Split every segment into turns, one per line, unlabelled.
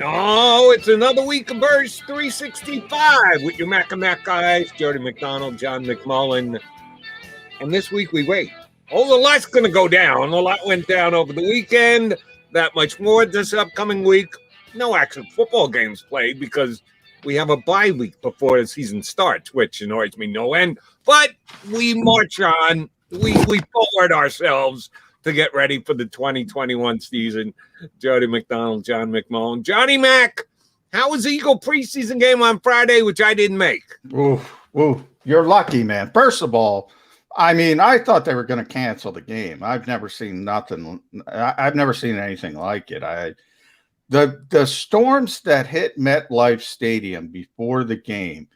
Oh, it's another week of Burst 365 with your Mac and Mac guys, Jody McDonald, John McMullen. And this week we wait. Oh, a lot's going to go down. A lot went down over the weekend. That much more this upcoming week. No actual football games played because we have a bye week before the season starts, which annoys me no end. But we march on. We forward ourselves to get ready for the 2021 season. Jody McDonald, John McMullen. Johnny Mac, how was the Eagle preseason game on Friday, which I didn't make?
Ooh, you're lucky, man. First of all, I mean, I thought they were going to cancel the game. I've never seen nothing. I've never seen anything like it. The storms that hit MetLife Stadium before the game.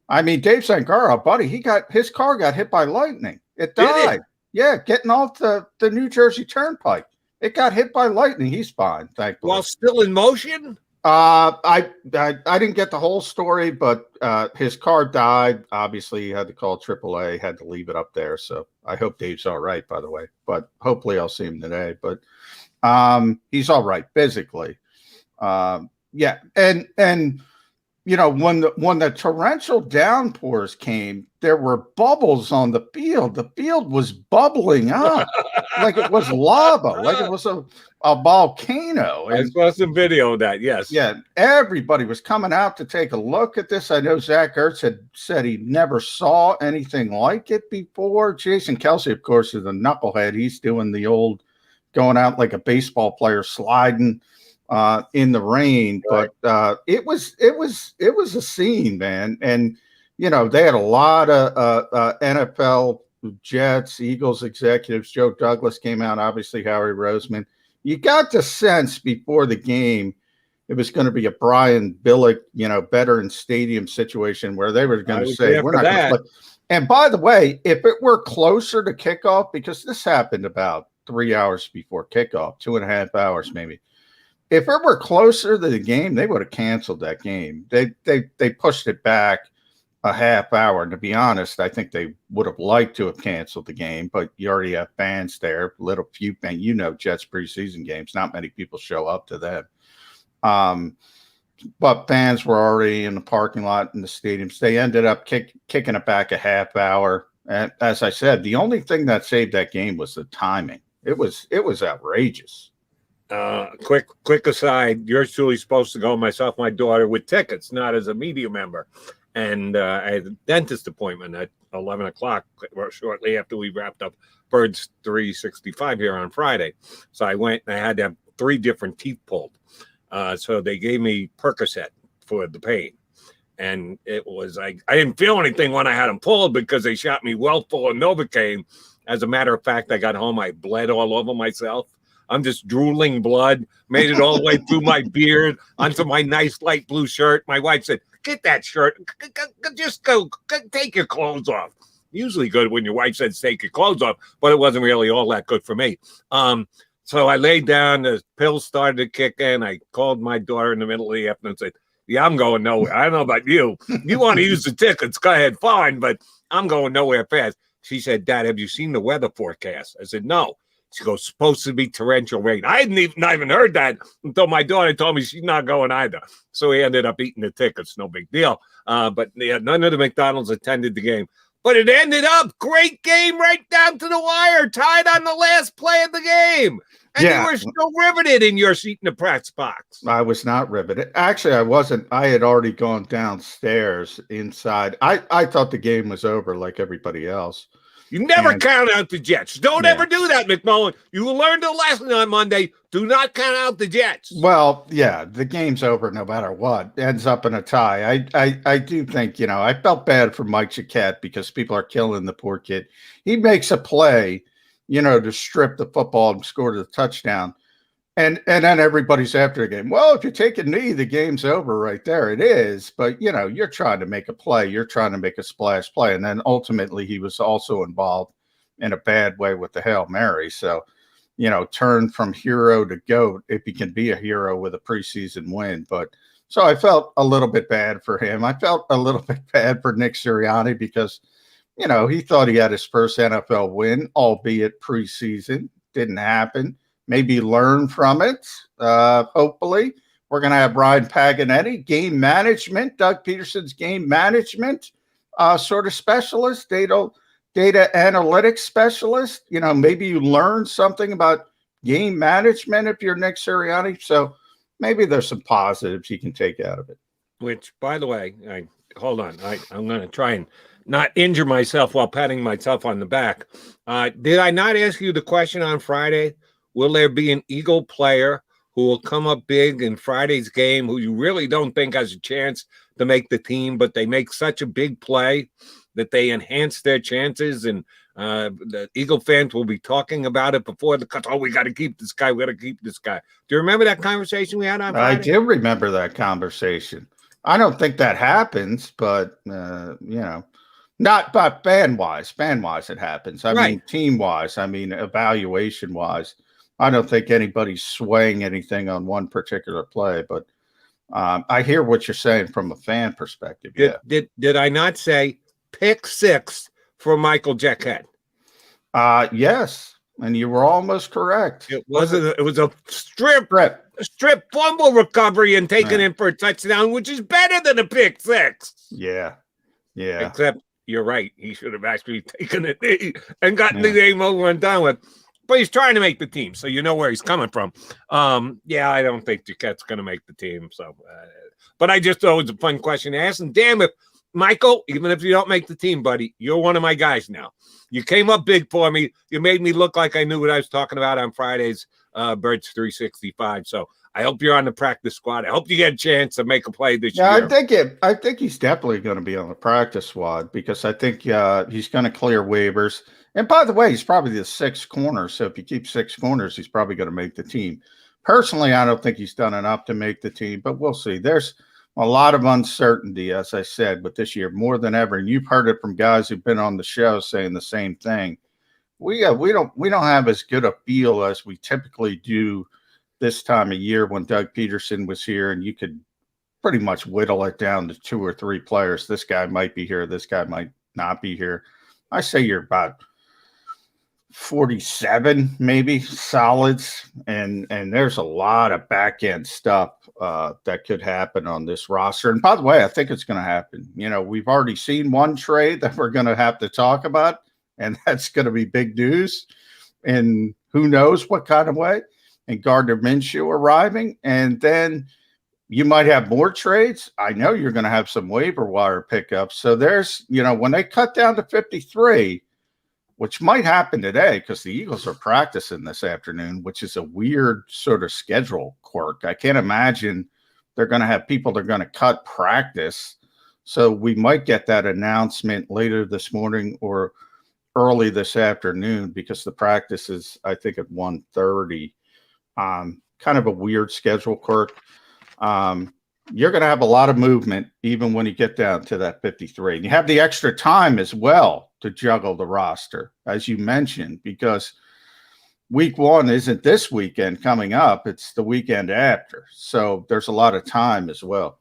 I mean, Dave Zangaro, buddy, his car got hit by lightning. It died. Yeah, getting off the New Jersey Turnpike. It got hit by lightning. He's fine, thankfully.
While still in motion?
I didn't get the whole story, but his car died. Obviously, he had to call AAA, had to leave it up there. So I hope Dave's all right, by the way. But hopefully I'll see him today. But he's all right physically. Yeah, and you know, when the torrential downpours came, there were bubbles on the field. The field was bubbling up like it was lava, like it was a volcano.
I saw some video of that, yes.
Yeah, everybody was coming out to take a look at this. I know Zach Ertz had said he never saw anything like it before. Jason Kelsey, of course, is a knucklehead. He's doing the old going out like a baseball player sliding in the rain,
right.
But it was a scene, man. And you know, they had a lot of NFL, Jets, Eagles executives. Joe Douglas came out, obviously Howie Roseman. You got the sense before the game it was going to be a Brian Billick, you know, Veteran Stadium situation where they were going to say we're not going to play. And by the way, if it were closer to kickoff, because this happened about 3 hours before kickoff, 2.5 hours maybe. If it were closer to the game, they would have canceled that game. They pushed it back a half hour. And to be honest, I think they would have liked to have canceled the game, but you already have fans there, little few fans. You know, Jets preseason games, not many people show up to them. But fans were already in the parking lot in the stadiums. They ended up kicking it back a half hour. And as I said, the only thing that saved that game was the timing. It was outrageous.
Quick aside, you're truly supposed to go, myself, my daughter, with tickets, not as a media member. And I had a dentist appointment at 11 o'clock shortly after we wrapped up Birds 365 here on Friday. So I went and I had to have 3 different teeth pulled. So they gave me Percocet for the pain. And it was like, I didn't feel anything when I had them pulled because they shot me well full of Novocaine. As a matter of fact, I got home, I bled all over myself. I'm just drooling blood, made it all the way through my beard, onto my nice light blue shirt. My wife said, get that shirt, just go, take your clothes off. Usually good when your wife says take your clothes off, but it wasn't really all that good for me. So I laid down, the pills started to kick in. I called my daughter in the middle of the afternoon and said, yeah, I'm going nowhere. I don't know about you. You want to use the tickets, go ahead, fine, but I'm going nowhere fast. She said, Dad, have you seen the weather forecast? I said, no. She goes, supposed to be torrential rain. I hadn't even heard that until my daughter told me she's not going either. So we ended up eating the tickets. No big deal. But yeah, none of the McDonald's attended the game. But it ended up great game right down to the wire, tied on the last play of the game. And you were still riveted in your seat in the press box.
I was not riveted. Actually, I wasn't. I had already gone downstairs inside. I thought the game was over like everybody else.
You never count out the Jets. Don't ever do that, McMullen. You learned a lesson on Monday. Do not count out the Jets.
Well, yeah, the game's over no matter what. Ends up in a tie. I do think, you know, I felt bad for Mike Jacquet because people are killing the poor kid. He makes a play, you know, to strip the football and score the touchdown. And then everybody's after the game. Well, if you take a knee, the game's over right there. It is. But, you know, you're trying to make a play. You're trying to make a splash play. And then ultimately he was also involved in a bad way with the Hail Mary. So, you know, turn from hero to GOAT if he can be a hero with a preseason win. But so I felt a little bit bad for him. I felt a little bit bad for Nick Sirianni because, you know, he thought he had his first NFL win, albeit preseason. Didn't happen. maybe learn from it. Hopefully, we're going to have Brian Paganetti, game management, Doug Peterson's game management sort of specialist, data analytics specialist. You know, maybe you learn something about game management if you're Nick Sirianni. So maybe there's some positives you can take out of it.
Which, by the way, hold on. I'm going to try and not injure myself while patting myself on the back. Did I not ask you the question on Friday? Will there be an Eagle player who will come up big in Friday's game who you really don't think has a chance to make the team, but they make such a big play that they enhance their chances, and the Eagle fans will be talking about it before the cut? Oh, we got to keep this guy. We got to keep this guy. Do you remember that conversation we had on Friday?
I do remember that conversation. I don't think that happens, but you know, not but fan-wise it happens. I mean, team-wise, I mean, evaluation-wise, I don't think anybody's swaying anything on one particular play, but I hear what you're saying from a fan perspective.
Did I not say pick 6 for Michael Jacquet?
Yes, and you were almost correct.
It was a strip fumble recovery and taken in for a touchdown, which is better than a pick 6.
Yeah.
Except you're right. He should have actually taken it and gotten the game over and done with. But he's trying to make the team, so you know where he's coming from. I don't think Jacquet's going to make the team. So, but I just thought it was a fun question to ask. And damn it, Michael, even if you don't make the team, buddy, you're one of my guys now. You came up big for me. You made me look like I knew what I was talking about on Friday's Birds 365. So I hope you're on the practice squad. I hope you get a chance to make a play this year.
I think he's definitely going to be on the practice squad because I think he's going to clear waivers. And by the way, he's probably the 6th corner. So if you keep 6 corners, he's probably going to make the team. Personally, I don't think he's done enough to make the team, but we'll see. There's a lot of uncertainty, as I said, with this year more than ever. And you've heard it from guys who've been on the show saying the same thing. We don't have as good a feel as we typically do this time of year when Doug Peterson was here, and you could pretty much whittle it down to 2 or 3 players. This guy might be here. This guy might not be here. I say you're about 47 maybe solids, and there's a lot of back end stuff that could happen on this roster. And by the way, I think it's going to happen. You know, we've already seen one trade that we're going to have to talk about, and that's going to be big news, and who knows what kind of way. And Gardner Minshew arriving, and then you might have more trades. I know you're going to have some waiver wire pickups. So there's, you know, when they cut down to 53, which might happen today because the Eagles are practicing this afternoon, which is a weird sort of schedule quirk. I can't imagine they're going to have people that are going to cut practice. So we might get that announcement later this morning or early this afternoon because the practice is, I think, at 1:30. Kind of a weird schedule quirk. You're going to have a lot of movement even when you get down to that 53. And you have the extra time as well to juggle the roster, as you mentioned, because week 1 isn't this weekend coming up. It's the weekend after. So there's a lot of time as well.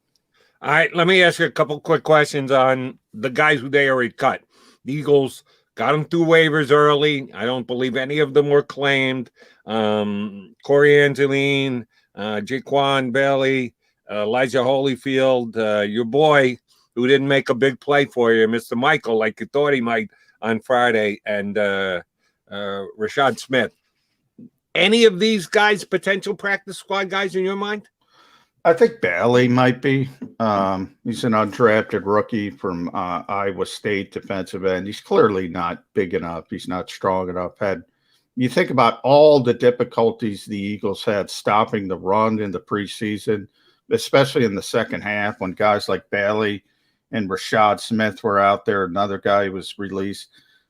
All right, let me ask you a couple quick questions on the guys who they already cut. The Eagles got them through waivers early. I don't believe any of them were claimed. Corey Angeline, Jaquan Bailey, Elijah Holyfield, your boy who didn't make a big play for you, Mr. Michael, like you thought he might on Friday, and Rashad Smith. Any of these guys potential practice squad guys in your mind?
I think Bailey might be. He's an undrafted rookie from Iowa State defensive end. He's clearly not big enough. He's not strong enough. You think about all the difficulties the Eagles had stopping the run in the preseason, especially in the second half when guys like Bailey and Rashad Smith were out there. Another guy was released.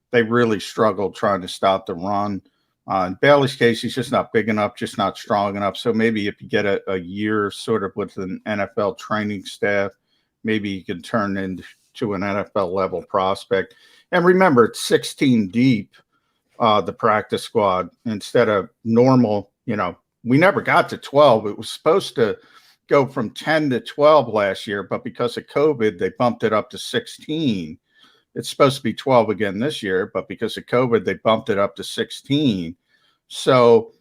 They really struggled trying to stop the run. In Bailey's case, he's just not big enough, just not strong enough. So maybe if you get a year sort of with an NFL training staff, maybe you can turn into an NFL level prospect. And remember, it's 16 deep, the practice squad, instead of normal. You know, we never got to 12. It was supposed to go from 10 to 12 last year, but because of COVID, they bumped it up to 16. It's supposed to be 12 again this year, but because of COVID, they bumped it up to 16. So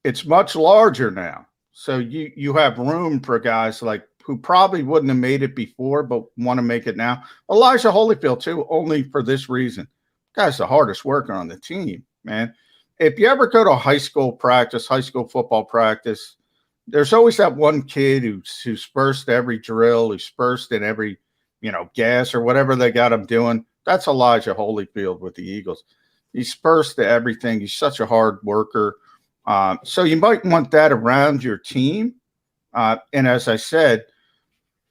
it's much larger now. So you have room for guys like who probably wouldn't have made it before, but want to make it now. Elijah Holyfield too, only for this reason. Guy's the hardest worker on the team, man. If you ever go to high school practice, high school football practice, there's always that one kid who's first every drill, who's first in every, gas or whatever they got him doing. That's Elijah Holyfield with the Eagles. He's first to everything. He's such a hard worker. So you might want that around your team. And as I said,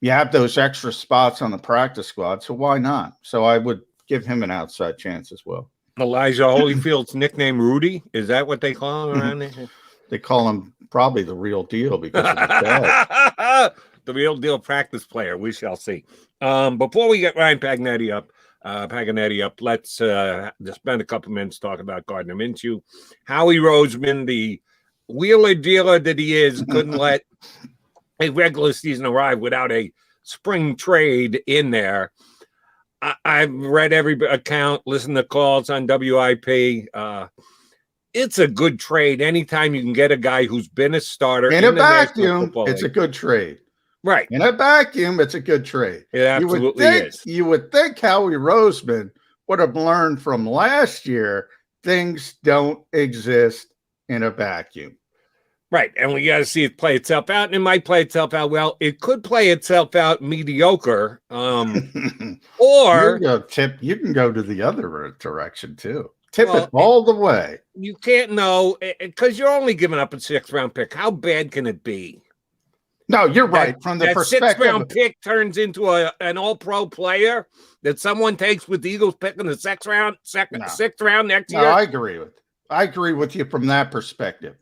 you have those extra spots on the practice squad, so why not? So I would give him an outside chance as well.
Elijah Holyfield's nickname Rudy? Is that what they call him around there?
They call him probably the real deal because of his dad.
The real deal practice player. We shall see. Before we get Ryan Paganetti up, let's just spend a couple minutes talking about Gardner Minshew. Howie Roseman, the wheeler dealer that he is, couldn't let a regular season arrive without a spring trade in there. I've read every account, listened to calls on WIP. It's a good trade. Anytime you can get a guy who's been a starter
in a vacuum, it's a good trade.
Right.
In a vacuum, it's a good trade.
It absolutely is.
You would think Howie Roseman would have learned from last year things don't exist in a vacuum.
Right. And we got to see it play itself out. And it might play itself out well. It could play itself out mediocre. Or
you can go to the other direction too. Tip it all the way.
You can't know because you're only giving up a 6th-round pick. How bad can it be?
No, you're right. From the perspective,
6th-round pick turns into an all-pro player that someone takes with the Eagles picking the 6th round next year.
No, I agree with you from that perspective.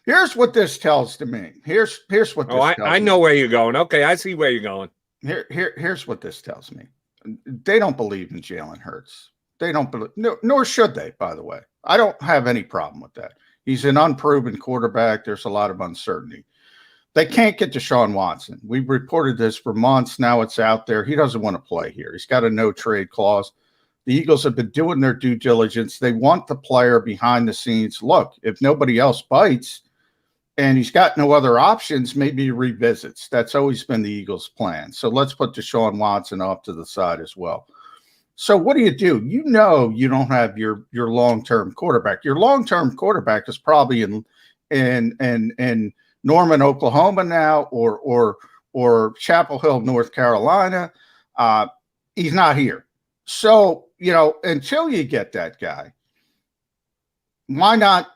Here's what this tells to me. Here's what this tells me.
I know where you're going. Okay, I see where you're going.
Here's what this tells me. They don't believe in Jalen Hurts. They don't believe, nor should they, by the way. I don't have any problem with that. He's an unproven quarterback. There's a lot of uncertainty. They can't get Deshaun Watson. We've reported this for months. Now it's out there. He doesn't want to play here. He's got a no-trade clause. The Eagles have been doing their due diligence. They want the player behind the scenes. Look, if nobody else bites and he's got no other options, maybe he revisits. That's always been the Eagles' plan. So let's put Deshaun Watson off to the side as well. So what do? You don't have your long-term quarterback. Your long-term quarterback is probably in Norman, Oklahoma now, or Chapel Hill, North Carolina. He's not here. So, until you get that guy, why not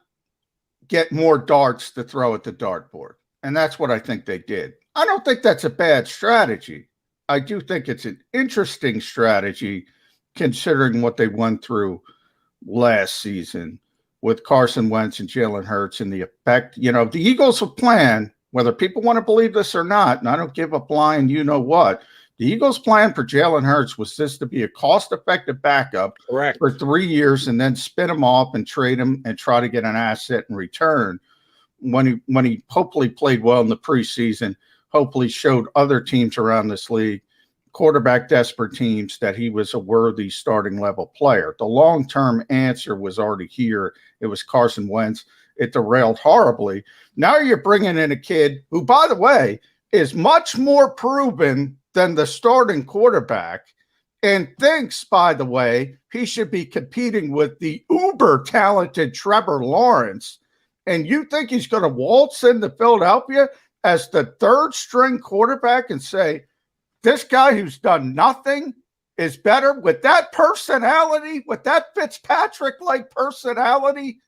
get more darts to throw at the dartboard? And that's what I think they did. I don't think that's a bad strategy. I do think it's an interesting strategy considering what they went through last season with Carson Wentz and Jalen Hurts and the effect. The Eagles' plan, whether people want to believe this or not, and I don't give a blind what, the Eagles' plan for Jalen Hurts was this to be a cost-effective backup for 3 years and then spin him off and trade him and try to get an asset in return when he hopefully played well in the preseason, hopefully showed other teams around this league, quarterback desperate teams, that he was a worthy starting level player. The long-term answer was already here. It was Carson Wentz. It derailed horribly. Now you're bringing in a kid who, by the way, is much more proven than the starting quarterback and thinks, by the way, he should be competing with the uber talented Trevor Lawrence. And you think he's going to waltz into Philadelphia as the 3rd string quarterback and say, this guy who's done nothing is better with that personality, with that Fitzpatrick-like personality?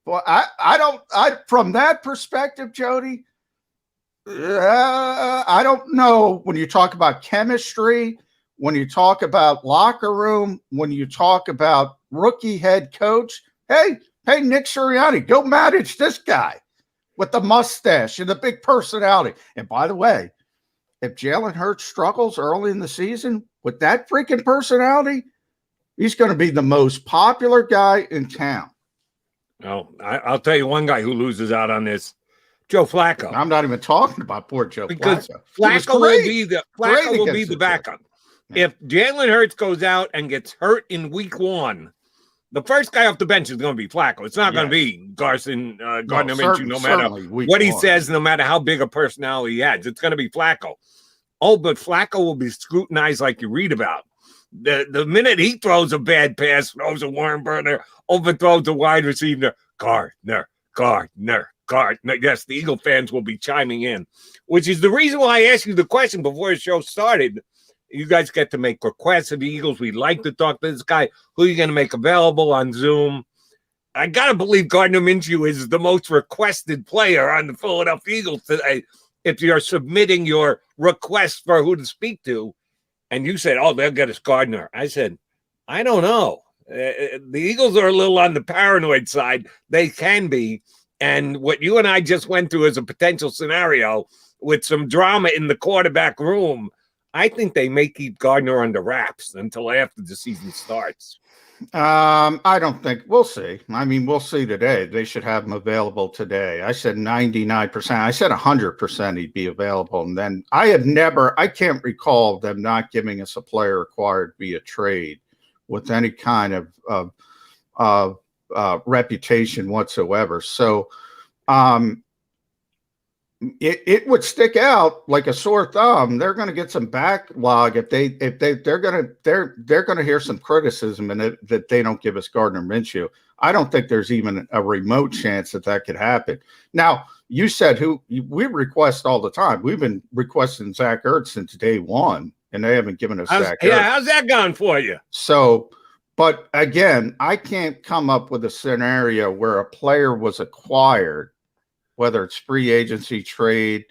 Well, from that perspective, Jody, I don't know. When you talk about chemistry, when you talk about locker room, when you talk about rookie head coach, hey, Nick Sirianni, go manage this guy with the mustache and the big personality. And by the way, if Jalen Hurts struggles early in the season with that freaking personality, he's going to be the most popular guy in town.
No, I'll tell you one guy who loses out on this, Joe Flacco.
I'm not even talking about poor Joe
because
Flacco.
Flacco will be the backup. Yeah. If Jalen Hurts goes out and gets hurt in week 1, the first guy off the bench is going to be Flacco. It's not going to be Gardner Minshew, no matter what he says, no matter how big a personality he has. It's going to be Flacco. Oh, but Flacco will be scrutinized like you read about. The minute he throws a bad pass, throws a worm burner, overthrows a wide receiver, Gardner. Yes, the Eagle fans will be chiming in, which is the reason why I asked you the question before the show started. You guys get to make requests of the Eagles. We'd like to talk to this guy. Who are you going to make available on Zoom? I got to believe Gardner Minshew is the most requested player on the Philadelphia Eagles today. If you're submitting your request for who to speak to, and you said, oh, they'll get us Gardner. I said, I don't know. The Eagles are a little on the paranoid side. They can be. And what you and I just went through as a potential scenario with some drama in the quarterback room, I think they may keep Gardner under wraps until after the season starts.
I don't think we'll see. I mean, we'll see today. They should have him available today. I said 99%. I said 100% he'd be available. And then I can't recall them not giving us a player acquired via trade with any kind of reputation whatsoever. So, it would stick out like a sore thumb. They're going to get some backlog if they're going to hear some criticism and that they don't give us Gardner Minshew. I don't think there's even a remote chance that could happen. Now, you said we request all the time. We've been requesting Zach Ertz since day one, and they haven't given us Zach Ertz.
Yeah, how's that going for you?
So, but again, I can't come up with a scenario where a player was acquired, whether it's free agency, trade,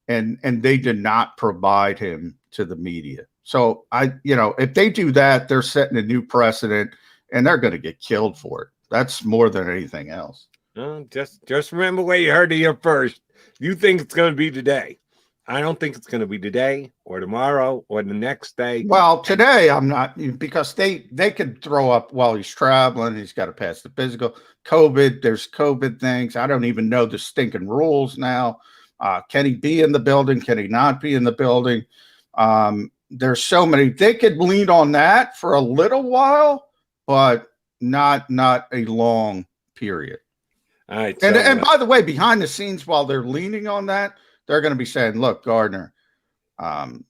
and they did not provide him to the media. So if they do that, they're setting a new precedent, and they're going to get killed for it. That's more than anything else.
Just remember where you heard it here first. You think it's going to be today. I don't think it's going to be today or tomorrow or the next day.
Well, today I'm not, because they could throw up while he's traveling. He's got to pass the physical. There's COVID things. I don't even know the stinking rules now. Can he be in the building? Can he not be in the building? There's so many. They could lean on that for a little while, but not a long period.
All right.
And by the way, behind the scenes, while they're leaning on that, they're going to be saying, look, Gardner, do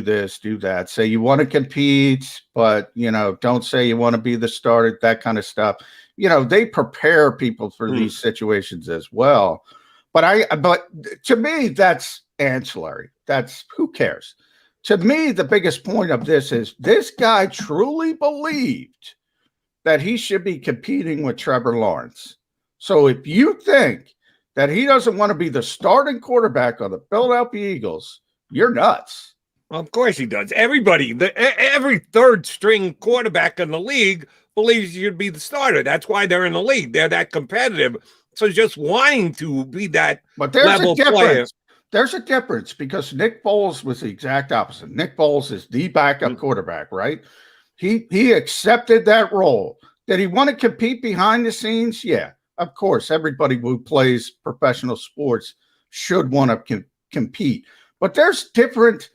this, do that. Say you want to compete, but, don't say you want to be the starter, that kind of stuff. They prepare people for these situations as well. But to me, that's ancillary. That's who cares? To me, the biggest point of this is this guy truly believed that he should be competing with Trevor Lawrence. So if you think that he doesn't want to be the starting quarterback on the Philadelphia Eagles, you're nuts.
Well, of course he does. Everybody, every third string quarterback in the league believes you should be the starter. That's why they're in the league. They're that competitive. So just wanting to be that level player.
There's a difference because Nick Foles was the exact opposite. Nick Foles is the backup quarterback, right? He accepted that role. Did he want to compete behind the scenes? Yeah. Of course, everybody who plays professional sports should want to compete, but there's different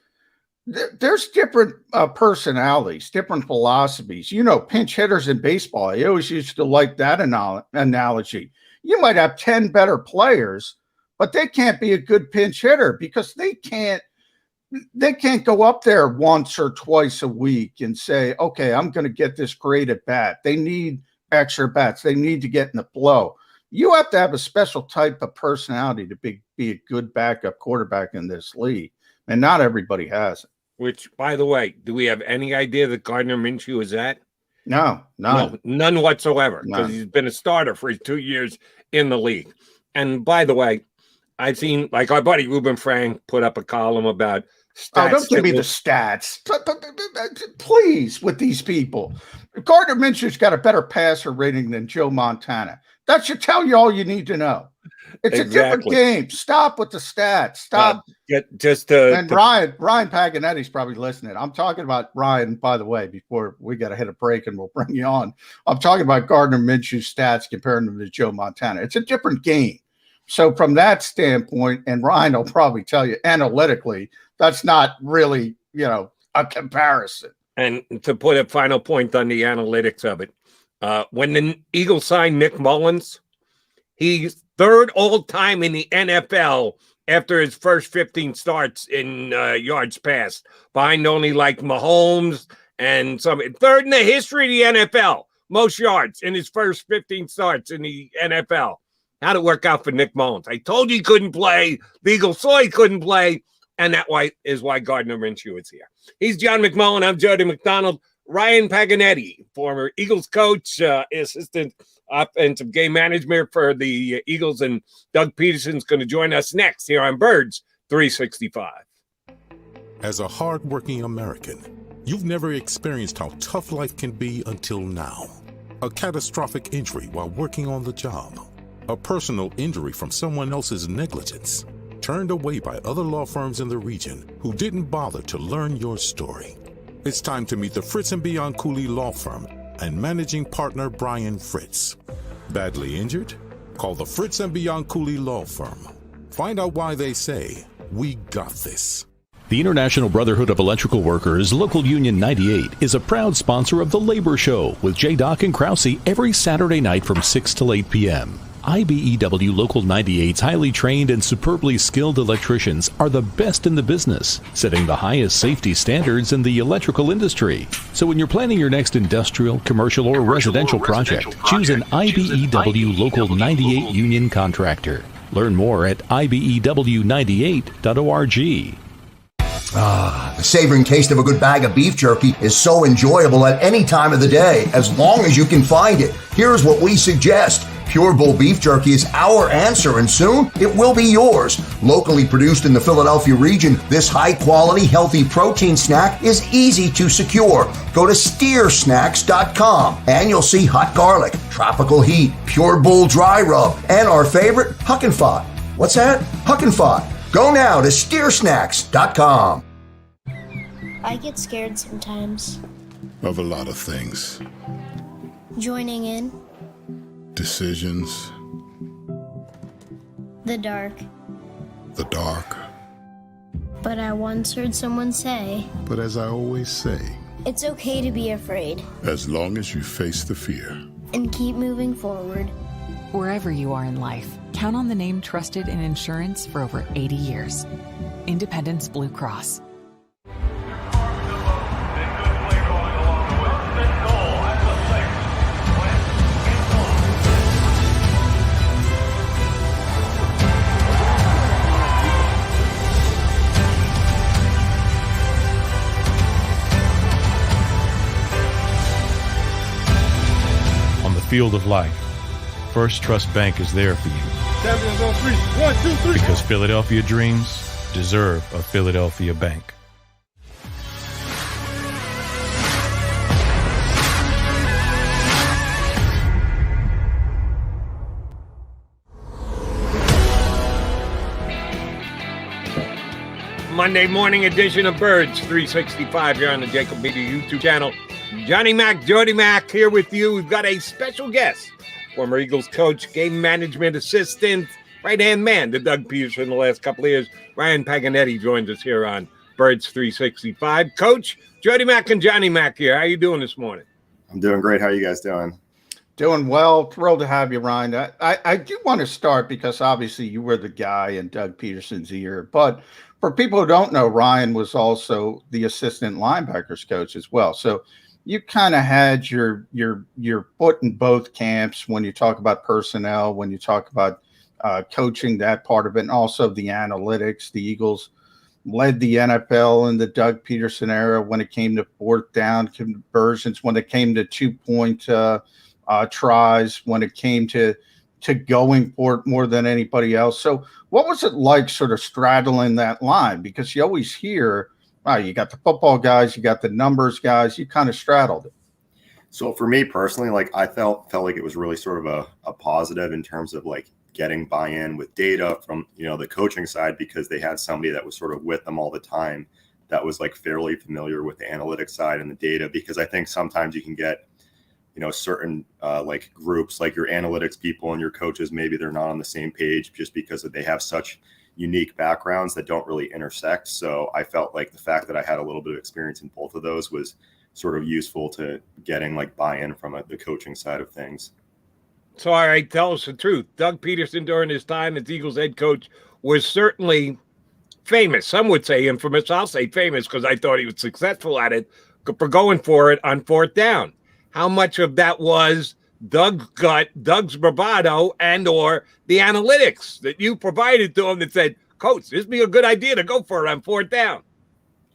personalities, different philosophies. Pinch hitters in baseball. I always used to like that analogy. You might have 10 better players, but they can't be a good pinch hitter because they can't go up there once or twice a week and say, okay, I'm going to get this great at bat. They need extra bats. They need to get in the flow. You have to have a special type of personality to be a good backup quarterback in this league, and not everybody has it.
Which, by the way, do we have any idea that Gardner Minshew is at?
No,
none whatsoever, because he's been a starter for 2 years in the league. And by the way, I've seen, like, our buddy Ruben Frank put up a column about stats.
Oh, don't give me the stats. Please, with these people. Gardner Minshew's got a better passer rating than Joe Montana. That should tell you all you need to know. It's a different game. Stop with the stats. Stop. And Ryan Paganetti's probably listening. I'm talking about Ryan, by the way, before we got to hit a break and we'll bring you on. I'm talking about Gardner Minshew's stats comparing them to Joe Montana. It's a different game. So from that standpoint, and Ryan will probably tell you analytically, that's not really, a comparison.
And to put a final point on the analytics of it, when the Eagles signed Nick Mullins, he's third all-time in the NFL after his first 15 starts in yards passed, behind only like Mahomes and some. Third in the history of the NFL, most yards in his first 15 starts in the NFL. How'd it work out for Nick Mullins? I told you he couldn't play. The Eagles saw he couldn't play, and that is why Gardner Minshew is here. He's John McMullen. I'm Jody McDonald. Ryan Paganetti, former Eagles coach, assistant offensive game management for the Eagles, and Doug Peterson's going to join us next here on Birds 365.
As a hardworking American, you've never experienced how tough life can be until now. A catastrophic injury while working on the job. A personal injury from someone else's negligence. Turned away by other law firms in the region who didn't bother to learn your story. It's time to meet the Fritz & Beyond Cooley Law Firm and managing partner Brian Fritz. Badly injured? Call the Fritz & Beyond Cooley Law Firm. Find out why they say, "We got this."
The International Brotherhood of Electrical Workers, Local Union 98, is a proud sponsor of The Labor Show with J. Doc and Krause every Saturday night from 6 till 8 p.m. IBEW Local 98's highly trained and superbly skilled electricians are the best in the business, setting the highest safety standards in the electrical industry. So when you're planning your next industrial, commercial, or residential project, choose an IBEW Local 98 union contractor. Learn more at IBEW98.org.
The savoring taste of a good bag of beef jerky is so enjoyable at any time of the day, as long as you can find it. Here's what we suggest. Pure Bull Beef Jerky is our answer, and soon it will be yours. Locally produced in the Philadelphia region, this high-quality, healthy protein snack is easy to secure. Go to steersnacks.com, and you'll see hot garlic, tropical heat, Pure Bull dry rub, and our favorite, Huck and Fod. What's that? Huck and Fod. Go now to steersnacks.com.
I get scared sometimes.
Of a lot of things.
Joining in.
Decisions.
The dark.
The dark.
But I once heard someone say,
But as I always say,
it's okay to be afraid.
as long as you face the fear.
And keep moving forward.
Wherever you are in life, count on the name trusted in insurance for over 80 years. Independence Blue Cross.
On the field of life, First Trust Bank is there for you.
Champions on three. 1, 2, 3.
Because Philadelphia dreams deserve a Philadelphia bank.
Monday morning edition of Birds 365 here on the JAKIB YouTube channel. Johnny Mac, Jody Mac here with you. We've got a special guest, former Eagles coach, game management assistant, right-hand man to Doug Peterson the last couple of years. Ryan Paganetti joins us here on Birds 365. Coach, Jody Mac and Johnny Mac here. How you doing this morning?
I'm doing great. How are you guys doing?
Doing well. Thrilled to have you, Ryan. I do want to start because obviously you were the guy in Doug Peterson's ear. But for people who don't know, Ryan was also the assistant linebackers coach as well. So you kind of had your foot in both camps when you talk about personnel, when you talk about coaching, that part of it, and also the analytics. The Eagles led the NFL in the Doug Peterson era when it came to fourth down conversions, when it came to 2-point tries, when it came to going for it more than anybody else. So what was it like sort of straddling that line? Because you always hear, wow, you got the football guys, you got the numbers guys, you kind of straddled it.
So for me personally, like I felt like it was really sort of a positive in terms of like getting buy-in with data from, the coaching side, because they had somebody that was sort of with them all the time that was like fairly familiar with the analytics side and the data, because I think sometimes you can get, certain like groups, like your analytics people and your coaches, maybe they're not on the same page just because they have such unique backgrounds that don't really intersect. So I felt like the fact that I had a little bit of experience in both of those was sort of useful to getting like buy-in from the coaching side of things.
So, all right, tell us the truth. Doug Peterson, during his time as Eagles head coach, was certainly famous. Some would say infamous. I'll say famous because I thought he was successful at it for going for it on fourth down. How much of that was Doug's bravado and or the analytics that you provided to him that said, Coach, this would be a good idea to go for it on fourth down?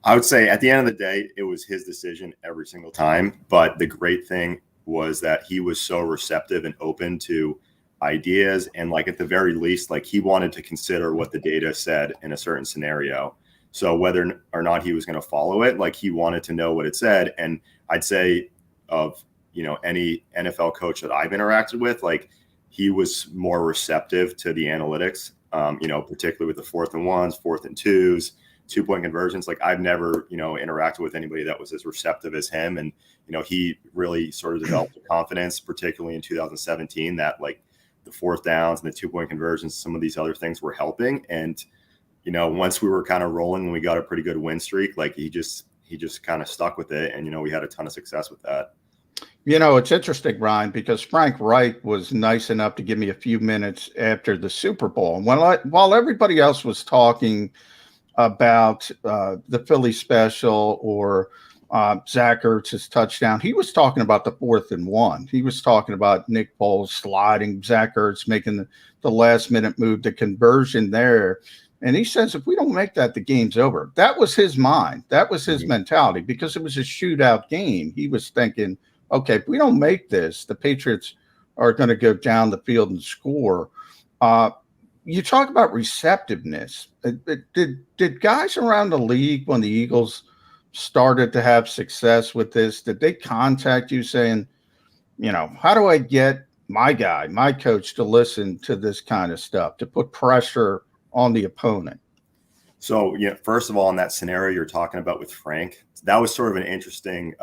I would say at the end of the day, it was his decision every single time. But the great thing was that he was so receptive and open to ideas. And like, at the very least, like, he wanted to consider what the data said in a certain scenario. So whether or not he was going to follow it, like, he wanted to know what it said. And I'd say of, any NFL coach that I've interacted with, like, he was more receptive to the analytics, particularly with the 4th and 1s, 4th and 2s, 2-point conversions. Like, I've never, interacted with anybody that was as receptive as him. And, he really sort of developed the confidence, particularly in 2017, that like the 4th downs and the 2-point conversions, some of these other things were helping. And, once we were kind of rolling and we got a pretty good win streak, like, he just kind of stuck with it. And, we had a ton of success with that.
It's interesting, Ryan, because Frank Wright was nice enough to give me a few minutes after the Super Bowl. And while everybody else was talking about the Philly special or Zach Ertz's touchdown, he was talking about the 4th and 1. He was talking about Nick Foles sliding, Zach Ertz making the last-minute move, the conversion there. And he says, if we don't make that, the game's over. That was his mind. That was his mentality, because it was a shootout game. He was thinking, okay, if we don't make this, the Patriots are going to go down the field and score. You talk about receptiveness. Did guys around the league, when the Eagles started to have success with this, did they contact you saying, how do I get my guy, my coach, to listen to this kind of stuff, to put pressure on the opponent?
So, first of all, in that scenario you're talking about with Frank, that was sort of an interesting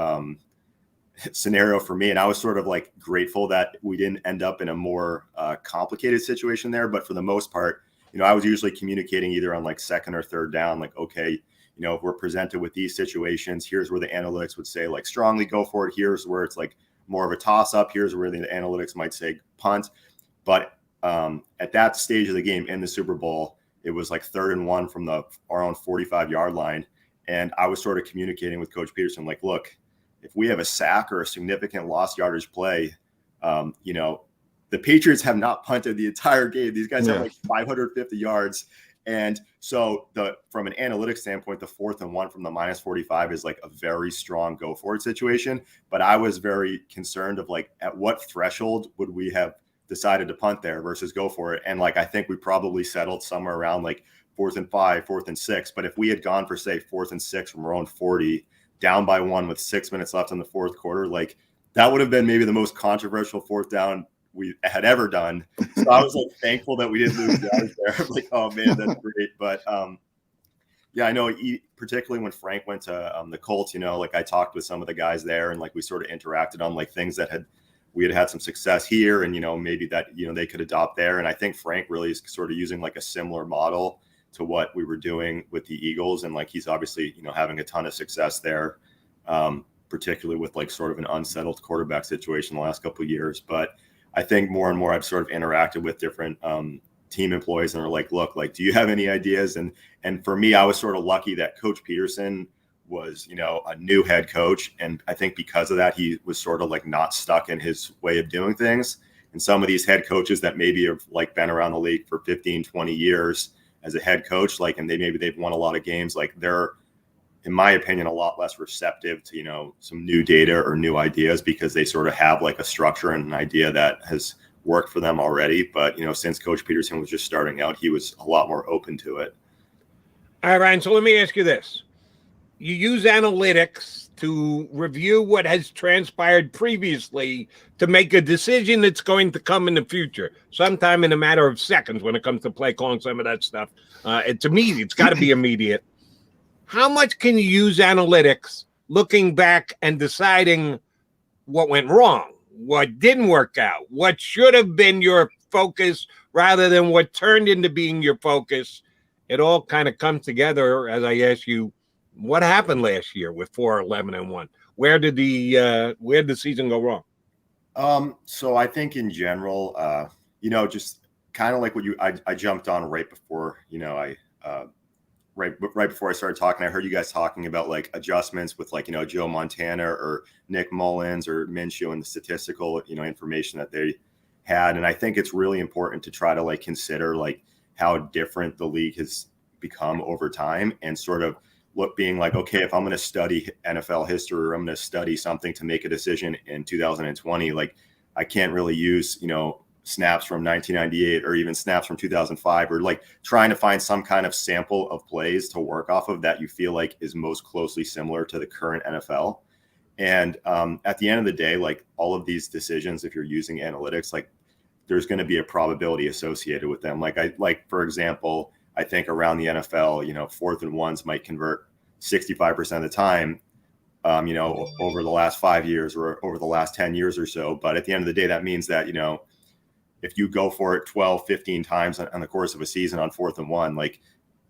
scenario for me. And I was sort of like grateful that we didn't end up in a more complicated situation there. But for the most part, I was usually communicating either on like 2nd or 3rd down, like, okay, if we're presented with these situations, here's where the analytics would say like strongly go for it. Here's where it's like more of a toss up. Here's where the analytics might say punt. But at that stage of the game in the Super Bowl, it was like 3rd and 1 from our own 45-yard line. And I was sort of communicating with Coach Peterson, like, look, if we have a sack or a significant lost yardage play, the Patriots have not punted the entire game. These guys have like 550 yards. And so from an analytics standpoint, the 4th and 1 from the -45 is like a very strong go for it situation. But I was very concerned of like, at what threshold would we have decided to punt there versus go for it? And like, I think we probably settled somewhere around like 4th and 5, 4th and 6. But if we had gone for, say, 4th and 6 from our own 40, down by 1 with 6 minutes left in the 4th quarter, like, that would have been maybe the most controversial 4th down we had ever done. So I was like thankful that we didn't lose yards there. I'm like, oh man, that's great. But I know particularly when Frank went to the Colts, like, I talked with some of the guys there, and like, we sort of interacted on like things that we had some success here, and maybe that they could adopt there. And I think Frank really is sort of using like a similar model to what we were doing with the Eagles. And like, he's obviously, having a ton of success there, particularly with like sort of an unsettled quarterback situation the last couple of years. But I think more and more I've sort of interacted with different team employees, and are like, look, like, do you have any ideas? And for me, I was sort of lucky that Coach Peterson was, a new head coach. And I think because of that, he was sort of like not stuck in his way of doing things. And some of these head coaches that maybe have like been around the league for 15, 20 years as a head coach, like, and they've won a lot of games, like, they're, in my opinion, a lot less receptive to, some new data or new ideas, because they sort of have like a structure and an idea that has worked for them already. But, since Coach Peterson was just starting out, he was a lot more open to it.
All right, Ryan. So let me ask you this. You use analytics to review what has transpired previously to make a decision that's going to come in the future, sometime in a matter of seconds when it comes to play calling, some of that stuff. It's immediate. It's got to be immediate. How much can you use analytics looking back and deciding what went wrong, what didn't work out, what should have been your focus rather than what turned into being your focus? It all kind of comes together as I ask you, what happened last year with 4-11-1? where did the season go wrong?
So I think in general, just kind of like what I jumped on right before, right before I started talking, I heard you guys talking about like adjustments with like, Joe Montana or Nick Mullins or Minshew and the statistical, information that they had. And I think it's really important to try to like consider like how different the league has become over time and sort of being like, okay, if I'm going to study NFL history or I'm going to study something to make a decision in 2020, like I can't really use, snaps from 1998 or even snaps from 2005, or like trying to find some kind of sample of plays to work off of that you feel like is most closely similar to the current NFL. And at the end of the day, like all of these decisions, if you're using analytics, like there's going to be a probability associated with them. For example, I think around the NFL, 4th and 1s might convert 65% of the time, over the last 5 years or over the last 10 years or so. But at the end of the day, that means that, if you go for it 12, 15 times on the course of a season on 4th and 1, like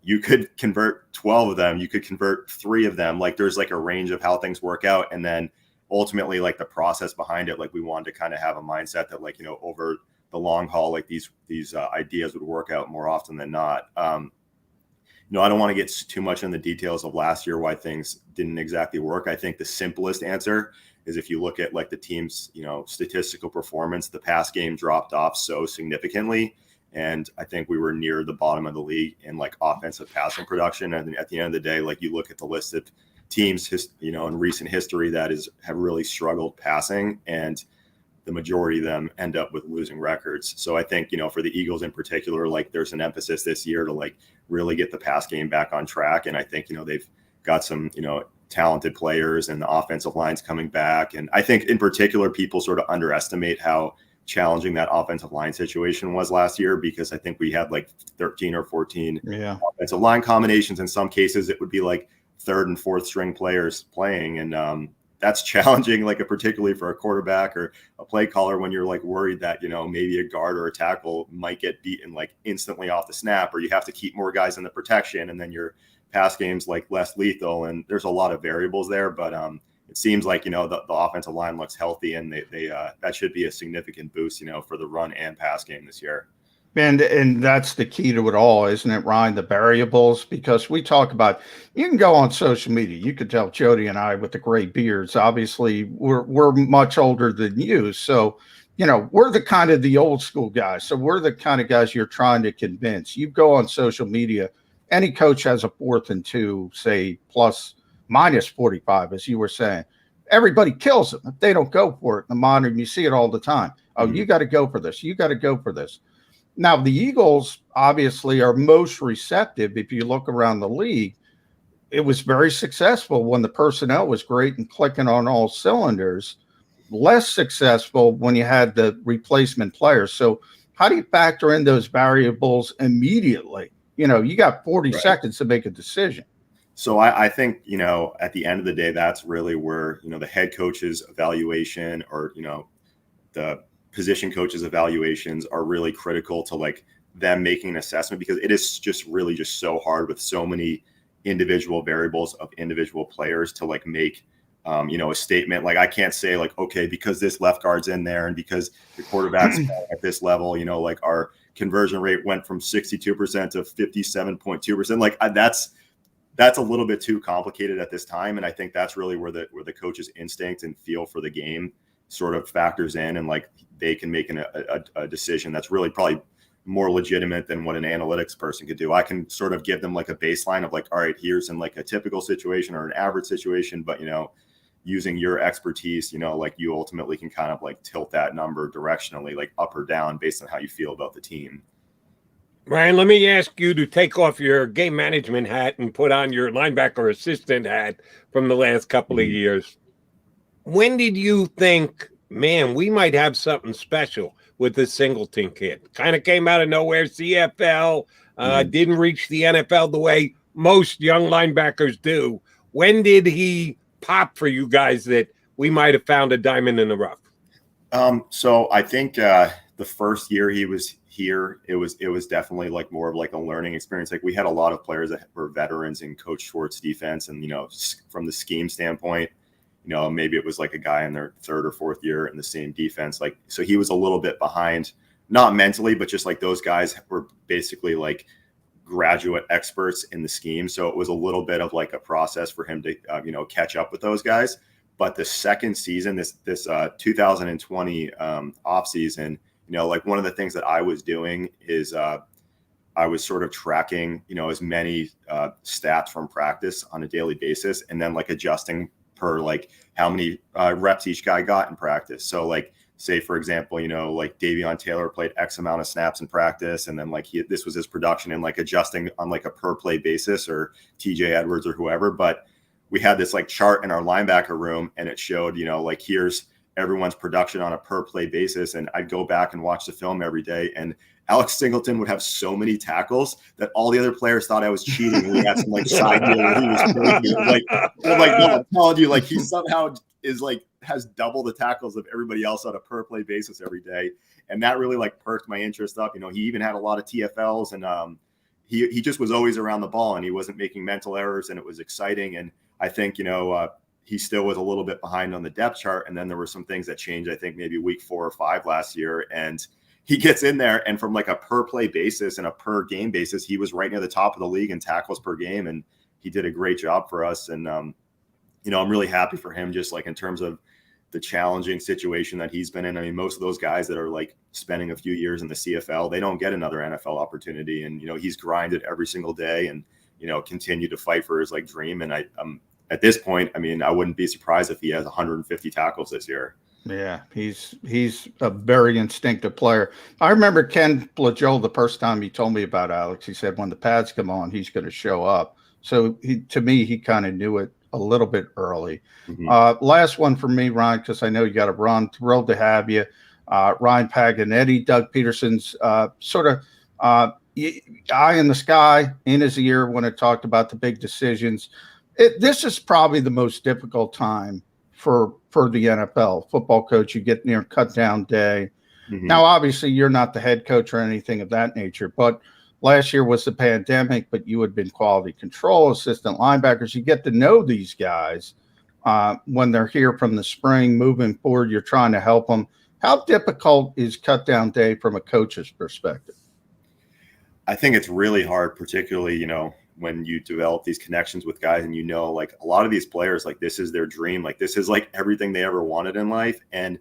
you could convert 12 of them, you could convert 3 of them. Like there's like a range of how things work out. And then ultimately like the process behind it, like we wanted to kind of have a mindset that like, over the long haul, like these ideas would work out more often than not. I don't want to get too much in the details of last year, why things didn't exactly work. I think the simplest answer is if you look at like the team's, statistical performance, the pass game dropped off so significantly. And I think we were near the bottom of the league in like offensive passing production. And at the end of the day, like you look at the list of teams, in recent history that have really struggled passing, and the majority of them end up with losing records. So I think, for the Eagles in particular, like there's an emphasis this year to like really get the pass game back on track. And I think, they've got some, talented players and the offensive line's coming back. And I think in particular, people sort of underestimate how challenging that offensive line situation was last year, because I think we had like 13 or 14 offensive line combinations. In some cases, it would be like 3rd and 4th string players playing. And that's challenging, like particularly for a quarterback or a play caller, when you're like worried that, maybe a guard or a tackle might get beaten like instantly off the snap, or you have to keep more guys in the protection, and then your pass game's like less lethal. And there's a lot of variables there, but it seems like, the offensive line looks healthy, and they that should be a significant boost, for the run and pass game this year.
And that's the key to it all, isn't it, Ryan? The variables, because we talk about, you can go on social media. You could tell Jody and I with the gray beards, obviously we're much older than you. So, we're the kind of the old school guys. So we're the kind of guys you're trying to convince. You go on social media, any coach has a 4th and 2, say minus 45, as you were saying. Everybody kills them if they don't go for it in the modern. You see it all the time. Oh, you got to go for this. You got to go for this. Now, the Eagles obviously are most receptive. If you look around the league, it was very successful when the personnel was great and clicking on all cylinders. Less successful when you had the replacement players. So how do you factor in those variables immediately? You got 40 seconds to make a decision.
So I think, at the end of the day, that's really where, the head coach's evaluation or, the position coaches' evaluations are really critical to like them making an assessment, because it is just really just so hard with so many individual variables of individual players to like make, a statement. Like I can't say like, okay, because this left guard's in there and because the quarterback's at this level, like our conversion rate went from 62% to 57.2%. Like that's a little bit too complicated at this time. And I think that's really where the coach's instinct and feel for the game sort of factors in, and like they can make a decision that's really probably more legitimate than what an analytics person could do. I can sort of give them like a baseline of like, all right, here's in like a typical situation or an average situation, but using your expertise, like you ultimately can kind of like tilt that number directionally, like up or down based on how you feel about the team.
Ryan, let me ask you to take off your game management hat and put on your linebacker assistant hat from the last couple of years. When did you think, man, we might have something special with this Singleton kid? Kind of came out of nowhere, CFL, didn't reach the NFL the way most young linebackers do. When did he pop for you guys that we might have found a diamond in the rough?
So I think the first year he was here, it was definitely like more of like a learning experience. Like we had a lot of players that were veterans in Coach Schwartz's defense, and from the scheme standpoint, maybe it was like a guy in their third or fourth year in the same defense. Like, so he was a little bit behind, not mentally, but just like those guys were basically like graduate experts in the scheme. So it was a little bit of like a process for him to, catch up with those guys. But the second season, this 2020 off season, like one of the things that I was doing is I was sort of tracking, as many stats from practice on a daily basis, and then like adjusting per like how many reps each guy got in practice. So like, say for example, like Davion Taylor played X amount of snaps in practice, and then like this was his production, and like adjusting on like a per play basis, or TJ Edwards or whoever. But we had this like chart in our linebacker room, and it showed, like here's everyone's production on a per play basis. And I'd go back and watch the film every day, and Alex Singleton would have so many tackles that all the other players thought I was cheating. We had some like side deal where he was crazy. No, I'm telling you, like he somehow is like has double the tackles of everybody else on a per play basis every day. And that really like perked my interest up. He even had a lot of TFLs, and he just was always around the ball, and he wasn't making mental errors, and it was exciting. And I think, he still was a little bit behind on the depth chart. And then there were some things that changed, I think maybe week 4 or 5 last year. And he gets in there, and from like a per play basis and a per game basis, he was right near the top of the league in tackles per game. And he did a great job for us. And, I'm really happy for him, just like in terms of the challenging situation that he's been in. I mean, most of those guys that are like spending a few years in the CFL, they don't get another NFL opportunity. And, he's grinded every single day, and, continue to fight for his like dream. And I'm at this point, I mean, I wouldn't be surprised if he has 150 tackles this year.
Yeah, he's a very instinctive player. I remember Ken Blajol, the first time he told me about Alex, he said when the pads come on, he's going to show up. So to me, he kind of knew it a little bit early. Mm-hmm. Last one for me, Ryan, because I know you got to run. Thrilled to have you. Ryan Paganetti, Doug Peterson's sort of eye in the sky, in his ear when it talked about the big decisions. This is probably the most difficult time for the NFL football coach. You get near cut down day. Mm-hmm. Now, obviously, you're not the head coach or anything of that nature, but last year was the pandemic, but you had been quality control, assistant linebackers. You get to know these guys when they're here from the spring, moving forward. You're trying to help them. How difficult is cut down day from a coach's perspective?
I think it's really hard, particularly, when you develop these connections with guys, and like a lot of these players, like this is their dream. Like this is like everything they ever wanted in life. And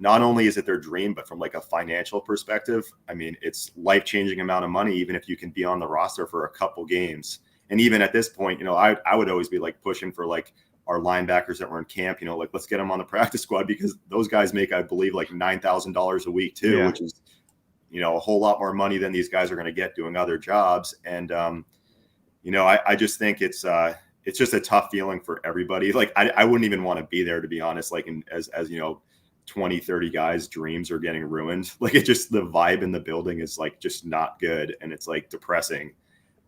not only is it their dream, but from like a financial perspective, I mean, it's life-changing amount of money, even if you can be on the roster for a couple games. And even at this point, I would always be like pushing for like our linebackers that were in camp, like let's get them on the practice squad, because those guys make, I believe, like $9,000 a week too, yeah. Which is, a whole lot more money than these guys are going to get doing other jobs. And, I just think it's just a tough feeling for everybody. Like I wouldn't even want to be there, to be honest, like as 20, 30 guys' dreams are getting ruined. Like it just, the vibe in the building is like just not good, and it's like depressing.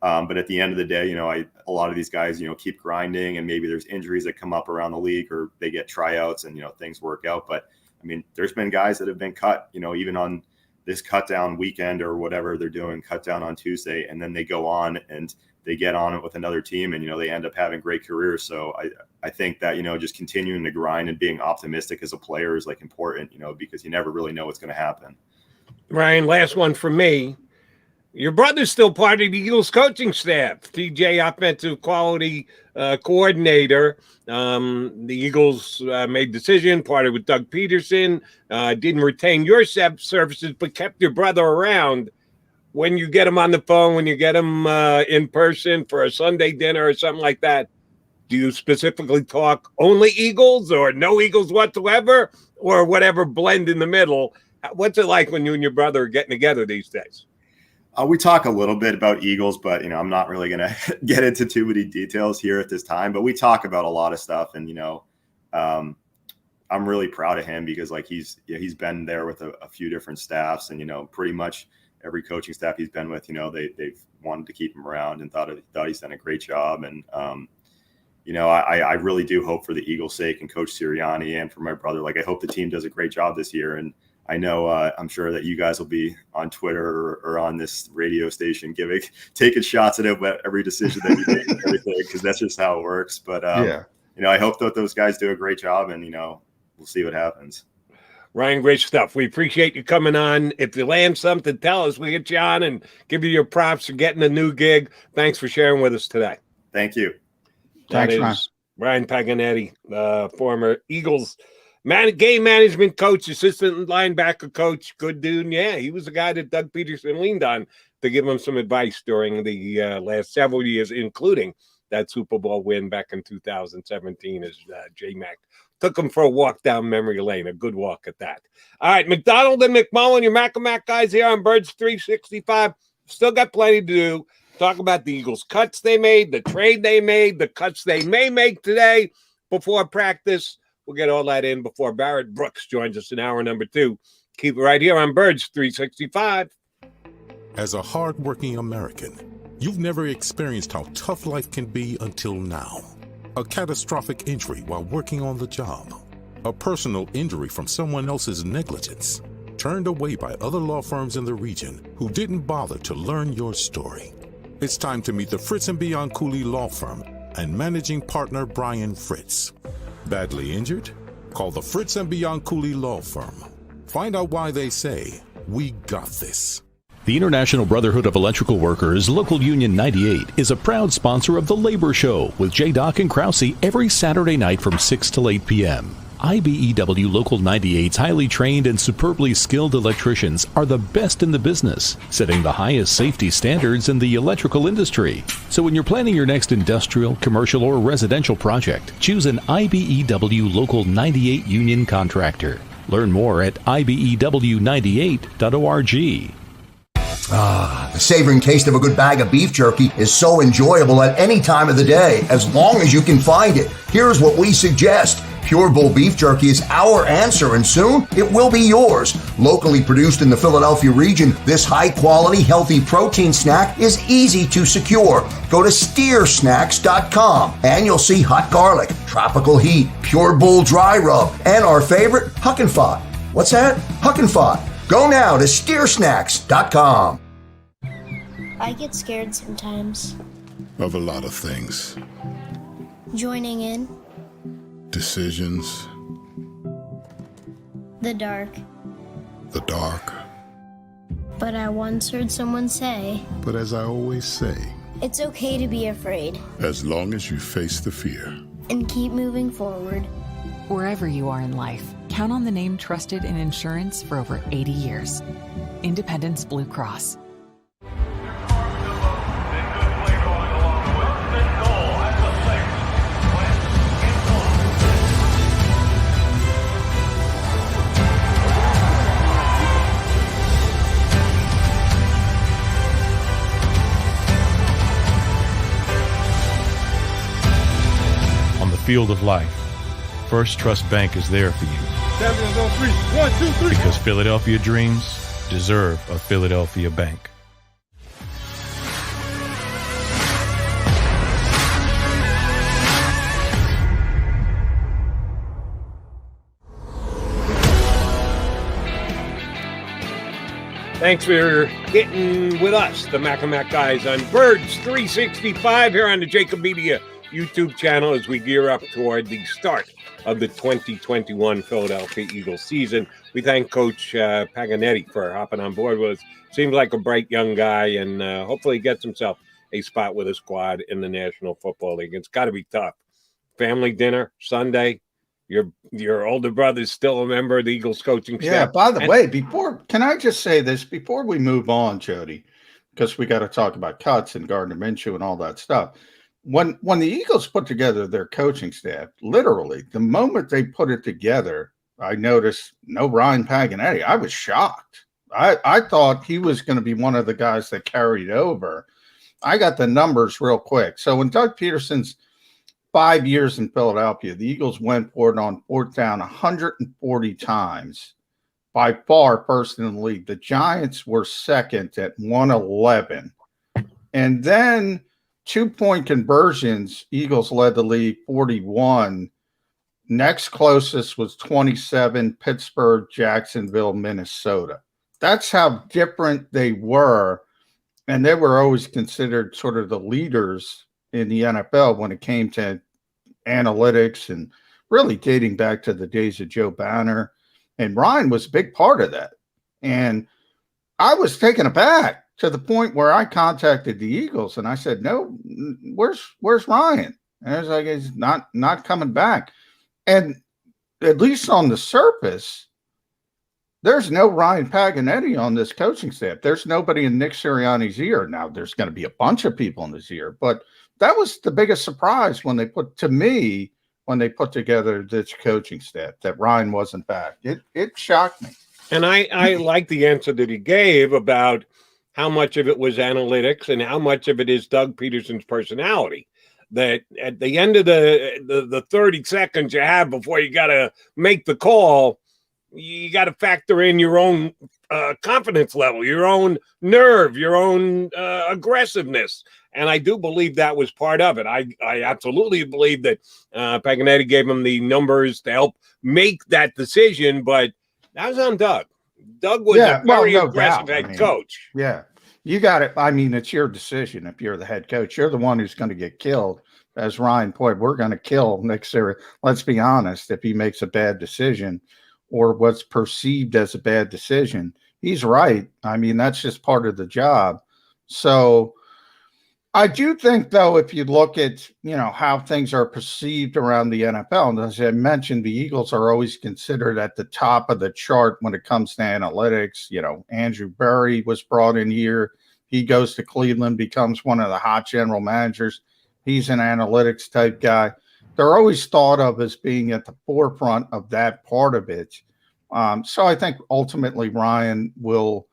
But at the end of the day, a lot of these guys, keep grinding, and maybe there's injuries that come up around the league, or they get tryouts and, things work out. But I mean, there's been guys that have been cut, even on this cut down weekend or whatever they're doing, cut down on Tuesday, and then they go on and they get on it with another team, and, they end up having great careers. So I think that, just continuing to grind and being optimistic as a player is like important, because you never really know what's going to happen.
Ryan, last one for me. Your brother's still part of the Eagles coaching staff, TJ offensive quality coordinator. The Eagles made decision, parted with Doug Peterson, didn't retain your services, but kept your brother around. When you get him on the phone, when you get him in person for a Sunday dinner or something like that, do you specifically talk only Eagles or no Eagles whatsoever, or whatever blend in the middle? What's it like when you and your brother are getting together these days?
We talk a little bit about Eagles, but, I'm not really going to get into too many details here at this time. But we talk about a lot of stuff, and, I'm really proud of him, because like he's been there with a few different staffs, and, pretty much every coaching staff he's been with, they've wanted to keep him around and thought he's done a great job. And, I really do hope for the Eagles' sake and Coach Sirianni and for my brother. Like, I hope the team does a great job this year. And I know I'm sure that you guys will be on Twitter or on this radio station taking shots at every decision that you make and everything, because that's just how it works. But I hope that those guys do a great job, and we'll see what happens.
Ryan, great stuff. We appreciate you coming on. If you land something, tell us. We get you on and give you your props for getting a new gig. Thanks for sharing with us today.
Thank you.
Thanks, Ryan.
Ryan Paganetti, former Eagles game management coach, assistant linebacker coach. Good dude. Yeah, he was the guy that Doug Peterson leaned on to give him some advice during the last several years, including that Super Bowl win back in 2017 as J-Mac took him for a walk down memory lane. A good walk at that. All right, McDonald and McMullen, your Mac and Mac guys here on Birds 365. Still got plenty to do. Talk about the Eagles' cuts they made, the trade they made, the cuts they may make today before practice. We'll get all that in before Barrett Brooks joins us in hour number 2. Keep it right here on Birds 365.
As a hardworking American, you've never experienced how tough life can be until now. A catastrophic injury while working on the job. A personal injury from someone else's negligence. Turned away by other law firms in the region who didn't bother to learn your story. It's time to meet the Fritz & Bianculli Law Firm and managing partner Brian Fritz. Badly injured? Call the Fritz & Bianculli Law Firm. Find out why they say, "We got this."
The International Brotherhood of Electrical Workers, Local Union 98, is a proud sponsor of The Labor Show with J. and Krause every Saturday night from 6 till 8 p.m. IBEW Local 98's highly trained and superbly skilled electricians are the best in the business, setting the highest safety standards in the electrical industry. So when you're planning your next industrial, commercial, or residential project, choose an IBEW Local 98 union contractor. Learn more at ibew98.org.
The savoring taste of a good bag of beef jerky is so enjoyable at any time of the day, as long as you can find it. Here's what we suggest. Pure Bull Beef Jerky is our answer, and soon it will be yours. Locally produced in the Philadelphia region, this high-quality, healthy protein snack is easy to secure. Go to steersnacks.com, and you'll see hot garlic, tropical heat, Pure Bull dry rub, and our favorite, Huck and Fod. What's that? Huck and Fod. Go now to steersnacks.com.
I get scared sometimes.
Of a lot of things.
Joining in.
Decisions.
The dark.
The dark.
But I once heard someone say,
But as I always say,
it's okay to be afraid.
as long as you face the fear.
And keep moving forward.
Wherever you are in life, count on the name trusted in insurance for over 80 years. Independence Blue Cross.
On the field of life, First Trust Bank is there for you.
Champions on 3. 1, 2, 3.
Because Philadelphia dreams deserve a Philadelphia bank.
Thanks for getting with us, the Mac and Mac guys, on Birds 365 here on the JAKIB Media YouTube channel as we gear up toward the start of the 2021 Philadelphia Eagles season. We thank Coach Paganetti for hopping on board with us. Seems like a bright young guy, and hopefully gets himself a spot with a squad in the National Football League. It's got to be tough. Family dinner Sunday. Your older brother's still a member of the Eagles coaching staff.
Yeah, by the way, can I just say this before we move on, Jody, because we got to talk about cuts and Gardner Minshew and all that stuff. When the Eagles put together their coaching staff, literally, the moment they put it together, I noticed no Ryan Paganetti. I was shocked. I thought he was going to be one of the guys that carried over. I got the numbers real quick. So when Doug Peterson's 5 years in Philadelphia, the Eagles went for it on fourth down 140 times, by far first in the league. The Giants were second at 111. And then 2-point conversions, Eagles led the league 41. Next closest was 27, Pittsburgh, Jacksonville, Minnesota. That's how different they were. And they were always considered sort of the leaders in the NFL when it came to analytics, and really dating back to the days of Joe Banner. And Ryan was a big part of that. And I was taken aback to the point where I contacted the Eagles and I said, "No, where's Ryan?" And I was like, "He's not coming back." And at least on the surface, there's no Ryan Paganetti on this coaching staff. There's nobody in Nick Sirianni's ear. Now, there's going to be a bunch of people in his ear, but that was the biggest surprise when they put together this coaching staff, that Ryan wasn't back. It shocked me.
And I like the answer that he gave about how much of it was analytics and how much of it is Doug Peterson's personality. That at the end of the 30 seconds you have before you got to make the call, you got to factor in your own confidence level, your own nerve, your own aggressiveness. And I do believe that was part of it. I absolutely believe that Paganetti gave him the numbers to help make that decision, but that was on Doug. Doug was a very aggressive head coach.
Yeah. You got it. I mean, it's your decision. If you're the head coach, you're the one who's going to get killed. As Ryan pointed, we're going to kill Nick Sirianni. Let's be honest. If he makes a bad decision or what's perceived as a bad decision, he's right. I mean, that's just part of the job. So I do think, though, if you look at, how things are perceived around the NFL, and as I mentioned, the Eagles are always considered at the top of the chart when it comes to analytics. Andrew Berry was brought in here. He goes to Cleveland, becomes one of the hot general managers. He's an analytics type guy. They're always thought of as being at the forefront of that part of it. So I think ultimately Ryan will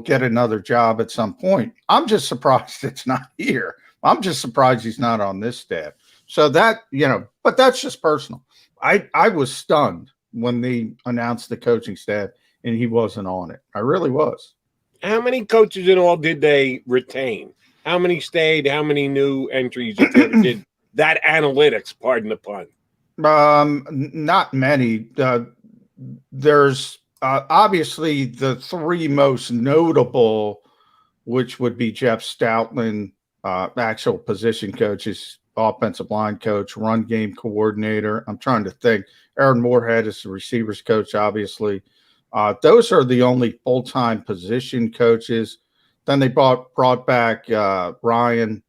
get another job at some point. I'm just surprised it's not here. I'm just surprised he's not on this staff. So that, but that's just personal. I was stunned when they announced the coaching staff and he wasn't on it. I really was.
How many coaches in all did they retain? How many stayed? How many new entries did that analytics, pardon the pun?
Not many. There's obviously the three most notable, which would be Jeff Stoutland, actual position coaches, offensive line coach, run game coordinator. I'm trying to think. Aaron Moorhead is the receivers coach, obviously. Those are the only full-time position coaches. Then they brought back TJ,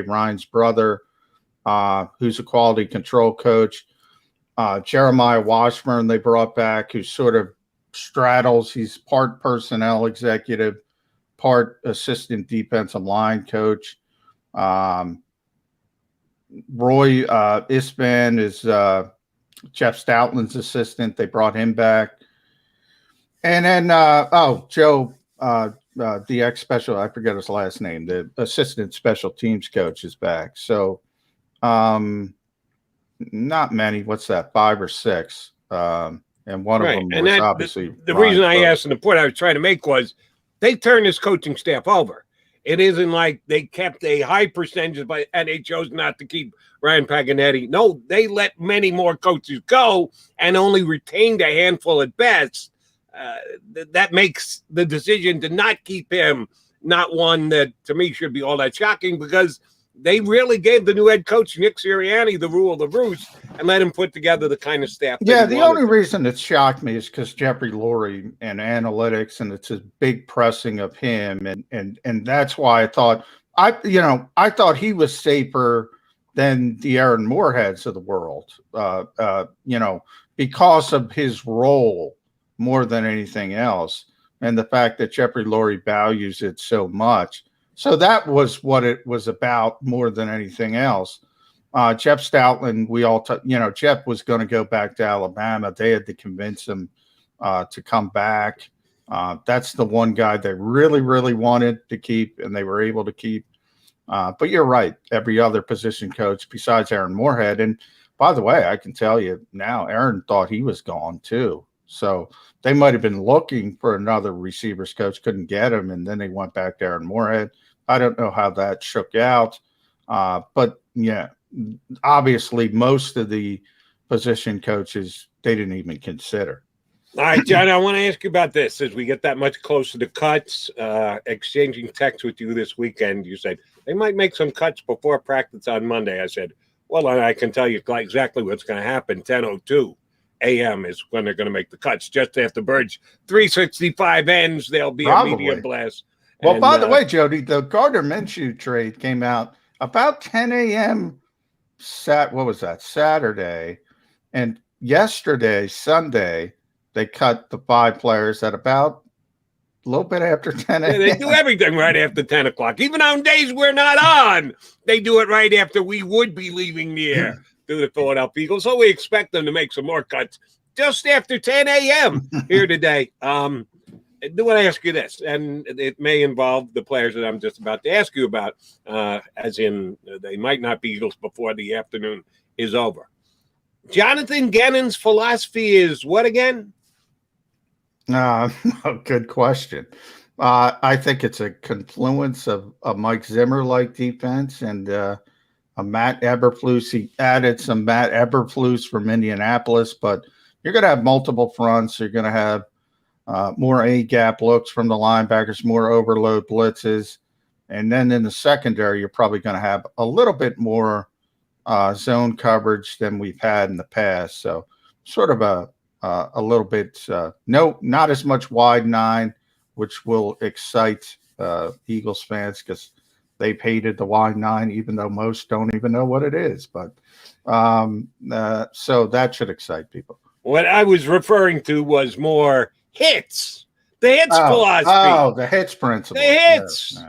Ryan's brother, who's a quality control coach. Jeremiah Washburn they brought back, who sort of straddles. He's part personnel executive, part assistant defensive line coach. Roy Isban is Jeff Stoutland's assistant. They brought him back. And then, Joe, the ex-special, I forget his last name, the assistant special teams coach is back. So not many. What's that, 5 or 6? And one of them was obviously
the reason I asked, and the point I was trying to make was they turned this coaching staff over. It isn't like they kept a high percentage, and they chose not to keep Ryan Paganetti. No, they let many more coaches go and only retained a handful at best. That makes the decision to not keep him not one that, to me, should be all that shocking, because they really gave the new head coach, Nick Sirianni, the rule of the roost and let him put together the kind of staff.
Yeah, the only reason it shocked me is because Jeffrey Lurie and analytics, and it's a big pressing of him, and that's why I thought he was safer than the Aaron Moorheads of the world, because of his role more than anything else, and the fact that Jeffrey Lurie values it so much. So that was what it was about more than anything else. Jeff Stoutland, Jeff was going to go back to Alabama. They had to convince him to come back. That's the one guy they really, really wanted to keep, and they were able to keep. But you're right. Every other position coach besides Aaron Moorhead. And by the way, I can tell you now, Aaron thought he was gone too. So they might have been looking for another receivers coach, couldn't get him, and then they went back to Aaron Moorhead. I don't know how that shook out. But, yeah, obviously most of the position coaches, they didn't even consider.
All right, John, I want to ask you about this. As we get that much closer to cuts, exchanging texts with you this weekend, you said they might make some cuts before practice on Monday. I said, Well, I can tell you exactly what's going to happen. 10:02 a.m. is when they're going to make the cuts. Just after Bird's 365 ends, there'll be a media blast.
Well,
and,
by the way, Jody, the Gardner Minshew trade came out about 10 a.m. What was that? Saturday. And yesterday, Sunday, they cut the 5 players at about a little bit after 10 a.m.
Yeah, they do everything right after 10 o'clock. Even on days we're not on, they do it right after we would be leaving the air to the Philadelphia Eagles. So we expect them to make some more cuts just after 10 a.m. here today. I do want to ask you this, and it may involve the players that I'm just about to ask you about, as in they might not be Eagles before the afternoon is over. Jonathan Gannon's philosophy is what again?
Good question. I think it's a confluence of a Mike Zimmer-like defense and a Matt Eberflus. He added some Matt Eberflus from Indianapolis, but you're going to have multiple fronts. You're going to have more A-gap looks from the linebackers, more overload blitzes. And then in the secondary, you're probably going to have a little bit more zone coverage than we've had in the past. So sort of a little bit, not as much wide 9, which will excite Eagles fans because they've hated the wide 9, even though most don't even know what it is. But so that should excite people.
What I was referring to was more hits, the hits philosophy.
Oh, the hits principle.
The hits,
yes.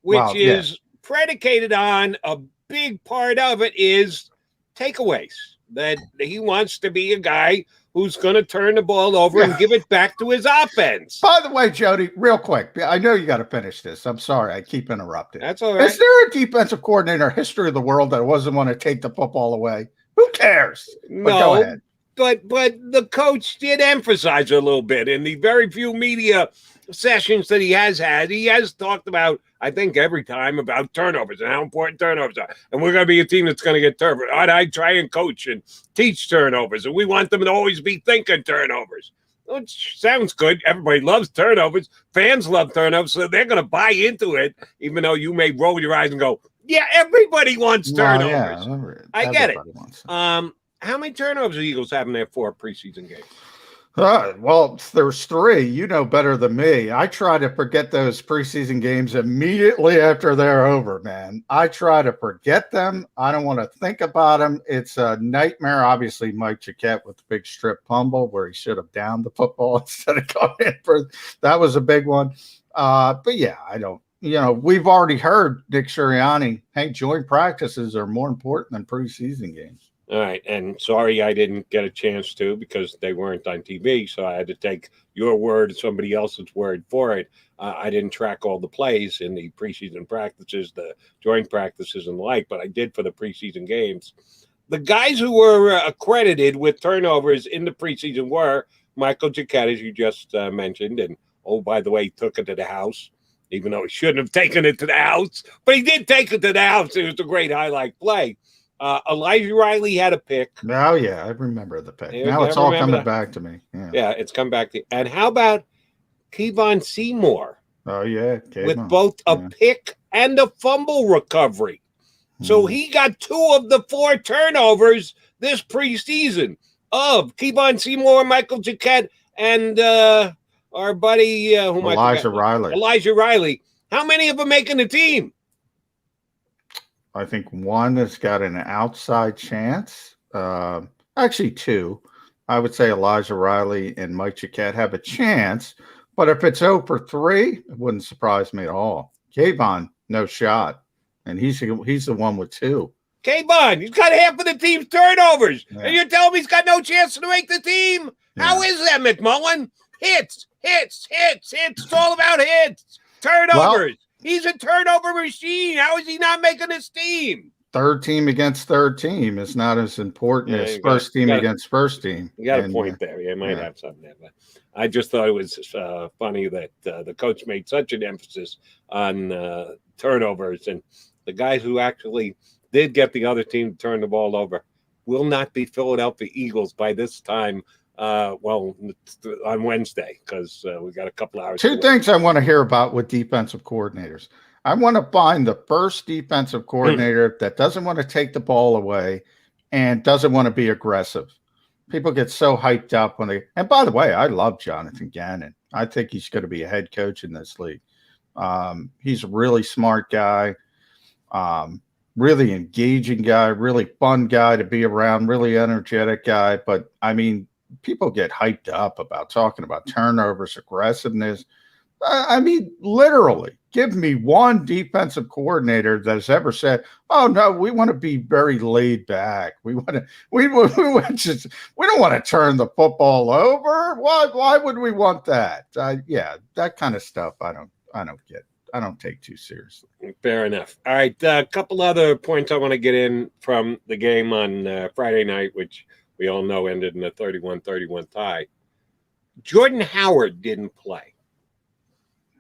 which is predicated on a big part of it is takeaways, that he wants to be a guy who's going to turn the ball over and give it back to his offense.
By the way, Jody, real quick, I know you got to finish this. I'm sorry. I keep interrupting.
That's all right.
Is there a defensive coordinator history of the world that wasn't want to take the football away? Who cares?
No,
but go ahead.
But the coach did emphasize a little bit in the very few media sessions that he has had. He has talked about, I think, every time about turnovers and how important turnovers are. And we're going to be a team that's going to get turnovers. I try and coach and teach turnovers, and we want them to always be thinking turnovers. Which sounds good. Everybody loves turnovers. Fans love turnovers, so they're going to buy into it, even though you may roll your eyes and go, yeah, everybody wants turnovers. I get it. How many turnovers do the Eagles have in their 4 preseason games?
Well, there's 3. You know better than me. I try to forget those preseason games immediately after they're over, man. I try to forget them. I don't want to think about them. It's a nightmare. Obviously, Mike Jaquette with the big strip fumble where he should have downed the football instead of going in for that was a big one. But yeah, I don't. We've already heard Nick Sirianni. Hey, joint practices are more important than preseason games.
All right, and sorry I didn't get a chance to because they weren't on TV, so I had to take your word and somebody else's word for it. I didn't track all the plays in the preseason practices, the joint practices and the like, but I did for the preseason games. The guys who were accredited with turnovers in the preseason were Michael Jaquette, as you just mentioned, and, oh, by the way, he took it to the house, even though he shouldn't have taken it to the house, but he did take it to the house. It was a great highlight play. Elijah Riley had a pick.
Oh, yeah, I remember the pick. Now it's all coming back to me.
Yeah, it's come back to you. And how about Kevon Seymour?
Oh, yeah.
With both a pick and a fumble recovery. So he got 2 of the 4 turnovers this preseason of Kevon Seymour, Michael Jaquette, and our buddy
Elijah Riley.
Elijah Riley. How many of them making the team?
I think one has got an outside chance. Actually, 2. I would say Elijah Riley and Mike Jaquette have a chance. But if it's 0 for 3, it wouldn't surprise me at all. Kayvon, no shot. And he's the one with 2.
Kayvon, he's got half of the team's turnovers. Yeah. And you're telling me he's got no chance to make the team? Yeah. How is that, McMullen? Hits. It's all about hits. Turnovers. Well, he's a turnover machine. How is he not making his team?
Third team against third team is not as important as first team against first team.
You got a point there. You might have something there. But I just thought it was funny that the coach made such an emphasis on turnovers. And the guys who actually did get the other team to turn the ball over will not be Philadelphia Eagles by this time. On Wednesday, because we got a couple hours.
2 things I want to hear about with defensive coordinators. I want to find the first defensive coordinator that doesn't want to take the ball away and doesn't want to be aggressive. People get so hyped up when they, and by the way, I love Jonathan Gannon. I think he's going to be a head coach in this league. He's a really smart guy, really engaging guy, really fun guy to be around, really energetic guy. But I mean, people get hyped up about talking about turnovers, aggressiveness. I mean, literally, give me one defensive coordinator that has ever said, "Oh no, we want to be very laid back. We want to, we don't want to turn the football over. Why would we want that?" Yeah, that kind of stuff. I don't get. I don't take too seriously.
Fair enough. All right, a couple other points I want to get in from the game on Friday night, which we all know ended in a 31-31 tie. Jordan Howard didn't play.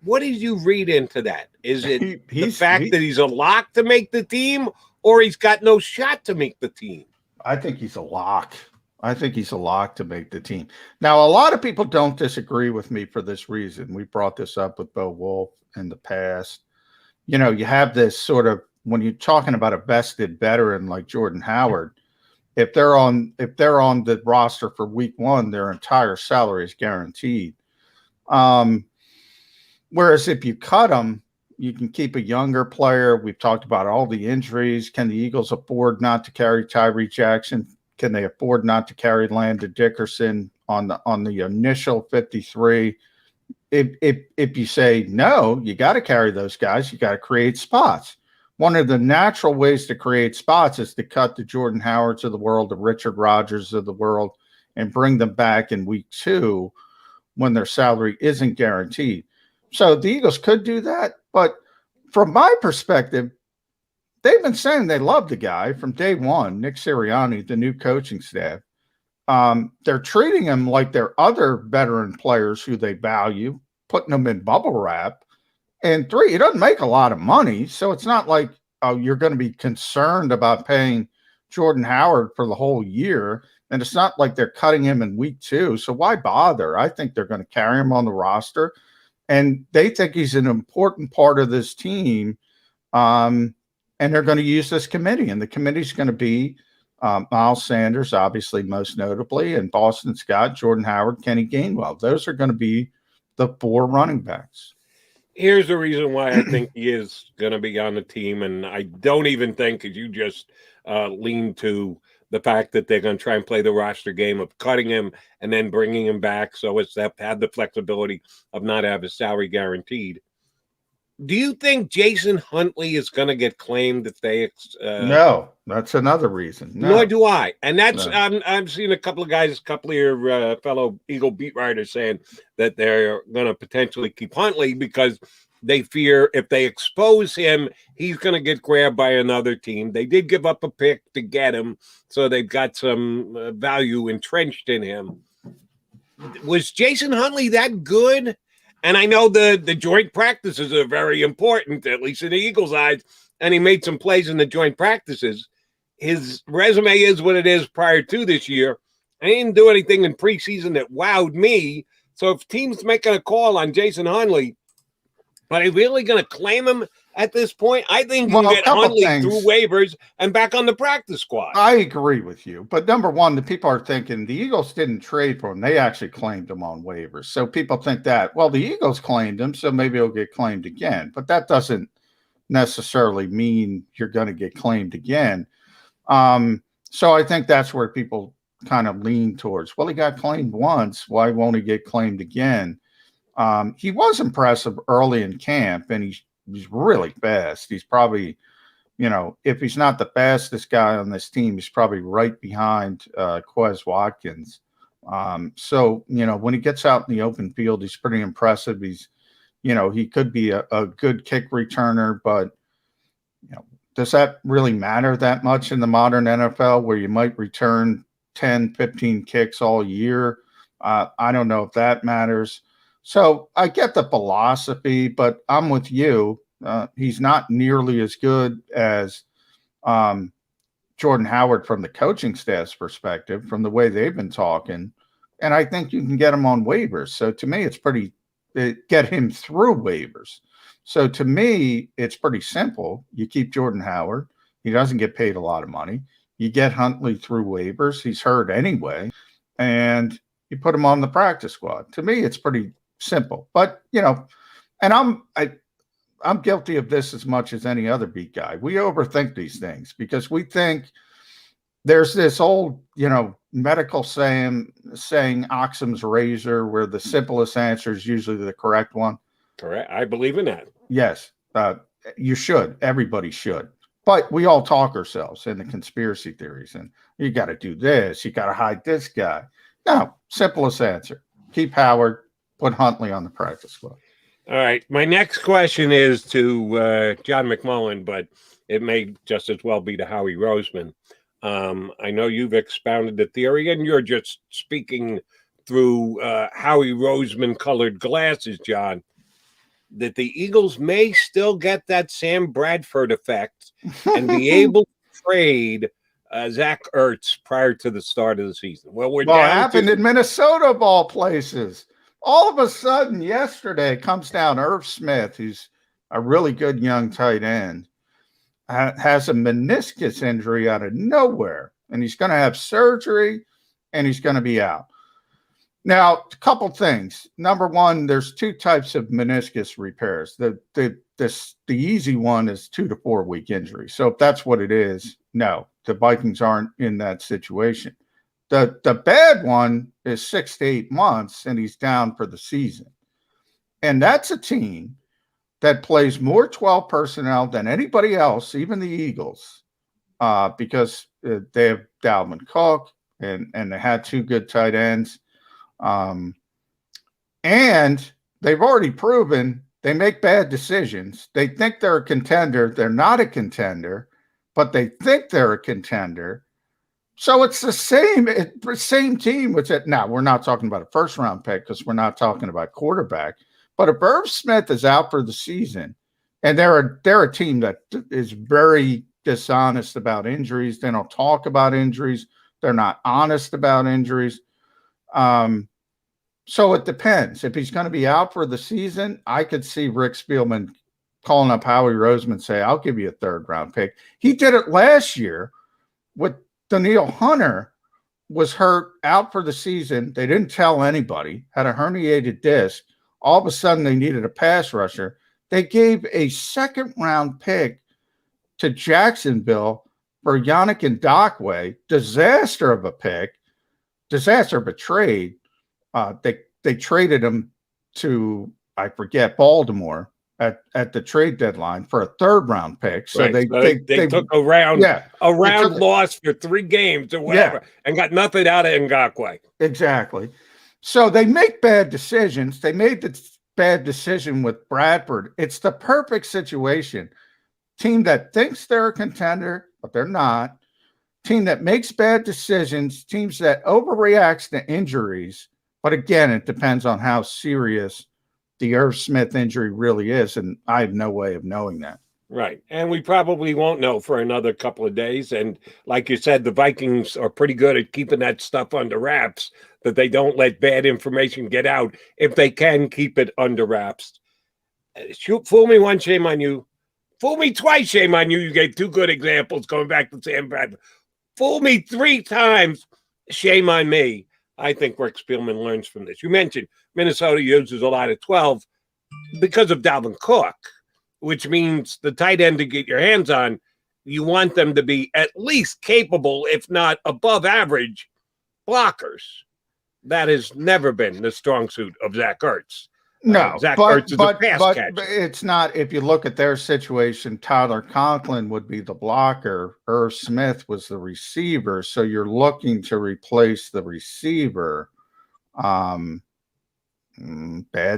What did you read into that? Is it the fact that he's a lock to make the team, or he's got no shot to make the team?
I think he's a lock. I think he's a lock to make the team. Now, a lot of people don't disagree with me for this reason. We brought this up with Bo Wolf in the past. You know, you have this sort of, when you're talking about a vested veteran like Jordan Howard, if they're on the roster for week one, their entire salary is guaranteed. Whereas if you cut them, you can keep a younger player. We've talked about all the injuries. Can the Eagles afford not to carry Tyree Jackson? Can they afford not to carry Landon Dickerson on the initial 53? If you say no, you got to carry those guys. You got to create spots. One of the natural ways to create spots is to cut the Jordan Howards of the world, the Richard Rodgers of the world, and bring them back in week two when their salary isn't guaranteed. So the Eagles could do that, but from my perspective, they've been saying they love the guy from day one, Nick Sirianni, the new coaching staff. They're treating him like they're other veteran players who they value, putting them in bubble wrap. And three, he doesn't make a lot of money, so it's not like you're going to be concerned about paying Jordan Howard for the whole year. And it's not like they're cutting him in week two, so why bother? I think they're going to carry him on the roster. And they think he's an important part of this team, and they're going to use this committee. And the committee's going to be Miles Sanders, obviously most notably, and Boston Scott, Jordan Howard, Kenny Gainwell. Those are going to be the four running backs.
Here's the reason why I think he is going to be on the team, and I don't even think, as you just lean to the fact that they're going to try and play the roster game of cutting him and then bringing him back so as to have the flexibility of not have his salary guaranteed. Do you think Jason Huntley is going to get claimed if they
no, that's another reason. No.
Nor do I. And that's I've seen a couple of guys, a couple of your fellow Eagle beat writers saying that they're going to potentially keep Huntley because they fear if they expose him, he's going to get grabbed by another team. They did give up a pick to get him, so they've got some value entrenched in him. Was Jason Huntley that good? And I know the joint practices are very important, at least in the Eagles' eyes, and he made some plays in the joint practices. His resume is what it is prior to this year. I didn't do anything in preseason that wowed me. So if teams making a call on Jason Huntley, are they really going to claim him at this point? I think you can get Huntley through waivers and back on the practice squad.
I agree with you. But number one, the people are thinking the Eagles didn't trade for him. They actually claimed him on waivers. So people think that, well, the Eagles claimed him, so maybe he'll get claimed again. But that doesn't necessarily mean you're going to get claimed again. So I think that's where people kind of lean towards, well, he got claimed once. Why won't he get claimed again? He was impressive early in camp, and he's really fast. He's probably, you know, if he's not the fastest guy on this team, he's probably right behind Quez Watkins. So, you know, when he gets out in the open field, he's pretty impressive. He's, you know, he could be a good kick returner, but, you know, does that really matter that much in the modern NFL where you might return 10, 15 kicks all year? I don't know if that matters. So I get the philosophy, but I'm with you. He's not nearly as good as Jordan Howard from the coaching staff's perspective, from the way they've been talking. And I think you can get him on waivers. So to me, it's get him through waivers. So to me, it's pretty simple. You keep Jordan Howard. He doesn't get paid a lot of money. You get Huntley through waivers. He's hurt anyway. And you put him on the practice squad. To me, it's pretty simple. But, and I'm guilty of this as much as any other beat guy. We overthink these things because we think there's this old, medical saying Occam's razor, where the simplest answer is usually the correct one.
Correct. I believe in that.
Yes. You should. Everybody should. But we all talk ourselves into conspiracy theories, and you got to do this. You got to hide this guy. No, simplest answer. Keep Howard, put Huntley on the practice squad.
All right. My next question is to John McMullen, but it may just as well be to Howie Roseman. I know you've expounded the theory, and you're just speaking through Howie Roseman colored glasses, John, that the Eagles may still get that Sam Bradford effect and be able to trade Zach Ertz prior to the start of the season. Well,
it happened in Minnesota, of all places. All of a sudden, yesterday comes down Irv Smith, who's a really good young tight end, has a meniscus injury out of nowhere, and he's going to have surgery, and he's going to be out. Now, a couple things. Number one, there's two types of meniscus repairs. The easy one is 2 to 4 week injury. So if that's what it is, no, the Vikings aren't in that situation. The bad one is 6 to 8 months, and he's down for the season. And that's a team that plays more 12 personnel than anybody else, even the Eagles, because they have Dalvin Cook, and they had 2 good tight ends. And they've already proven they make bad decisions. They think they're a contender. They're not a contender, but they think they're a contender. So it's the same team. Now, we're not talking about a first-round pick because we're not talking about quarterback. But if Irv Smith is out for the season, and they're a team that is very dishonest about injuries, they don't talk about injuries. They're not honest about injuries. So it depends. If he's going to be out for the season, I could see Rick Spielman calling up Howie Roseman and say, I'll give you a 3rd-round pick. He did it last year with Danielle Hunter was hurt out for the season. They didn't tell anybody, had a herniated disc. All of a sudden they needed a pass rusher. They gave a 2nd-round pick to Jacksonville for Yannick Ngakoue. Disaster of a pick. Disaster of a trade. They traded him to, I forget, Baltimore at the trade deadline for a 3rd-round pick. So
right.
they
took a round loss for 3 games or whatever, and got nothing out of Ngakoue.
Exactly. So they make bad decisions. They made the bad decision with Bradford. It's the perfect situation. Team that thinks they're a contender, but they're not. Team that makes bad decisions. Teams that overreacts to injuries. But again, it depends on how serious the Irv Smith injury really is, and I have no way of knowing that.
Right, and we probably won't know for another couple of days. And like you said, the Vikings are pretty good at keeping that stuff under wraps, that they don't let bad information get out if they can keep it under wraps. Fool me once, shame on you. Fool me twice, shame on you. You gave 2 good examples going back to Sam Bradford. Fool me 3 times, shame on me. I think Rick Spielman learns from this. You mentioned Minnesota uses a lot of 12 because of Dalvin Cook, which means the tight end to get your hands on, you want them to be at least capable, if not above average, blockers. That has never been the strong suit of Zach Ertz.
No,
Zach Ertz is a pass catcher.
But it's not. If you look at their situation, Tyler Conklin would be the blocker. Irv Smith was the receiver. So you're looking to replace the receiver. Bad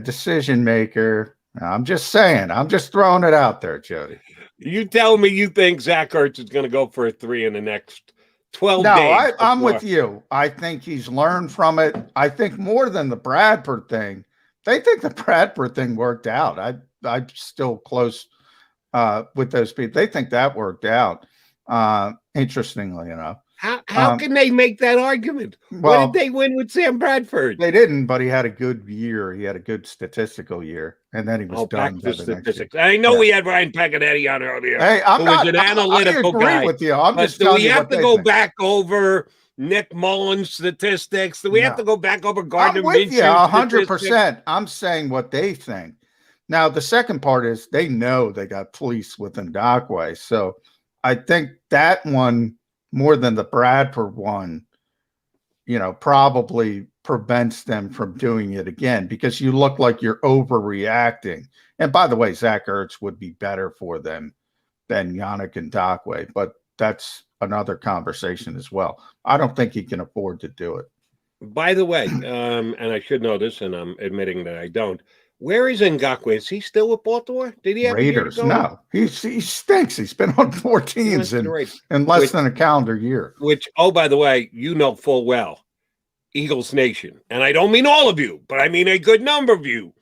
decision maker. I'm just saying. I'm just throwing it out there, Jody.
You tell me you think Zach Ertz is going to go for a 3 in the next 12 days.
No, I'm with you. I think he's learned from it. I think more than the Bradford thing. They think the Bradford thing worked out. I'm still close with those people. They think that worked out, interestingly enough.
How can they make that argument?
Well,
what did they win with Sam Bradford?
They didn't, but he had a good year. He had a good statistical year, and then he was done
back
by
to
the next year.
statistics. I know we had Ryan Paganetti on earlier.
Hey, I'm
who
not
was an
I
analytical
agree
guy.
with you. I'm
But
just
do
telling
we
you
have
what
to
they
go
think.
back over Nick Mullen's statistics? Do we have
No.
to go back over Gardner
I'm with you
Minshew's
100%. I'm saying what they think. Now, the second part is they know they got police with Ndakwe. So I think that one, more than the Bradford one, probably prevents them from doing it again because you look like you're overreacting. And by the way, Zach Ertz would be better for them than Yannick Ndakwe, but that's another conversation as well. I don't think he can afford to do it.
By the way, and I should know this, and I'm admitting that I don't. Where is Ngakwe? Is he still with Baltimore? Did he have
Raiders?
A year to go?
No, he stinks. He's been on 4 teams in less than a calendar year.
Which, oh, by the way, you know full well, Eagles Nation, and I don't mean all of you, but I mean a good number of you,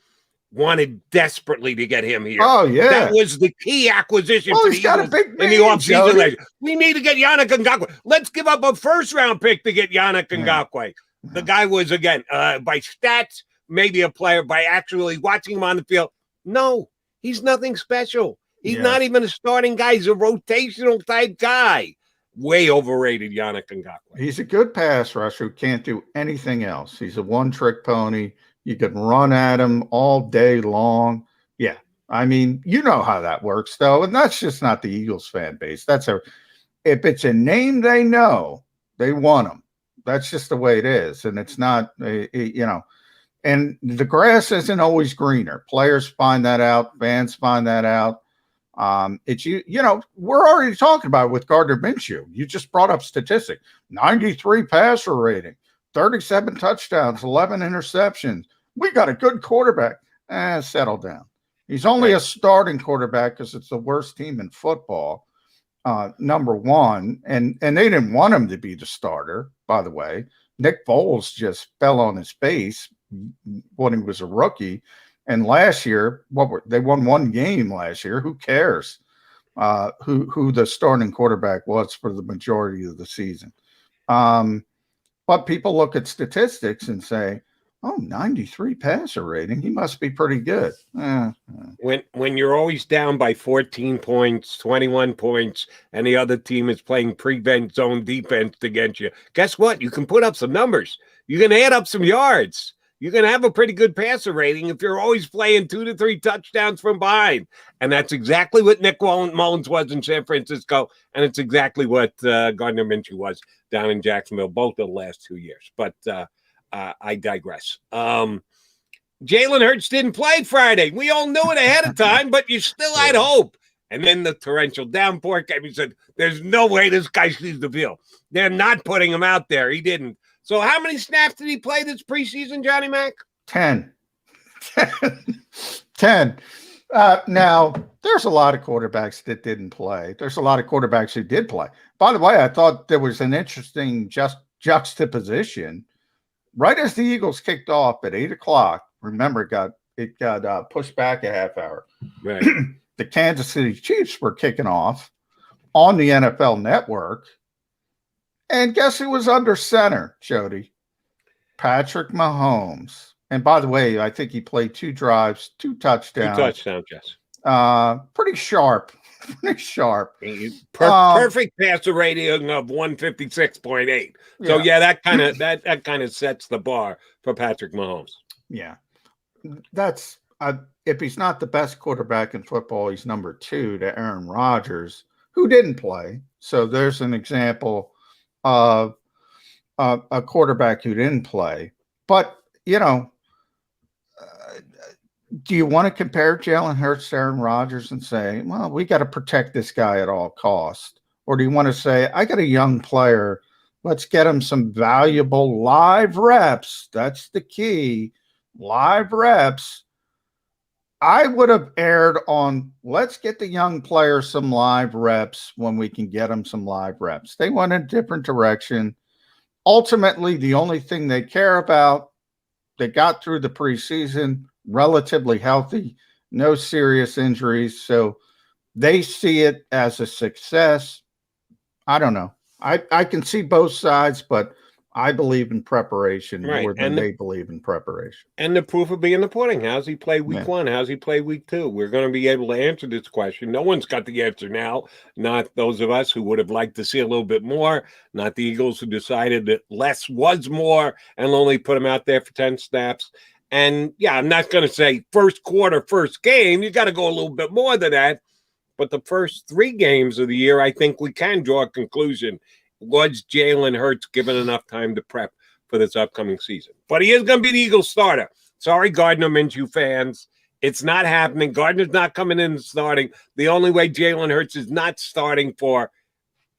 wanted desperately to get him here.
Oh, yeah.
That was the key acquisition for the
he's got
Eagles
a big
in the
name,
offseason. We need to get Yannick Ngakoue. Let's give up a first-round pick to get Yannick Ngakoue. The guy was, again, by stats, maybe a player. By actually watching him on the field, no, he's nothing special. He's not even a starting guy. He's a rotational type guy. Way overrated, Yannick Ngakoue.
He's a good pass rusher who can't do anything else. He's a one-trick pony. You can run at him all day long. Yeah, I mean, you know how that works, though, and that's just not the Eagles fan base. If it's a name they know, they want him. That's just the way it is, and it's not, and the grass isn't always greener. Players find that out. Fans find that out. We're already talking about it with Gardner Minshew. You just brought up statistic: 93 passer rating, 37 touchdowns, 11 interceptions. We got a good quarterback. Settle down. He's only a starting quarterback because it's the worst team in football. Number one, and they didn't want him to be the starter, by the way. Nick Foles just fell on his face when he was a rookie. And last year, they won 1 game last year. Who cares who the starting quarterback was for the majority of the season? But people look at statistics and say, oh, 93 passer rating. He must be pretty good.
When you're always down by 14 points, 21 points, and the other team is playing prevent zone defense against you, guess what? You can put up some numbers. You can add up some yards. You can have a pretty good passer rating if you're always playing 2 to 3 touchdowns from behind. And that's exactly what Nick Mullins was in San Francisco, and it's exactly what Gardner Minshew was down in Jacksonville, both of the last 2 years. But I digress. Jalen Hurts didn't play Friday. We all knew it ahead of time, but you still had hope. And then the torrential downpour came and said, there's no way this guy sees the field. They're not putting him out there. He didn't. So how many snaps did he play this preseason, Johnny Mac?
10. 10. Now, there's a lot of quarterbacks that didn't play. There's a lot of quarterbacks who did play. By the way, I thought there was an interesting juxtaposition. Right as the Eagles kicked off at 8 o'clock, remember it got pushed back a half hour.
Right.
The Kansas City Chiefs were kicking off on the NFL Network. And guess who was under center, Jody? Patrick Mahomes. And by the way, I think he played 2 drives, 2 touchdowns.
2 touchdowns, yes.
Pretty sharp. Pretty sharp.
Perfect passer rating of 156.8. So that kind of sets the bar for Patrick Mahomes.
Yeah. That's if he's not the best quarterback in football, he's number 2 to Aaron Rodgers, who didn't play. So there's an example of a quarterback who didn't play. But, do you want to compare Jalen Hurts to Aaron Rodgers and say, well, we got to protect this guy at all costs? Or do you want to say, I got a young player, let's get him some valuable live reps? That's the key, live reps. I would have erred on, let's get the young player some live reps when we can get them some live reps. They went in a different direction. Ultimately, the only thing they care about, they got through the preseason relatively healthy, no serious injuries. So they see it as a success. I don't know. I can see both sides, but I believe in preparation more than they believe in preparation.
And the proof will be in the pudding. How's he play week one? How's he play week two? We're going to be able to answer this question. No one's got the answer now. Not those of us who would have liked to see a little bit more. Not the Eagles who decided that less was more and only put him out there for 10 snaps. And, yeah, I'm not going to say first quarter, first game. You got to go a little bit more than that. But the first 3 games of the year, I think we can draw a conclusion. Was Jalen Hurts given enough time to prep for this upcoming season? But he is going to be the Eagles starter. Sorry, Gardner Minshew fans. It's not happening. Gardner's not coming in and starting. The only way Jalen Hurts is not starting for,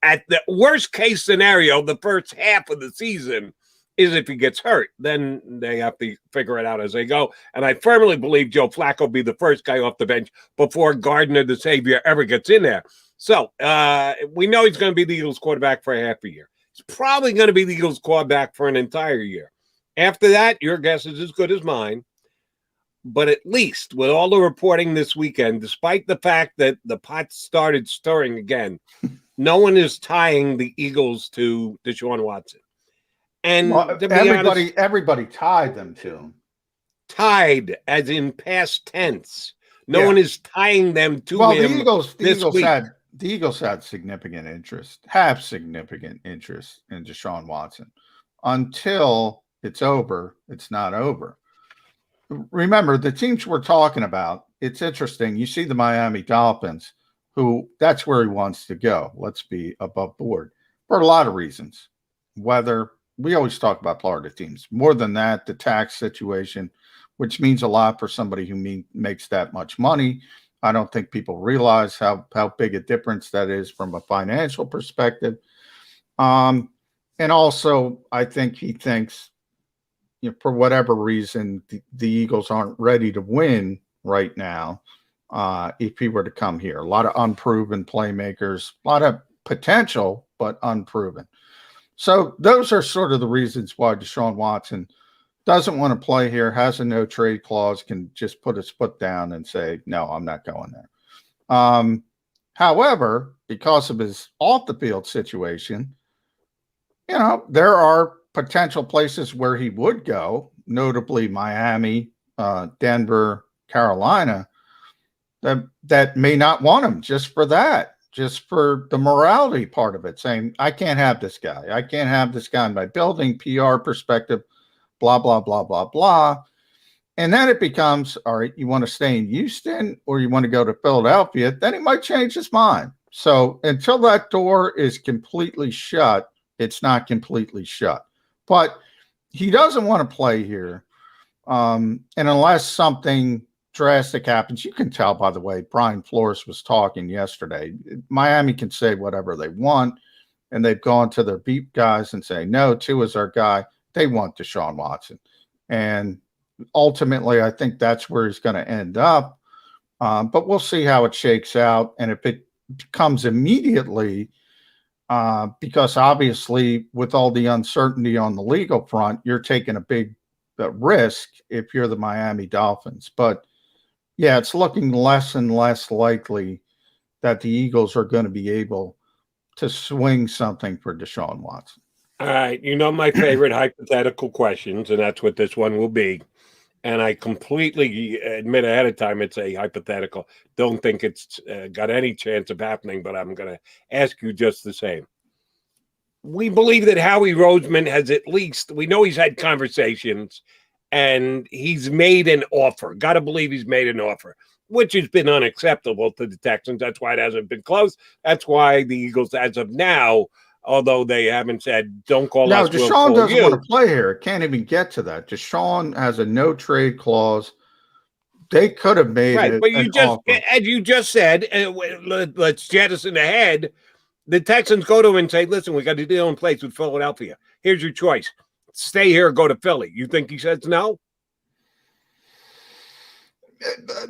at the worst case scenario, the first half of the season is if he gets hurt. Then they have to figure it out as they go. And I firmly believe Joe Flacco will be the first guy off the bench before Gardner, the savior, ever gets in there. So we know he's going to be the Eagles quarterback for a half a year. He's probably going to be the Eagles quarterback for an entire year. After that, your guess is as good as mine. But at least with all the reporting this weekend, despite the fact that the pot started stirring again, no one is tying the Eagles to Deshaun Watson. And to be honest,
everybody tied them to him.
Tied, as in past tense. No one is tying them to him.
The Eagles had significant interest in Deshaun Watson. Until it's over, it's not over. Remember, the teams we're talking about, it's interesting. You see the Miami Dolphins, who that's where he wants to go. Let's be above board for a lot of reasons. Whether we always talk about Florida teams. More than that, the tax situation, which means a lot for somebody who makes that much money. I don't think people realize how big a difference that is from a financial perspective. And also, I think he thinks, for whatever reason, the Eagles aren't ready to win right now if he were to come here. A lot of unproven playmakers, a lot of potential, but unproven. So those are sort of the reasons why Deshaun Watson doesn't want to play here, has a no-trade clause, can just put his foot down and say, no, I'm not going there. However, because of his off-the-field situation, there are potential places where he would go, notably Miami, Denver, Carolina, that may not want him just for that, just for the morality part of it, saying, I can't have this guy. I can't have this guy in my building, PR perspective, blah, blah, blah, blah, blah. And then it becomes, all right, you want to stay in Houston or you want to go to Philadelphia, then he might change his mind. So until that door is completely shut, it's not completely shut. But he doesn't want to play here. And unless something drastic happens, you can tell, by the way, Brian Flores was talking yesterday. Miami can say whatever they want, and they've gone to their beat guys and say, no, Tua is our guy. They want Deshaun Watson. And ultimately, I think that's where he's going to end up. But we'll see how it shakes out. And if it comes immediately, because obviously with all the uncertainty on the legal front, you're taking a big risk if you're the Miami Dolphins. But yeah, it's looking less and less likely that the Eagles are going to be able to swing something for Deshaun Watson.
All right. My favorite hypothetical questions, and that's what this one will be. And I completely admit ahead of time it's a hypothetical. Don't think it's got any chance of happening, but I'm going to ask you just the same. We believe that Howie Roseman has we know he's had conversations and he's made an offer. Got to believe he's made an offer, which has been unacceptable to the Texans. That's why it hasn't been close. That's why the Eagles, as of now, although they haven't said, don't call us.
No, Deshaun doesn't want to play here. It can't even get to that. Deshaun has a no-trade clause. They could have made it.
But as you just said, let's jettison ahead. The Texans go to him and say, listen, we got a deal in place with Philadelphia. Here's your choice. Stay here or go to Philly. You think he says no?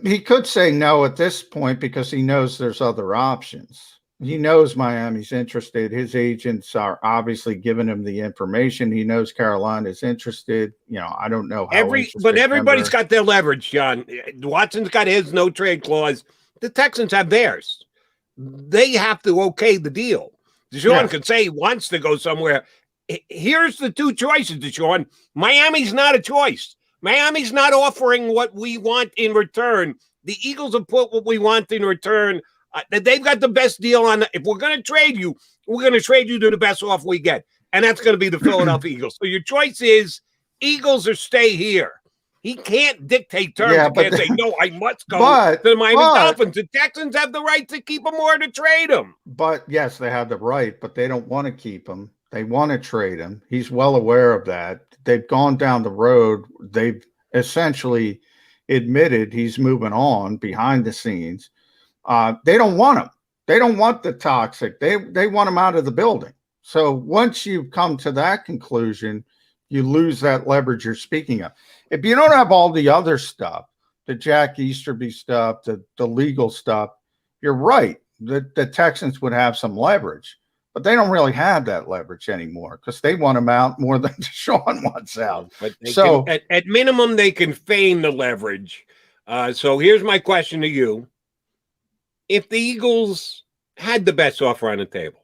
He could say no at this point because he knows there's other options. He knows Miami's interested. His agents are obviously giving him the information. He knows Carolina's interested. I don't know how.
But everybody's got their leverage, John. Watson's got his no trade clause. The Texans have theirs. They have to okay the deal. Deshaun could say he wants to go somewhere. Here's the two choices, Deshaun. Miami's not a choice. Miami's not offering what we want in return. The Eagles have put what we want in return. They've got the best deal on. If we're going to trade you, we're going to trade you to the best offer we get. And that's going to be the Philadelphia Eagles. So your choice is Eagles or stay here. He can't dictate terms. He can't say, no, I must go to the Miami Dolphins. The Texans have the right to keep him or to trade him.
But, yes, they have the right, but they don't want to keep him. They want to trade him. He's well aware of that. They've gone down the road. They've essentially admitted he's moving on behind the scenes. They don't want him. They don't want the toxic. They want him out of the building. So once you come to that conclusion, you lose that leverage you're speaking of. If you don't have all the other stuff, the Jack Easterby stuff, the legal stuff, you're right. The Texans would have some leverage, but they don't really have that leverage anymore because they want him out more than Deshaun wants out.
But at minimum, they can feign the leverage. So here's my question to you. If the Eagles had the best offer on the table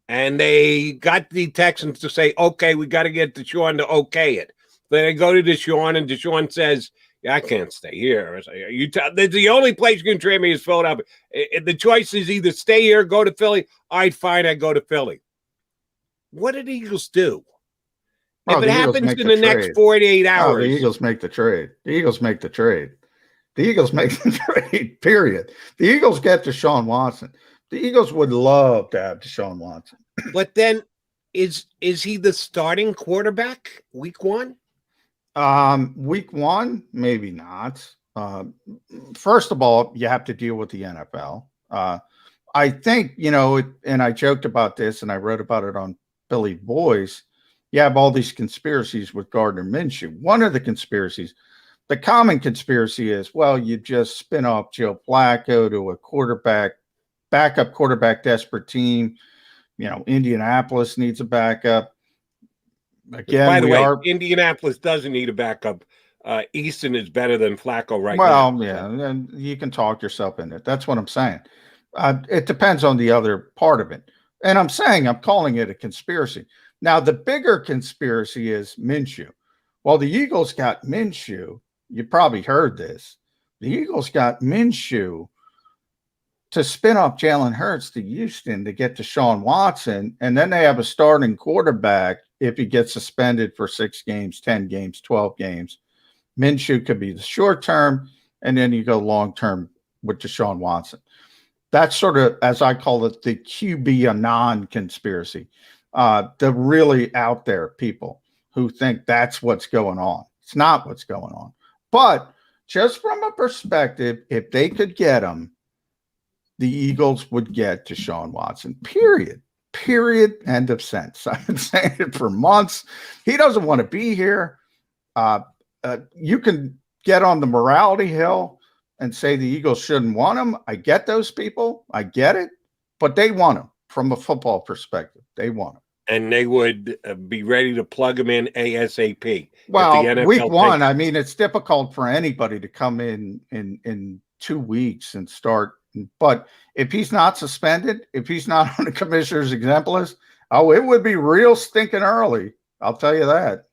and they got the Texans to say, okay, we got to get Deshaun to okay it. Then they go to Deshaun and Deshaun says, yeah, I can't stay here. The only place you can trade me is Philadelphia. The choice is either stay here, go to Philly. All right, fine, I go to Philly. What do the Eagles do? If it happens in the next 48 hours.
The Eagles make the trade. The Eagles make the trade. The Eagles make the trade, period. The Eagles get Deshaun Watson. The Eagles would love to have Deshaun Watson.
But then is he the starting quarterback week one?
Week one, maybe not. First of all, you have to deal with the NFL. I think, and I joked about this and I wrote about it on Philly Boys. You have all these conspiracies with Gardner Minshew. One of the conspiracies, the common conspiracy is, well, you just spin off Joe Flacco to a backup quarterback desperate team. Indianapolis needs a backup. Again,
by the way, Indianapolis doesn't need a backup. Easton is better than Flacco now.
Well, yeah, and you can talk yourself in it. That's what I'm saying. It depends on the other part of it. And I'm calling it a conspiracy. Now, the bigger conspiracy is Minshew. Well, the Eagles got Minshew. You probably heard this. The Eagles got Minshew to spin off Jalen Hurts to Houston to get Deshaun Watson, and then they have a starting quarterback if he gets suspended for 6 games, 10 games, 12 games. Minshew could be the short term, and then you go long term with Deshaun Watson. That's sort of, as I call it, the QB-anon conspiracy. The really out there people who think that's what's going on. It's not what's going on. But just from a perspective, if they could get him, the Eagles would get Deshaun Watson, period. Period. End of sentence. I've been saying it for months. He doesn't want to be here. You can get on the morality hill and say the Eagles shouldn't want him. I get those people. I get it. But they want him from a football perspective. They want him.
And they would be ready to plug him in ASAP.
Well, week one, I mean, it's difficult for anybody to come in 2 weeks and start. But if he's not suspended, if he's not on the commissioner's exempt list, it would be real stinking early. I'll tell you that.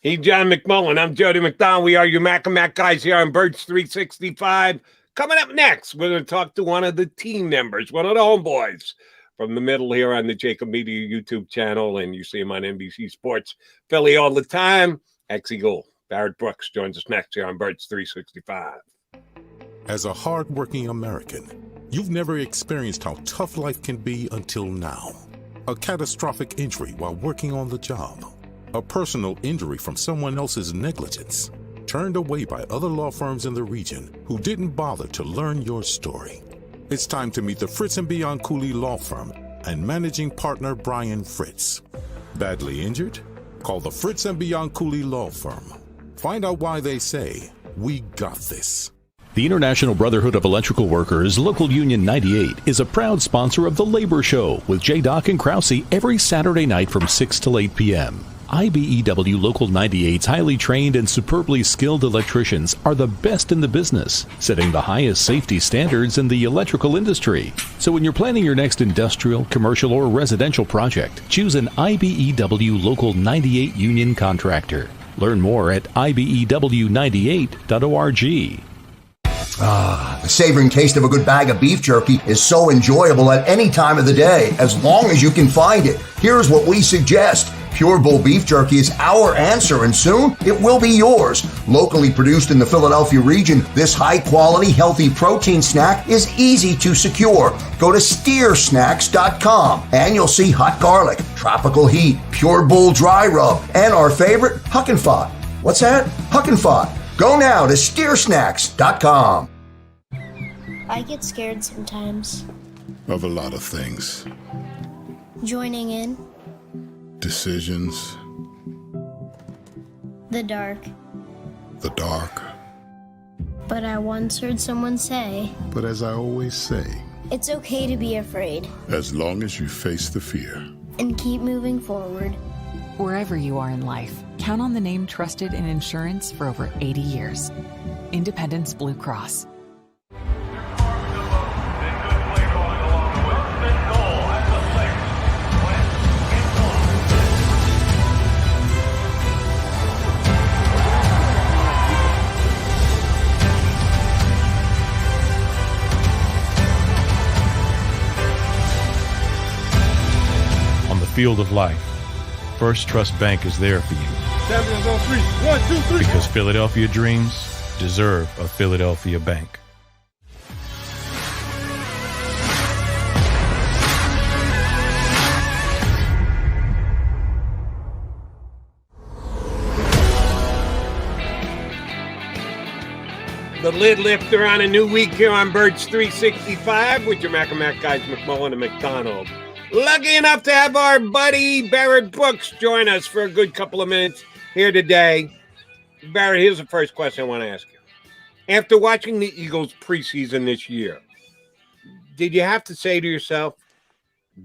He's John McMullen. I'm Jody McDonald. We are your Mac and Mac guys here on Birds 365. Coming up next, we're going to talk to one of the team members, one of the homeboys from the middle here on the JAKIB Media YouTube channel. And you see him on NBC Sports Philly all the time. Ex-Eagle Barrett Brooks joins us next here on Birds 365.
As a hardworking American, you've never experienced how tough life can be until now. A catastrophic injury while working on the job. A personal injury from someone else's negligence. Turned away by other law firms in the region who didn't bother to learn your story. It's time to meet the Fritz & Bianculli Law Firm and managing partner Brian Fritz. Badly injured? Call the Fritz & Bianculli Law Firm. Find out why they say, we got this.
The International Brotherhood of Electrical Workers, Local Union 98, is a proud sponsor of The Labor Show with J. Doc and Krause every Saturday night from 6 till 8 p.m. IBEW Local 98's highly trained and superbly skilled electricians are the best in the business, setting the highest safety standards in the electrical industry. So when you're planning your next industrial, commercial, or residential project, choose an IBEW Local 98 union contractor. Learn more at IBEW98.org.
The savoring taste of a good bag of beef jerky is so enjoyable at any time of the day, as long as you can find it. Here's what we suggest. Pure Bull beef jerky is our answer, and soon it will be yours. Locally produced in the Philadelphia region, this high-quality, healthy protein snack is easy to secure. Go to steersnacks.com, and you'll see hot garlic, tropical heat, Pure Bull dry rub, and our favorite, Huck and Fod. What's that? Huck and Fod. Go now to steersnacks.com.
I get scared sometimes.
Of a lot of things.
Joining in.
Decisions.
The dark.
The dark.
But I once heard someone say,
But as I always say,
it's okay to be afraid.
as long as you face the fear.
And keep moving forward.
Wherever you are in life, count on the name trusted in insurance for over 80 years. Independence Blue Cross.
On the field of life, First Trust Bank is there for you.
Champions on 3. 1, 2, 3.
Because Philadelphia dreams deserve a Philadelphia bank.
The lid lifter on a new week here on Birds 365 with your Mac guys, McMullen and McDonald. Lucky enough to have our buddy Barrett Brooks join us for a good couple of minutes here today. Barrett, here's the first question I want to ask you. After watching the Eagles preseason this year, did you have to say to yourself,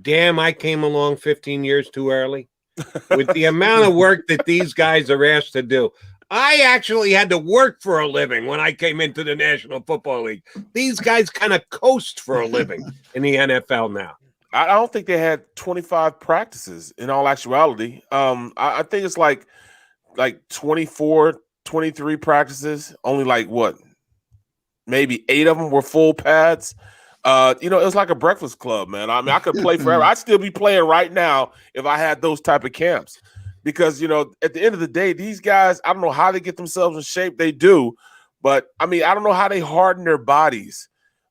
damn, I came along 15 years too early? With the amount of work that these guys are asked to do. I actually had to work for a living when I came into the National Football League. These guys kind of coast for a living in the NFL now.
I don't think they had 25 practices in all actuality. I think it's like 24, 23 practices. Only like what? Maybe 8 of them were full pads. It was like a breakfast club, man. I mean, I could play forever. I'd still be playing right now if I had those type of camps. Because, at the end of the day, these guys, I don't know how they get themselves in shape. They do. But, I mean, I don't know how they harden their bodies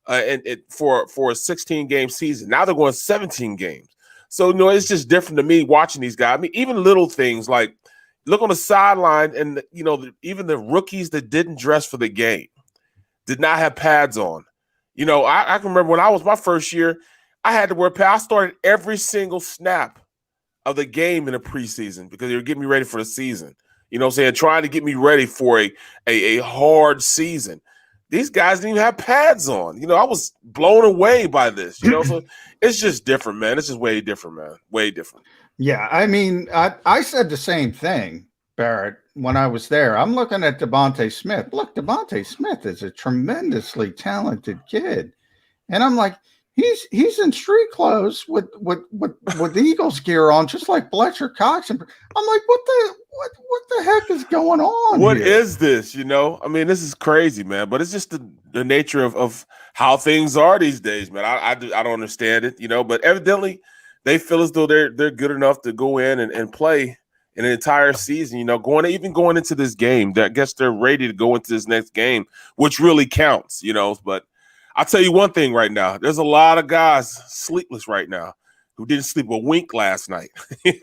for a 16-game season. Now they're going 17 games. So, it's just different to me watching these guys. I mean, even little things like look on the sideline and, even the rookies that didn't dress for the game did not have pads on. I can remember when I was my first year, I had to wear pads. I started every single snap of the game in the preseason because they were getting me ready for the season. Trying to get me ready for a hard season. These guys didn't even have pads on. I was blown away by this. So it's just different, man. It's just way different, man. Way different.
Yeah, I mean, I said the same thing, Barrett, when I was there. I'm looking at Devontae Smith. Look, Devontae Smith is a tremendously talented kid. And I'm like, he's in street clothes with Eagles gear on, just like Fletcher Cox. And I'm like, what the heck is going on?
What
here?
is this? I mean, this is crazy, man. But it's just the nature of how things are these days, man. I don't understand it, But evidently, they feel as though they're good enough to go in and play an entire season. Going into this game. I guess they're ready to go into this next game, which really counts. But I'll tell you one thing right now. There's a lot of guys sleepless right now who didn't sleep a wink last night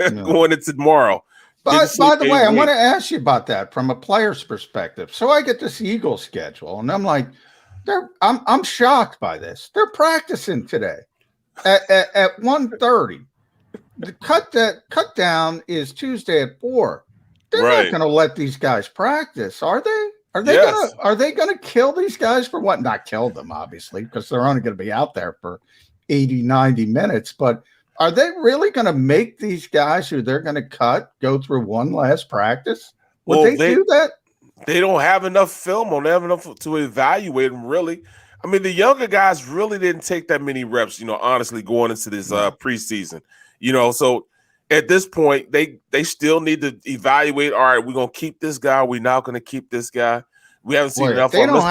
going into tomorrow.
By the way, I want to ask you about that from a player's perspective. So I get this Eagles schedule, and I'm like, I'm shocked by this. They're practicing today at 1:30. The cut down is Tuesday at 4. They're not going to let these guys practice, are they? Are they gonna kill these guys for what? Not kill them, obviously, because they're only going to be out there for 80, 90 minutes. But Are they really going to make these guys who they're going to cut go through one last practice? Would they do that?
They don't have enough film on. They have enough to evaluate them, really. I mean, the younger guys really didn't take that many reps, honestly, going into this preseason. So at this point, they still need to evaluate, all right, we're going to keep this guy. We're not going to keep this guy. We haven't seen enough.
If they don't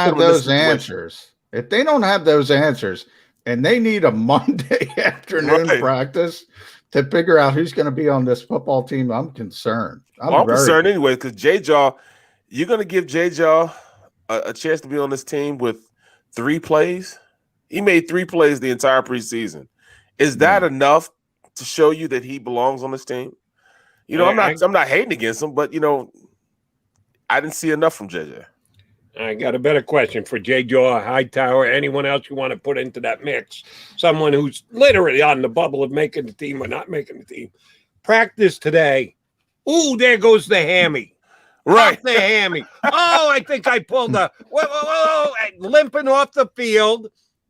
have those answers, and they need a Monday afternoon practice to figure out who's going to be on this football team, I'm concerned.
I'm concerned anyway, because J-Jaw, you're going to give J-Jaw a chance to be on this team with 3 plays? He made 3 plays the entire preseason. Is that enough to show you that he belongs on this team? I'm not hating against him, but I didn't see enough from JJ.
I got a better question for J-Jaw, Hightower, anyone else you want to put into that mix. Someone who's literally on the bubble of making the team or not making the team. Practice today. Ooh, there goes the hammy.
Right.
The hammy. Oh, I think I pulled limping off the field.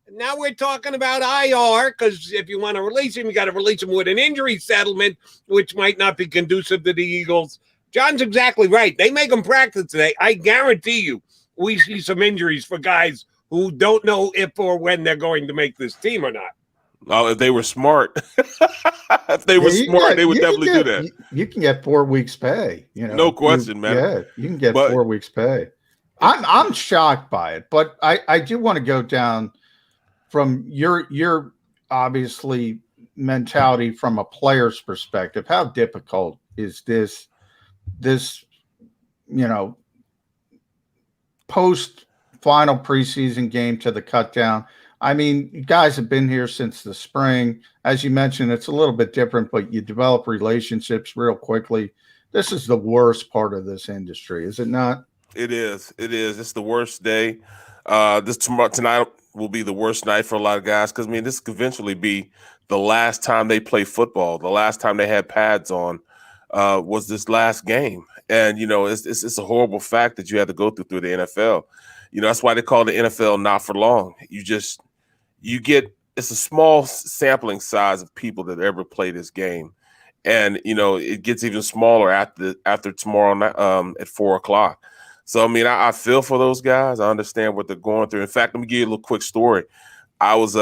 Now we're talking about IR, because if you want to release him, you got to release him with an injury settlement, which might not be conducive to the Eagles. John's exactly right. They make them practice today. I guarantee you we see some injuries for guys who don't know if or when they're going to make this team or not.
Oh, if they were smart. If they were smart, they would definitely do that.
You can get 4 weeks pay.
No question, man.
Yeah, you can get 4 weeks pay. I'm shocked by it, but I do want to go down from your obviously mentality from a player's perspective. How difficult is this post final preseason game to the cut down? I mean, you guys have been here since the spring. As you mentioned, it's a little bit different, but you develop relationships real quickly. This is the worst part of this industry, is it not?
It is. It's the worst day. Tonight will be the worst night for a lot of guys, because, this could eventually be the last time they play football. The last time they had pads on was this last game. And, it's a horrible fact that you have to go through the NFL. That's why they call the NFL not for long. It's a small sampling size of people that ever play this game. And, it gets even smaller after tomorrow night at 4:00. So, I feel for those guys. I understand what they're going through. In fact, let me give you a little quick story. I was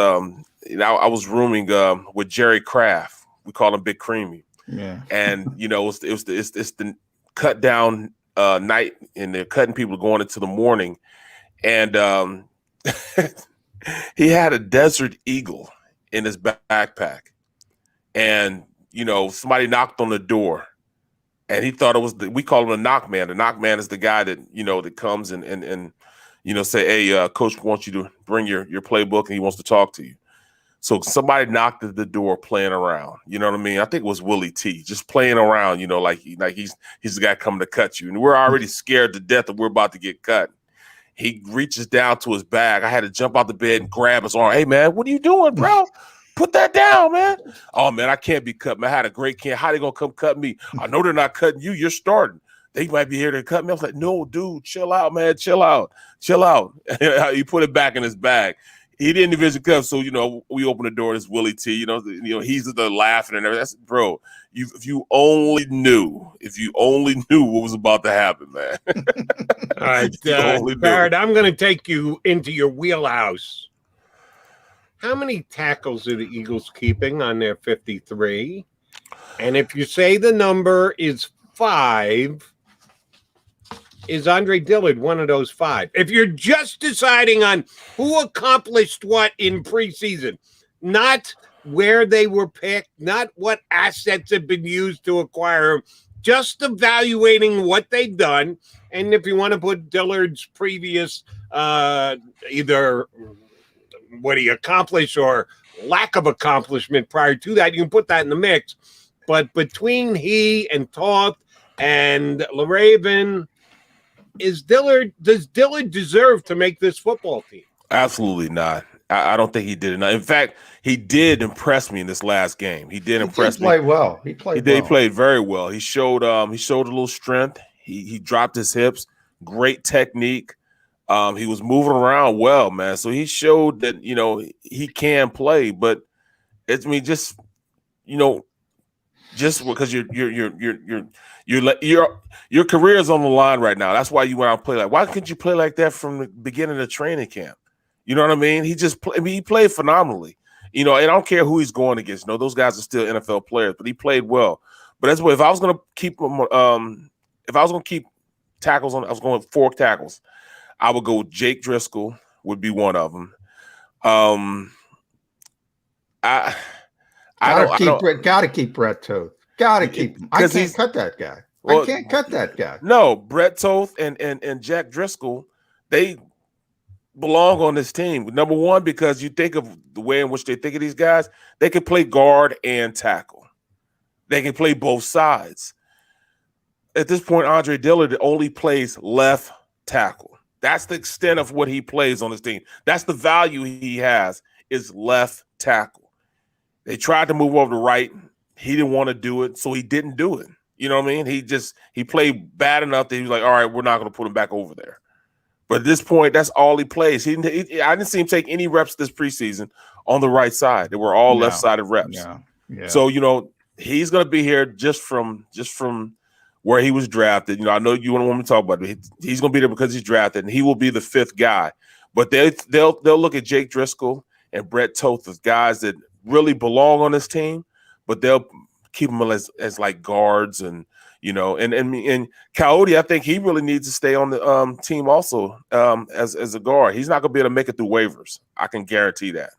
rooming with Jerry Kraft. We call him Big Creamy.
Yeah.
And, it's the cut down night, and they're cutting people going into the morning. And he had a Desert Eagle in his backpack. And, somebody knocked on the door. And he thought it was we call him a knock man. The knock man is the guy that, that comes and say, hey, coach wants you to bring your playbook and he wants to talk to you. So somebody knocked at the door playing around. You know what I mean? I think it was Willie T, just playing around, like he's the guy coming to cut you. And we're already scared to death that we're about to get cut. He reaches down to his bag. I had to jump out the bed and grab his arm. Hey, man, what are you doing, bro? Put that down, man. Oh, man, I can't be cut, man. I had a great camp. How they going to come cut me? I know they're not cutting you. You're starting. They might be here to cut me. I was like, no, dude, chill out, man. Chill out. He put it back in his bag. He didn't even cut. So, we opened the door. It's Willie T. He's the laughing and everything. That's, bro, if you only knew what was about to happen, man.
All right, Barrett, I'm going to take you into your wheelhouse. How many tackles are the Eagles keeping on their 53? And if you say the number is 5, is Andre Dillard one of those 5? If you're just deciding on who accomplished what in preseason, not where they were picked, not what assets have been used to acquire them, just evaluating what they've done. And if you want to put Dillard's previous either what he accomplished or lack of accomplishment prior to that, you can put that in the mix. But between he and Toth and LaRaven, does Dillard deserve to make this football team?
Absolutely not. I don't think he did enough. In fact, he did impress me in this last game. He did impress me.
He played well. He
played very well. He showed a little strength. He dropped his hips. Great technique. He was moving around well, man. So he showed that, he can play, but just because your career is on the line right now. That's why you went out and play like. Why couldn't you play like that from the beginning of training camp? You know what I mean? He played phenomenally. And I don't care who he's going against. Those guys are still NFL players, but he played well. But that's what if I was going to keep tackles on, I was going with 4 tackles. I would go Jake Driscoll would be one of them.
Gotta keep Brett Toth. Gotta keep him. I can't cut that guy. I can't cut that guy.
No, Brett Toth and Jack Driscoll, they belong on this team. Number one, because you think of the way in which they think of these guys, they can play guard and tackle. They can play both sides. At this point, Andre Dillard only plays left tackle. That's the extent of what he plays on this team. That's the value he has, is left tackle. They tried to move over to right. He didn't want to do it, so he didn't do it. You know what I mean? He played bad enough that he was like, all right, we're not going to put him back over there. But at this point, that's all he plays. I didn't see him take any reps this preseason on the right side. They were all left-sided reps.
Yeah.
So, he's going to be here just from where he was drafted. I know you don't want me to talk about it. He's going to be there because he's drafted, and he will be the 5th guy. But they'll look at Jake Driscoll and Brett Toth as guys that really belong on this team, but they'll keep them as like guards and Coyote. I think he really needs to stay on the team also as a guard. He's not going to be able to make it through waivers. I can guarantee that.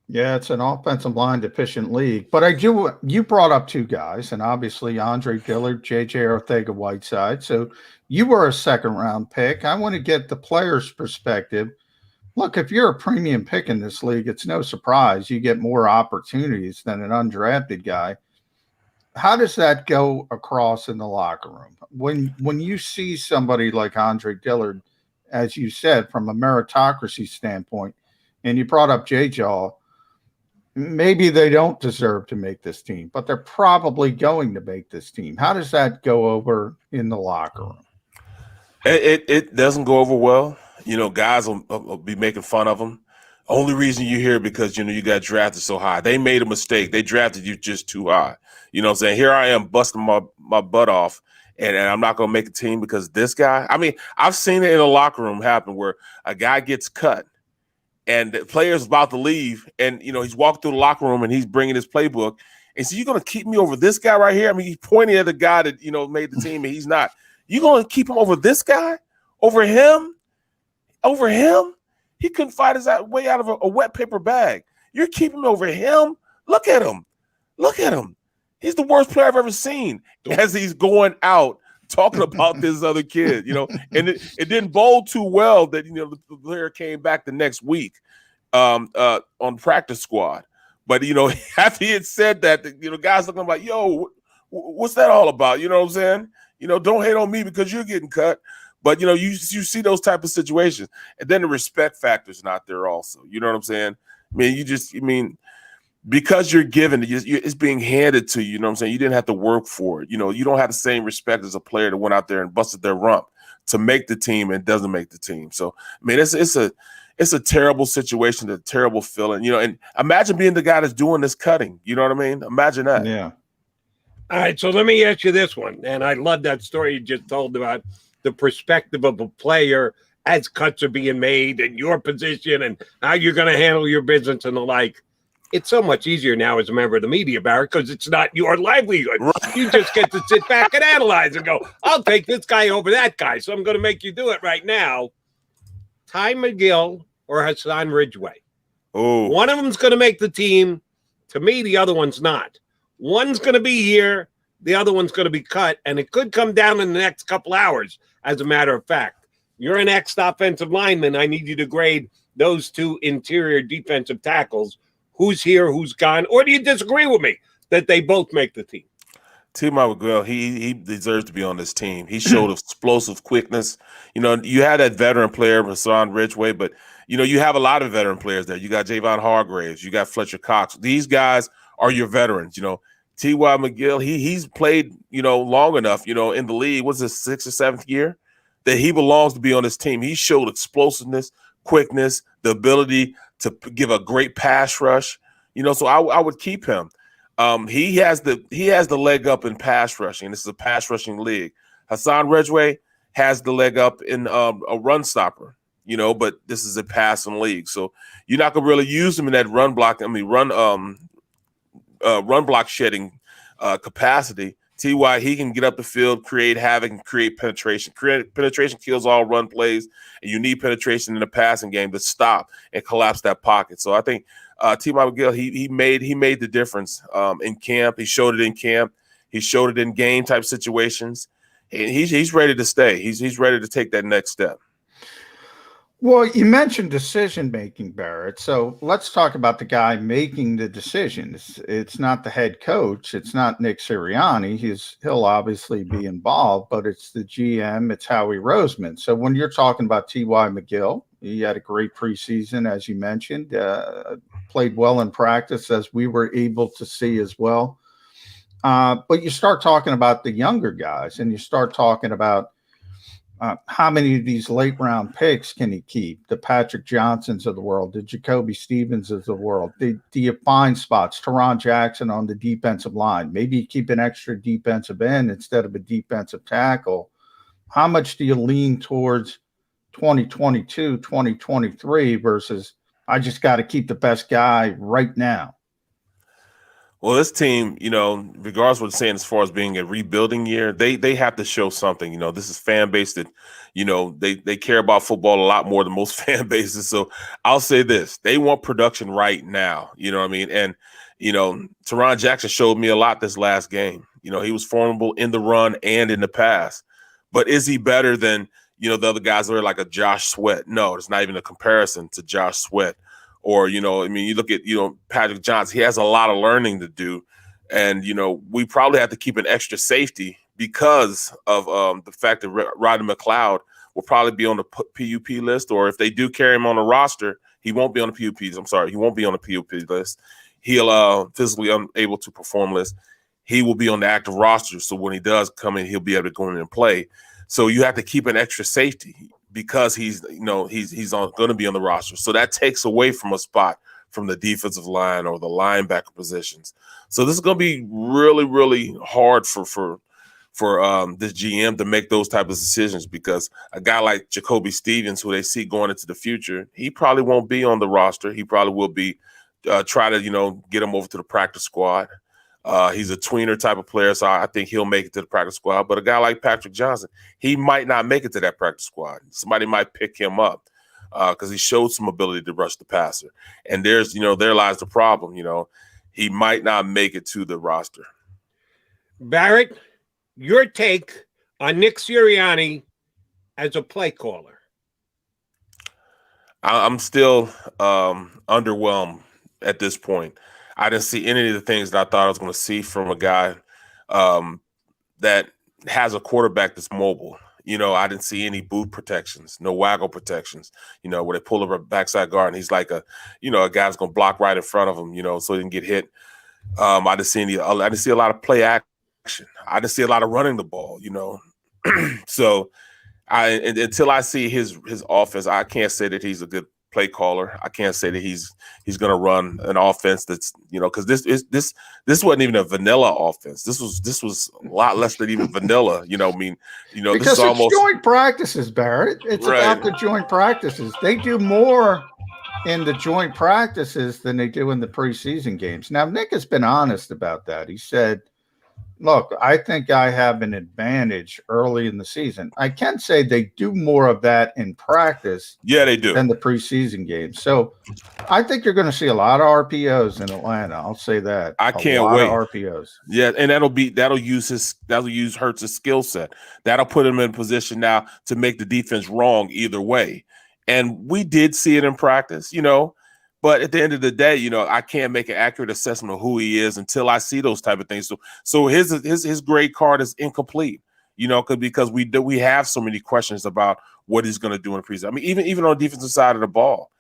Yeah, it's an offensive line deficient league. But you brought up 2 guys, and obviously Andre Dillard, JJ Arcega-Whiteside. So you were a 2nd-round pick. I want to get the player's perspective. Look, if you're a premium pick in this league, it's no surprise you get more opportunities than an undrafted guy. How does that go across in the locker room? When you see somebody like Andre Dillard, as you said, from a meritocracy standpoint, and you brought up J-Jaw, maybe they don't deserve to make this team, but they're probably going to make this team. How does that go over in the locker room?
It doesn't go over well. Guys will be making fun of them. Only reason you hear because, you got drafted so high. They made a mistake. They drafted you just too high. You know what I'm saying? Here I am busting my butt off, and I'm not going to make a team because this guy. I mean, I've seen it in a locker room happen where a guy gets cut, and the player's about to leave, and, he's walking through the locker room, and he's bringing his playbook. And so you're going to keep me over this guy right here? I mean, he's pointing at the guy that, made the team, and he's not. You're going to keep him over this guy? Over him? Over him? He couldn't fight his way out of a wet paper bag. You're keeping him over him? Look at him. Look at him. He's the worst player I've ever seen as he's going out talking about this other kid, and it didn't bowl too well that, the player came back the next week on practice squad. But, after he had said that, guys looking like, yo, what's that all about? You know what I'm saying? Don't hate on me because you're getting cut. But, you see those type of situations. And then the respect factor is not there also. You know what I'm saying? I mean, because you're given, it's being handed to you. You know what I'm saying? You didn't have to work for it. You don't have the same respect as a player that went out there and busted their rump to make the team and doesn't make the team. So, it's a terrible situation, a terrible feeling. And imagine being the guy that's doing this cutting. You know what I mean? Imagine that.
Yeah.
All right, so let me ask you this one. And I love that story you just told about the perspective of a player as cuts are being made and your position and how you're going to handle your business and the like. It's so much easier now as a member of the media, Barrett, because it's not your livelihood. Right. You just get to sit back and analyze and go, I'll take this guy over that guy, so I'm going to make you do it right now. Ty McGill or Hassan Ridgeway.
Oh,
one of them's going to make the team. To me, the other one's not. One's going to be here. The other one's going to be cut, and it could come down in the next couple hours, as a matter of fact. You're an ex-offensive lineman. I need you to grade those 2 interior defensive tackles. Who's here, who's gone? Or do you disagree with me that they both make the team?
Ty McGill, he deserves to be on this team. He showed explosive quickness. You had that veteran player, Hassan Ridgeway, but, you have a lot of veteran players there. You got Javon Hargraves. You got Fletcher Cox. These guys are your veterans, Ty McGill, he's played, long enough, in the league. What's his 6th or 7th year that he belongs to be on this team? He showed explosiveness, quickness, the ability to give a great pass rush, so I would keep him. He has the leg up in pass rushing. This is a pass rushing league. Hassan Reddick has the leg up in a run stopper, but this is a passing league. So you're not gonna really use him in that run block. Run block shedding capacity. Ty, he can get up the field, create havoc, and create penetration. Penetration kills all run plays, and you need penetration in the passing game to stop and collapse that pocket. So I think T.Y. McGill, he made the difference in camp. He showed it in camp. He showed it in game type situations. And he's ready to stay. He's ready to take that next step.
Well, you mentioned decision making, Barrett. So let's talk about the guy making the decisions. It's not the head coach. It's not Nick Sirianni. He'll obviously be involved, but it's the GM. It's Howie Roseman. So when you're talking about T.Y. McGill, he had a great preseason, as you mentioned. Played well in practice, as we were able to see as well. But you start talking about the younger guys, and you start talking about how many of these late round picks can he keep? The Patrick Johnsons of the world, the Jacoby Stevens of the world. Do you find spots? Teron Jackson on the defensive line. Maybe you keep an extra defensive end instead of a defensive tackle. How much do you lean towards 2022, 2023 versus I just got to keep the best guy right now?
Well, this team, regardless of what it's saying as far as being a rebuilding year, they have to show something. This is fan base that, they care about football a lot more than most fan bases. So I'll say this, they want production right now. You know what I mean? And, Teron Jackson showed me a lot this last game. He was formidable in the run and in the pass. But is he better than, the other guys that are like a Josh Sweat? No, it's not even a comparison to Josh Sweat. Or, you look at, Patrick Johnson, he has a lot of learning to do. And, we probably have to keep an extra safety because of the fact that Rodney McLeod will probably be on the PUP list. Or if they do carry him on the roster, he won't be on the PUPs. I'm sorry, he won't be on the PUP list. He'll physically unable to perform list. He will be on the active roster. So when he does come in, he'll be able to go in and play. So you have to keep an extra safety because he's going to be on the roster. So that takes away from a spot from the defensive line or the linebacker positions. So this is going to be really, really hard for this GM to make those type of decisions, because a guy like Jacoby Stevens, who they see going into the future, he probably won't be on the roster. He probably will be try to, get him over to the practice squad. He's a tweener type of player, so I think he'll make it to the practice squad. But a guy like Patrick Johnson, he might not make it to that practice squad. Somebody might pick him up because he showed some ability to rush the passer. And there's, there lies the problem. He might not make it to the roster.
Barrett, your take on Nick Sirianni as a play caller?
I'm still underwhelmed at this point. I didn't see any of the things that I thought I was going to see from a guy that has a quarterback that's mobile. I didn't see any boot protections, no waggle protections, where they pull over a backside guard and he's like a guy that's going to block right in front of him, so he didn't get hit. I didn't see a lot of play action. I didn't see a lot of running the ball, So until I see his offense, I can't say that he's a good play caller. I can't say that he's going to run an offense that's, because this wasn't even a vanilla offense. This was a lot less than even vanilla.
Because
this is almost
joint practices, Barrett. It's
right.
About the joint practices. They do more in the joint practices than they do in the preseason games. Now, Nick has been honest about that. He said, look, I think I have an advantage early in the season. I can say they do more of that in practice.
Yeah, they do.
Than the preseason games. So I think you're going to see a lot of RPOs in Atlanta. I'll say that.
I can't wait.
Of RPOs.
Yeah, and that'll use Hurts' skill set. That'll put him in position now to make the defense wrong either way. And we did see it in practice, But at the end of the day, I can't make an accurate assessment of who he is until I see those type of things. So his grade card is incomplete, because we have so many questions about what he's going to do in the preseason. I mean, even on the defensive side of the ball,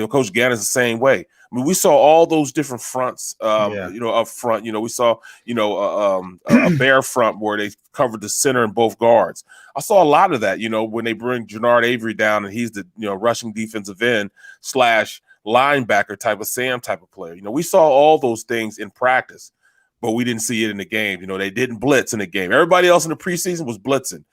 Coach Gannon's the same way. I mean, we saw all those different fronts, up front. We saw, a bear front where they covered the center and both guards. I saw a lot of that, when they bring Jannard Avery down and he's the, rushing defensive end / linebacker type of Sam type of player. We saw all those things in practice, but we didn't see it in the game. You know, they didn't blitz in the game. Everybody else in the preseason was blitzing.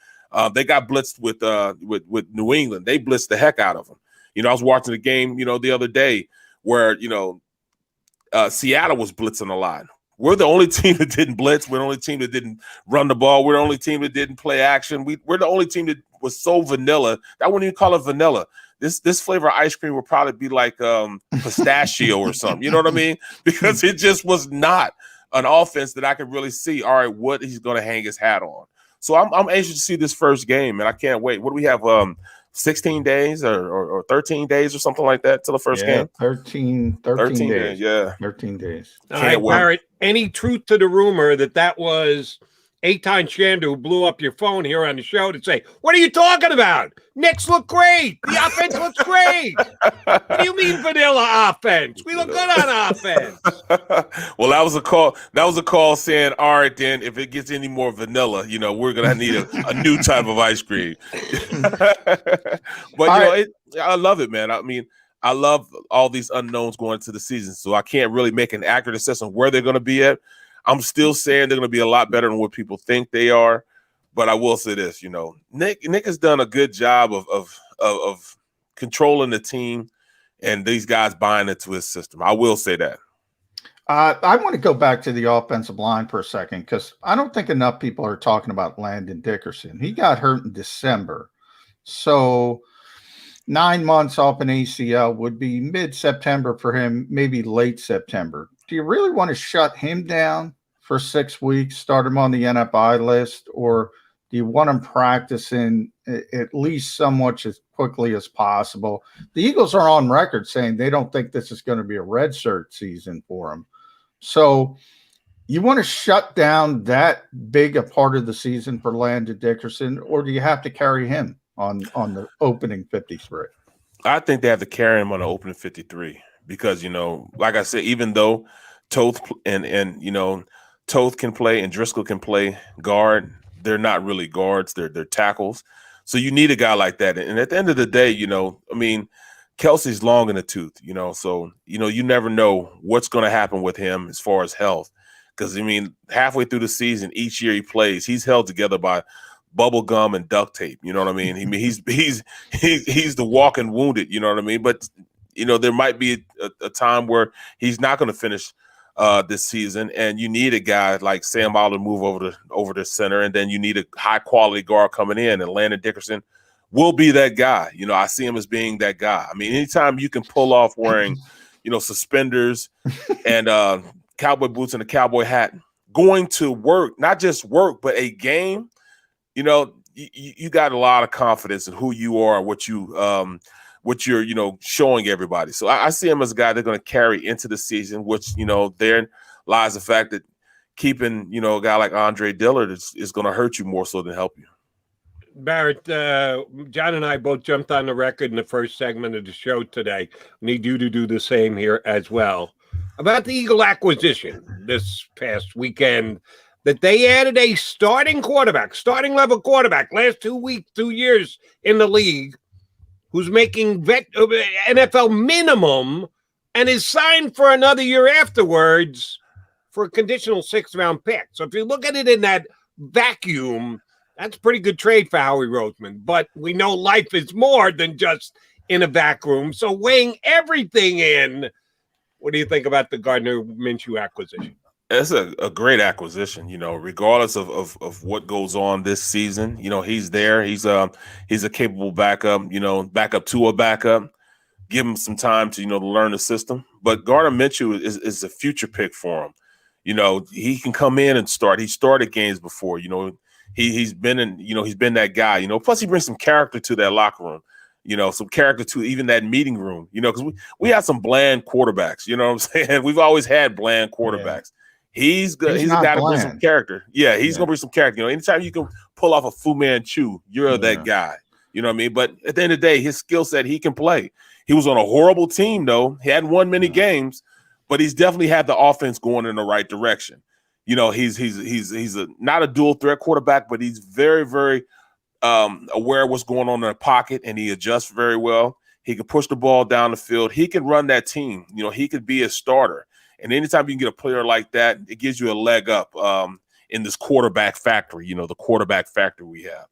They got blitzed with New England. They blitzed the heck out of them. You know, I was watching the game, you know, the other day where, you know, Seattle was blitzing a lot. We're the only team that didn't blitz. We're the only team that didn't run the ball. We're the only team that didn't play action. We're the only team that was so vanilla. I wouldn't even call it vanilla. This flavor of ice cream would probably be like pistachio or something. You know what I mean? Because it just was not an offense that I could really see, all right, what he's going to hang his hat on. So I'm anxious to see this first game, and I can't wait. What do we have, 16 days or 13 days or something like that till the first game?
13 days.
Yeah.
13 days.
All right, Barrett, any truth to the rumor that was Eitan Shander who blew up your phone here on the show to say, what are you talking about? Knicks look great. The offense looks great. What do you mean vanilla offense? We look good on offense.
Well, that was a call. That was a call saying, all right, then if it gets any more vanilla, you know, we're gonna need a new type of ice cream. But I love it, man. I mean, I love all these unknowns going into the season, so I can't really make an accurate assessment where they're going to be at. I'm still saying they're going to be a lot better than what people think they are, but I will say this: you know, Nick has done a good job of controlling the team, and these guys buying into his system. I will say that.
I want to go back to the offensive line for a second because I don't think enough people are talking about Landon Dickerson. He got hurt in December, so 9 months off an ACL would be mid-September for him, maybe late September. Do you really want to shut him down for 6 weeks, start him on the NFI list, or do you want him practicing at least somewhat as quickly as possible? The Eagles are on record saying they don't think this is going to be a redshirt season for him. So you want to shut down that big a part of the season for Landon Dickerson, or do you have to carry him on the opening 53?
I think they have to carry him on the opening 53 because, you know, like I said, even though Toth and you know, Toth can play and Driscoll can play guard, they're not really guards. They're tackles. So you need a guy like that. And at the end of the day, you know, I mean, Kelsey's long in the tooth, you know, so, you know, you never know what's going to happen with him as far as health. Because, I mean, halfway through the season, each year he plays, he's held together by bubble gum and duct tape. You know what I mean? I mean, he's the walking wounded. You know what I mean? But you know, there might be a time where he's not going to finish this season, and you need a guy like Sam Allen to move over the center, and then you need a high quality guard coming in, and Landon Dickerson will be that guy. You know, I see him as being that guy. I mean, anytime you can pull off wearing, you know, suspenders and cowboy boots and a cowboy hat, going to work, not just work, but a game. You know, you got a lot of confidence in who you are, what you're, you know, showing everybody. So I see him as a guy they're going to carry into the season, which, you know, there lies the fact that keeping, you know, a guy like Andre Dillard is going to hurt you more so than help you.
Barrett, John and I both jumped on the record in the first segment of the show today. We need you to do the same here as well. About the Eagle acquisition this past weekend, that they added a starting level quarterback, last 2 years in the league, who's making NFL minimum and is signed for another year afterwards for a conditional 6th-round pick. So if you look at it in that vacuum, that's a pretty good trade for Howie Roseman. But we know life is more than just in a vacuum. So weighing everything in, what do you think about the Gardner Minshew acquisition?
It's a great acquisition, you know, regardless of what goes on this season. You know, he's there. He's a capable backup, you know, backup to a backup. Give him some time to, you know, to learn the system. But Gardner Minshew is a future pick for him. You know, he can come in and start. He started games before, you know. He's been that guy, you know. Plus he brings some character to that locker room. You know, some character to even that meeting room, you know, because we have some bland quarterbacks, you know what I'm saying? We've always had bland quarterbacks. Yeah. He's a guy to bring some character. Yeah, he's gonna bring some character. You know, anytime you can pull off a Fu Manchu, you're that guy. You know what I mean? But at the end of the day, his skill set, he can play. He was on a horrible team, though. He hadn't won many games, but he's definitely had the offense going in the right direction. You know, he's not a dual threat quarterback, but he's very, very aware of what's going on in the pocket, and he adjusts very well. He can push the ball down the field. He can run that team. You know, he could be a starter. And anytime you can get a player like that, it gives you a leg up in this quarterback factory, the quarterback factory we have.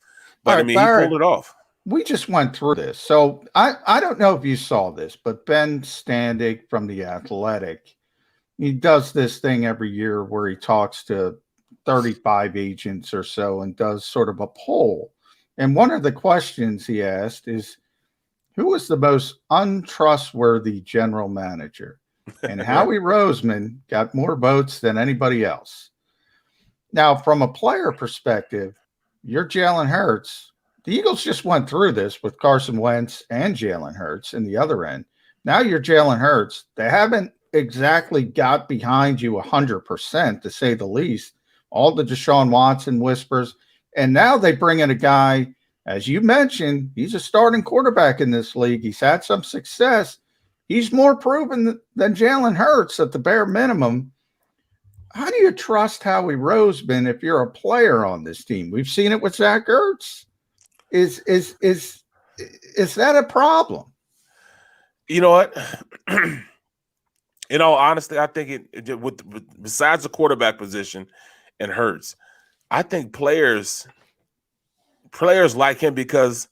But
right,
I mean,
Barrett,
he pulled it off.
We just went through this. So I don't know if you saw this, but Ben Standig from The Athletic, he does this thing every year where he talks to 35 agents or so and does sort of a poll. And one of the questions he asked is, who is the most untrustworthy general manager? And Howie Roseman got more votes than anybody else. Now, from a player perspective, you're Jalen Hurts. The Eagles just went through this with Carson Wentz and Jalen Hurts in the other end. Now you're Jalen Hurts. They haven't exactly got behind you 100%, to say the least. All the Deshaun Watson whispers. And now they bring in a guy, as you mentioned, he's a starting quarterback in this league. He's had some success. He's more proven than Jalen Hurts at the bare minimum. How do you trust Howie Roseman if you're a player on this team? We've seen it with Zach Ertz. Is that a problem?
You know what? In all honesty, I think besides the quarterback position and Hurts, I think players like him because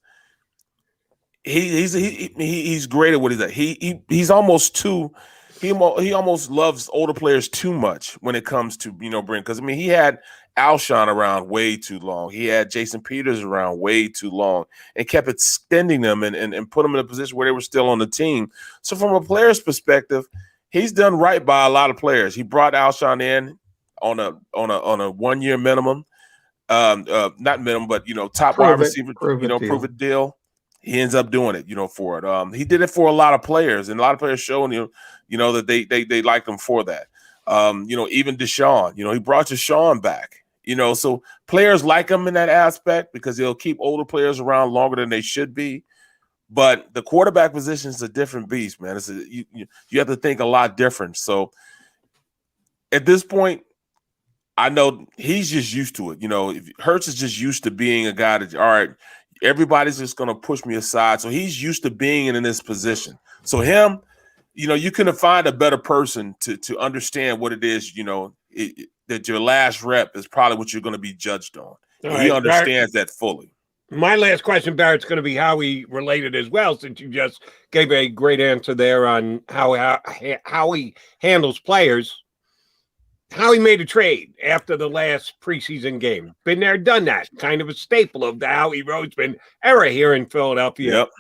he's great at what he's at. He's almost too. He almost loves older players too much when it comes to bring. Because I mean, he had Alshon around way too long. He had Jason Peters around way too long, and kept extending them and put them in a position where they were still on the team. So from a player's perspective, he's done right by a lot of players. He brought Alshon in on a 1 year minimum, not minimum, but top wide receiver, prove it deal. He ends up doing it, for it. He did it for a lot of players, and a lot of players showing that they liked him for that. Even Deshaun, he brought Deshaun back. So players like him in that aspect because he'll keep older players around longer than they should be. But the quarterback position is a different beast, man. You have to think a lot different. So at this point, I know he's just used to it. If Hurts is just used to being a guy that, all right, everybody's just going to push me aside. So he's used to being in this position. So him, you couldn't find a better person to understand what it is, that your last rep is probably what you're going to be judged on. He understands that fully.
My last question, Barrett's going to be Howie related as well, since you just gave a great answer there on how he handles players. Howie made a trade after the last preseason game. Been there, done that. Kind of a staple of the Howie Roseman era here in Philadelphia.
Yep.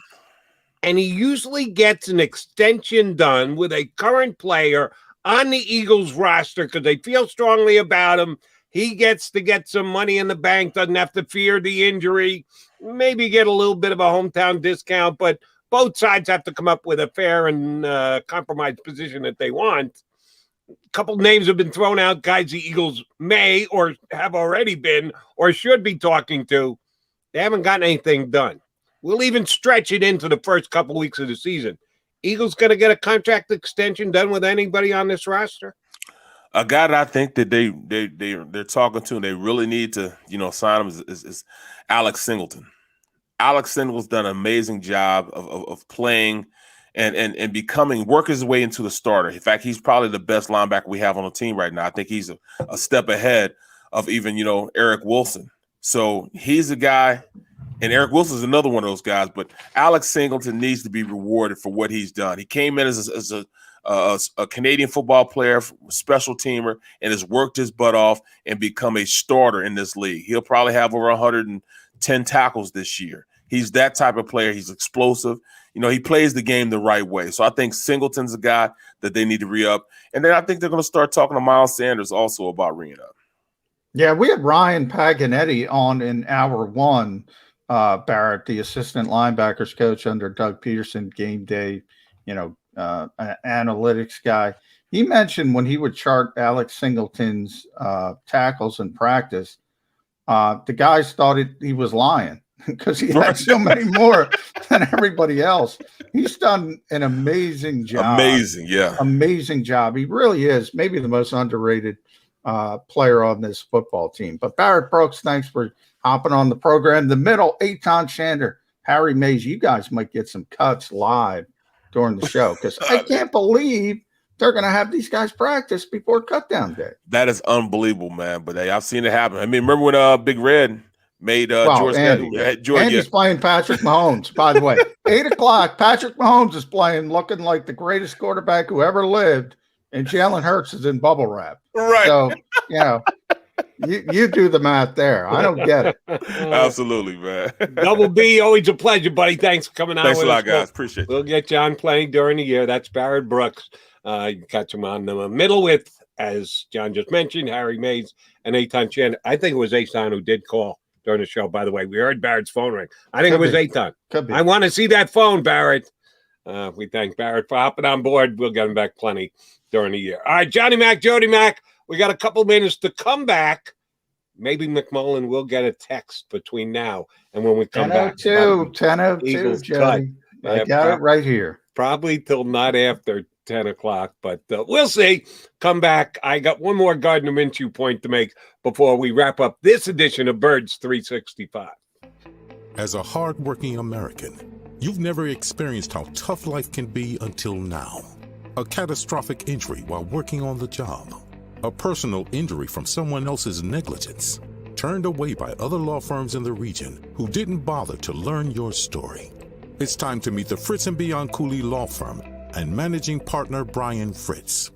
And he usually gets an extension done with a current player on the Eagles roster because they feel strongly about him. He gets to get some money in the bank, doesn't have to fear the injury, maybe get a little bit of a hometown discount, but both sides have to come up with a fair and compromised position that they want. A couple names have been thrown out, guys the Eagles may or have already been or should be talking to. They haven't gotten anything done. We'll even stretch it into the first couple weeks of the season. Eagles going to get a contract extension done with anybody on this roster?
A guy that I think that they're talking to and they really need to sign him is Alex Singleton. Alex Singleton's done an amazing job of playing and working his way into the starter. In fact, he's probably the best linebacker we have on the team right now. I think he's a step ahead of even Eric Wilson. So he's a guy. And Eric Wilson is another one of those guys, but Alex Singleton needs to be rewarded for what he's done. He came in as a Canadian football player, special teamer, and has worked his butt off and become a starter in this league. He'll probably have over 110 tackles this year. He's that type of player. He's explosive. He plays the game the right way. So I think Singleton's a guy that they need to re-up. And then I think they're going to start talking to Miles Sanders also about re-up.
Yeah, we had Ryan Paganetti on in hour one. Barrett, the assistant linebackers coach under Doug Peterson, game day, analytics guy. He mentioned when he would chart Alex Singleton's tackles in practice, the guys thought he was lying because he had so many more than everybody else. He's done an amazing job. Amazing job. He really is maybe the most underrated player on this football team. But Barrett Brooks, thanks for hopping on the program. The middle, Eitan Shander, Harry Mays, you guys might get some cuts live during the show because I can't believe they're going to have these guys practice before cutdown day.
That is unbelievable, man. But hey, I've seen it happen. I mean, remember when Big Red made George
Andy's playing Patrick Mahomes, by the way. 8 o'clock, Patrick Mahomes is playing, looking like the greatest quarterback who ever lived, and Jalen Hurts is in bubble wrap.
Right.
So, you know, you do the math there. I don't get it.
Absolutely, man.
Double B, always a pleasure, buddy. Thanks for coming on.
Thanks a lot, guys. Appreciate it.
We'll get John playing during the year. That's Barrett Brooks. You can catch him on the middle with, as John just mentioned, Harry Mays and Eitan Chan. I think it was Eitan who did call during the show, by the way. We heard Barrett's phone ring. I think it was Eitan. I want to see that phone, Barrett. We thank Barrett for hopping on board. We'll get him back plenty during the year. All right, Johnny Mac, Jody Mac, we got a couple minutes to come back. Maybe McMullen will get a text between now and when we come back.
10:02, Jody. I got it right here.
Probably till not after 10 o'clock, but we'll see. Come back. I got one more Gardner Minshew point to make before we wrap up this edition of Birds 365.
As a hardworking American, you've never experienced how tough life can be until now. A catastrophic injury while working on the job. A personal injury from someone else's negligence. Turned away by other law firms in the region who didn't bother to learn your story. It's time to meet the Fritz & Bianculli Law Firm and managing partner Brian Fritz.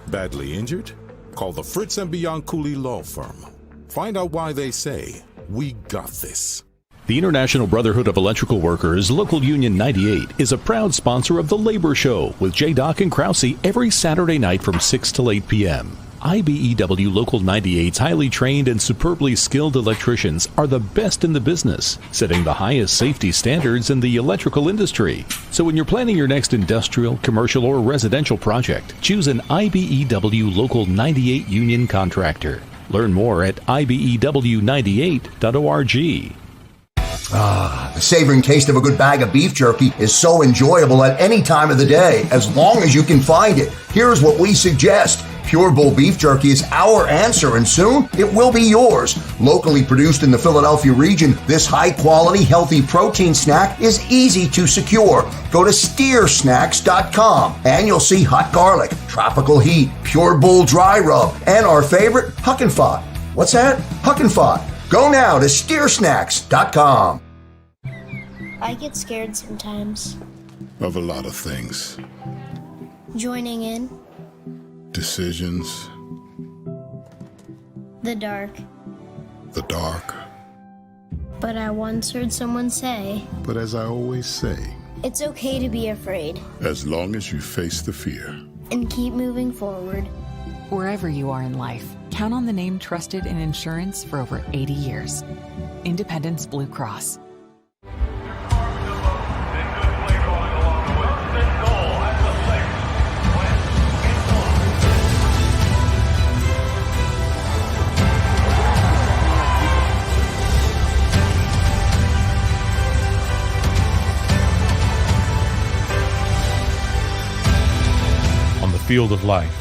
Badly injured? Call the Fritz & Bianculli Law Firm. Find out why they say, "We got this."
The International Brotherhood of Electrical Workers, Local Union 98, is a proud sponsor of The Labor Show with J. and Krause every Saturday night from 6 till 8 p.m. IBEW Local 98's highly trained and superbly skilled electricians are the best in the business, setting the highest safety standards in the electrical industry. So when you're planning your next industrial, commercial, or residential project, choose an IBEW Local 98 union contractor. Learn more at IBEW98.org.
The savoring taste of a good bag of beef jerky is so enjoyable at any time of the day, as long as you can find it. Here's what we suggest. Pure Bull beef jerky is our answer, and soon it will be yours. Locally produced in the Philadelphia region, this high-quality, healthy protein snack is easy to secure. Go to steersnacks.com, and you'll see hot garlic, tropical heat, Pure Bull dry rub, and our favorite, Huck and Fod. What's that? Huck and Fod. Go now to steersnacks.com.
I get scared sometimes.
Of a lot of things.
Joining in.
Decisions.
The dark.
The dark.
But I once heard someone say,
But as I always say,
it's okay to be afraid.
as long as you face the fear.
And keep moving forward.
Wherever you are in life, count on the name trusted in insurance for over 80 years. Independence Blue Cross.
On the field of life,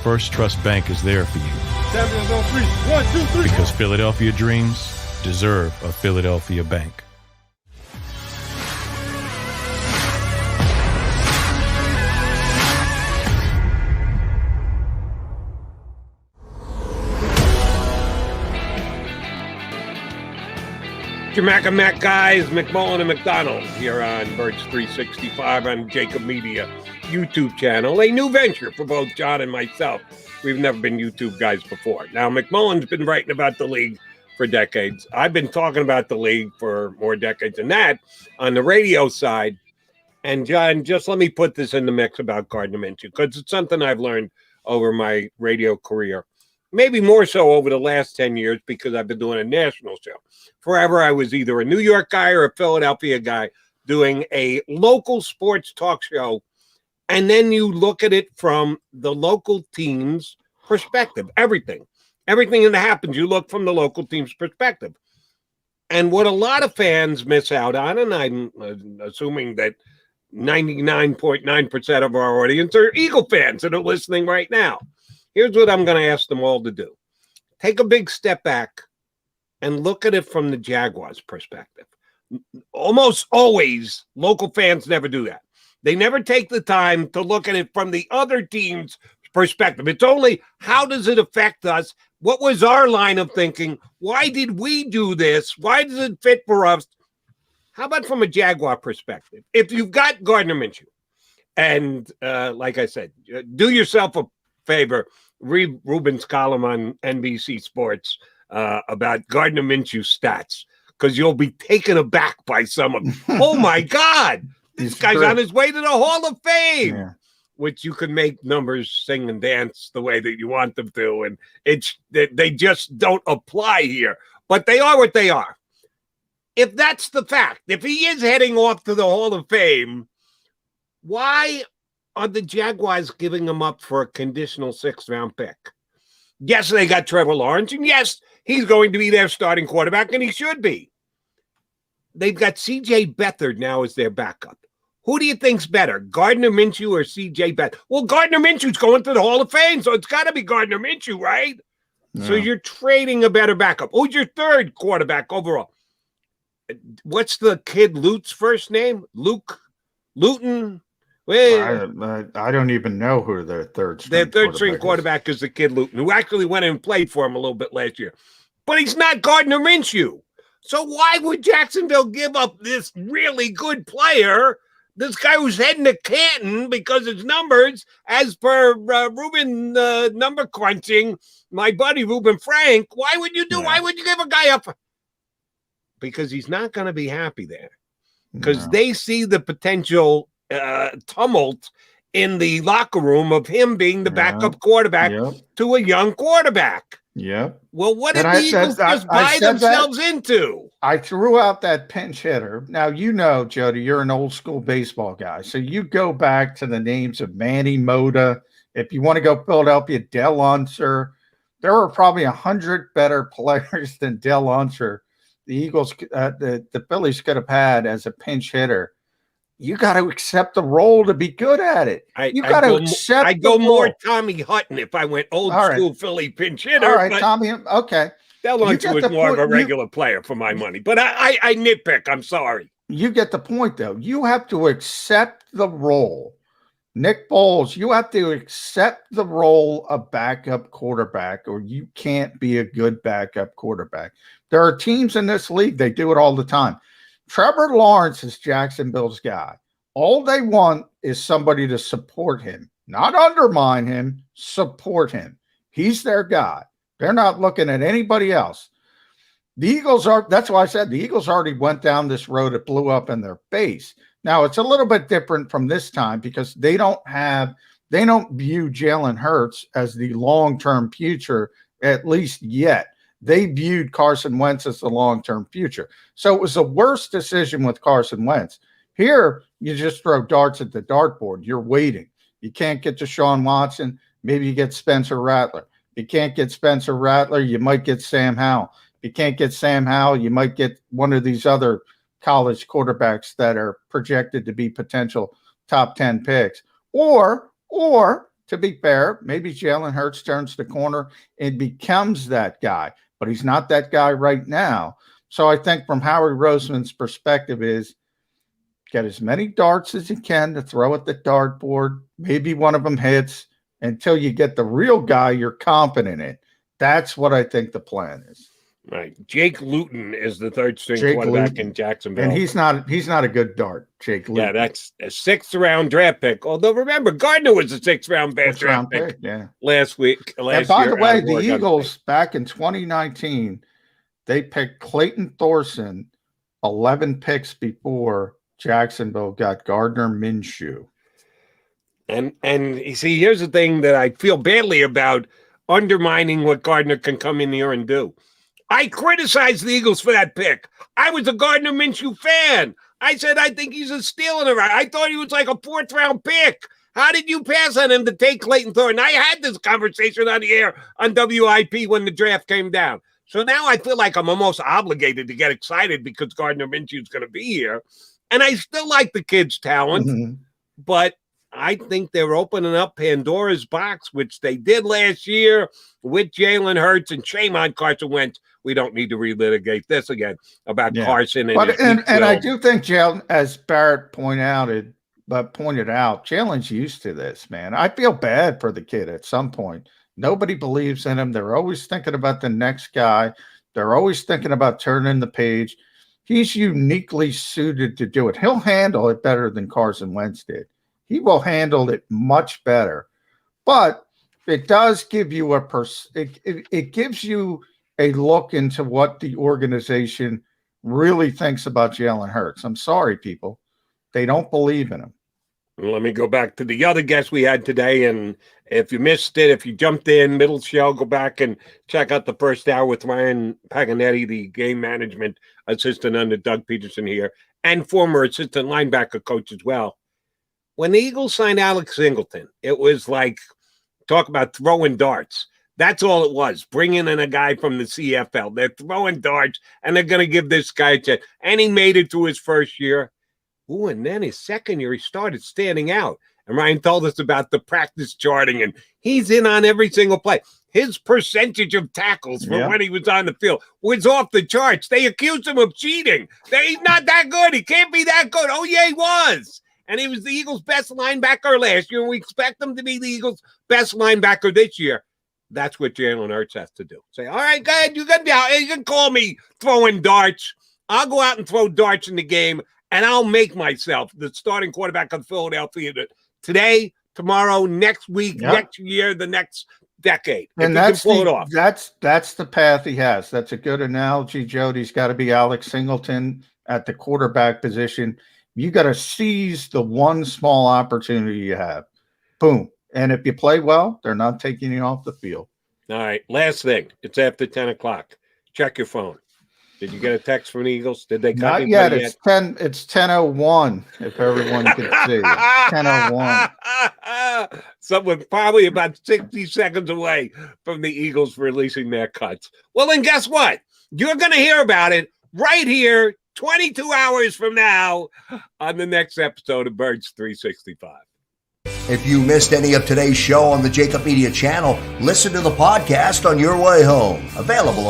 First Trust Bank is there for you.
Champions on three. 1, 2, 3.
Because Philadelphia dreams deserve a Philadelphia bank.
Mac guys, McMullen and McDonald here on Birds 365 on JAKIB Media YouTube channel. A new venture for both John and myself. We've never been YouTube guys before. Now, McMullen's been writing about the league for decades. I've been talking about the league for more decades than that on the radio side. And John, just let me put this in the mix about Gardner Minshew, because it's something I've learned over my radio career. Maybe more so over the last 10 years because I've been doing a national show. Forever, I was either a New York guy or a Philadelphia guy doing a local sports talk show. And then you look at it from the local team's perspective. Everything that happens, you look from the local team's perspective. And what a lot of fans miss out on, and I'm assuming that 99.9% of our audience are Eagle fans that are listening right now. Here's what I'm going to ask them all to do. Take a big step back and look at it from the Jaguars' perspective. Almost always, local fans never do that. They never take the time to look at it from the other team's perspective. It's only, how does it affect us? What was our line of thinking? Why did we do this? Why does it fit for us? How about from a Jaguar perspective? If you've got Gardner Minshew, and like I said, do yourself a favor, read Ruben's column on NBC Sports about Gardner Minshew stats, because you'll be taken aback by some of them. Oh, my God. This guy's on his way to the Hall of Fame. Yeah. Which you can make numbers sing and dance the way that you want them to, and they just don't apply here. But they are what they are. If that's the fact, if he is heading off to the Hall of Fame, why are the Jaguars giving him up for a conditional 6th-round pick? Yes, they got Trevor Lawrence, and yes, he's going to be their starting quarterback, and he should be. They've got C.J. Beathard now as their backup. Who do you think's better, Gardner Minshew or C.J. Beathard? Well, Gardner Minshew's going to the Hall of Fame, so it's got to be Gardner Minshew, right? Yeah. So you're trading a better backup. Who's your 3rd quarterback overall? What's the kid Lute's first name? Luton?
I don't even know who their third-string
quarterback is the kid Luton, who actually went and played for him a little bit last year. But he's not Gardner Minshew. So why would Jacksonville give up this really good player, this guy who's heading to Canton because his numbers, as per Ruben number crunching, my buddy Ruben Frank, why would you give a guy up? Because he's not going to be happy there. Because they see the potential tumult in the locker room of him being the backup quarterback to a young quarterback.
Yeah.
Well, what did the Eagles just buy themselves into?
I threw out that pinch hitter. Now, you know, Jody, you're an old school baseball guy. So you go back to the names of Manny Mota. If you want to go Philadelphia, Del Unser. There were probably 100 better players than Del Unser the Eagles, the Phillies could have had as a pinch hitter. You got to accept the role to be good at it. You got to accept.
I go more Tommy Hutton if I went old school Philly pinch hitter.
All right, Tommy. Okay.
Del Unser was more of a regular player for my money, but I nitpick. I'm sorry.
You get the point, though. You have to accept the role. Nick Foles, you have to accept the role of backup quarterback, or you can't be a good backup quarterback. There are teams in this league, they do it all the time. Trevor Lawrence is Jacksonville's guy. All they want is somebody to support him, not undermine him, support him. He's their guy. They're not looking at anybody else. The Eagles are, that's why I said the Eagles already went down this road. It blew up in their face. Now, it's a little bit different from this time because they don't view Jalen Hurts as the long-term future, at least yet. They viewed Carson Wentz as the long-term future. So it was the worst decision with Carson Wentz. Here, you just throw darts at the dartboard. You're waiting. You can't get to Deshaun Watson. Maybe you get Spencer Rattler. If you can't get Spencer Rattler, you might get Sam Howell. If you can't get Sam Howell, you might get one of these other college quarterbacks that are projected to be potential top 10 picks. Or to be fair, maybe Jalen Hurts turns the corner and becomes that guy, but he's not that guy right now. So I think from Howie Roseman's perspective is get as many darts as you can to throw at the dartboard. Maybe one of them hits until you get the real guy you're confident in. That's what I think the plan is.
Right. Jake Luton is the third-string quarterback in Jacksonville.
And he's not a good dart, Jake Luton.
Yeah, that's a 6th-round draft pick. Although, remember, Gardner was a 6th-round draft pick last week.
And by the way, the Eagles, back in 2019, they picked Clayton Thorson 11 picks before Jacksonville got Gardner Minshew.
And you see, here's the thing that I feel badly about undermining what Gardner can come in here and do. I criticized the Eagles for that pick. I was a Gardner Minshew fan. I said, I think he's a steal in a round. I thought he was like a 4th-round pick. How did you pass on him to take Clayton Thornton? I had this conversation on the air on WIP when the draft came down. So now I feel like I'm almost obligated to get excited because Gardner Minshew is going to be here. And I still like the kid's talent, but I think they're opening up Pandora's box, which they did last year with Jalen Hurts, and shame on Carson Wentz. We don't need to relitigate this again about Carson.
And I do think, Jalen, as Barrett pointed out, pointed out, Jalen's used to this, man. I feel bad for the kid at some point. Nobody believes in him. They're always thinking about the next guy. They're always thinking about turning the page. He's uniquely suited to do it. He'll handle it better than Carson Wentz did. He will handle it much better. But it does give you it gives you a look into what the organization really thinks about Jalen Hurts. I'm sorry, people. They don't believe in him.
Let me go back to the other guest we had today. And if you missed it, if you jumped in, middle show, go back and check out the first hour with Ryan Paganetti, the game management assistant under Doug Peterson here, and former assistant linebacker coach as well. When the Eagles signed Alex Singleton, it was like, talk about throwing darts. That's all it was, bringing in a guy from the CFL. They're throwing darts, and they're going to give this guy a chance. And he made it through his first year. Ooh, and then his second year, he started standing out. And Ryan told us about the practice charting, and he's in on every single play. His percentage of tackles from when he was on the field was off the charts. They accused him of cheating. He's not that good. He can't be that good. Oh, yeah, he was. And he was the Eagles' best linebacker last year, and we expect him to be the Eagles' best linebacker this year. That's what Jalen Hurts has to do. Say, all right, go ahead. You can call me throwing darts. I'll go out and throw darts in the game, and I'll make myself the starting quarterback of Philadelphia today, tomorrow, next week, next year, the next decade.
And that's the path he has. That's a good analogy, Jody's got to be Alex Singleton at the quarterback position. You got to seize the one small opportunity you have. Boom. And if you play well, they're not taking you off the field.
All right. Last thing. It's after 10 o'clock. Check your phone. Did you get a text from the Eagles? Did they
not yet? It's 10:01. If everyone can see, 10:01.
Someone probably about 60 seconds away from the Eagles releasing their cuts. Well, then guess what? You're going to hear about it right here, 22 hours from now, on the next episode of Birds 365.
If you missed any of today's show on the JAKIB Media channel, listen to the podcast on your way home. Available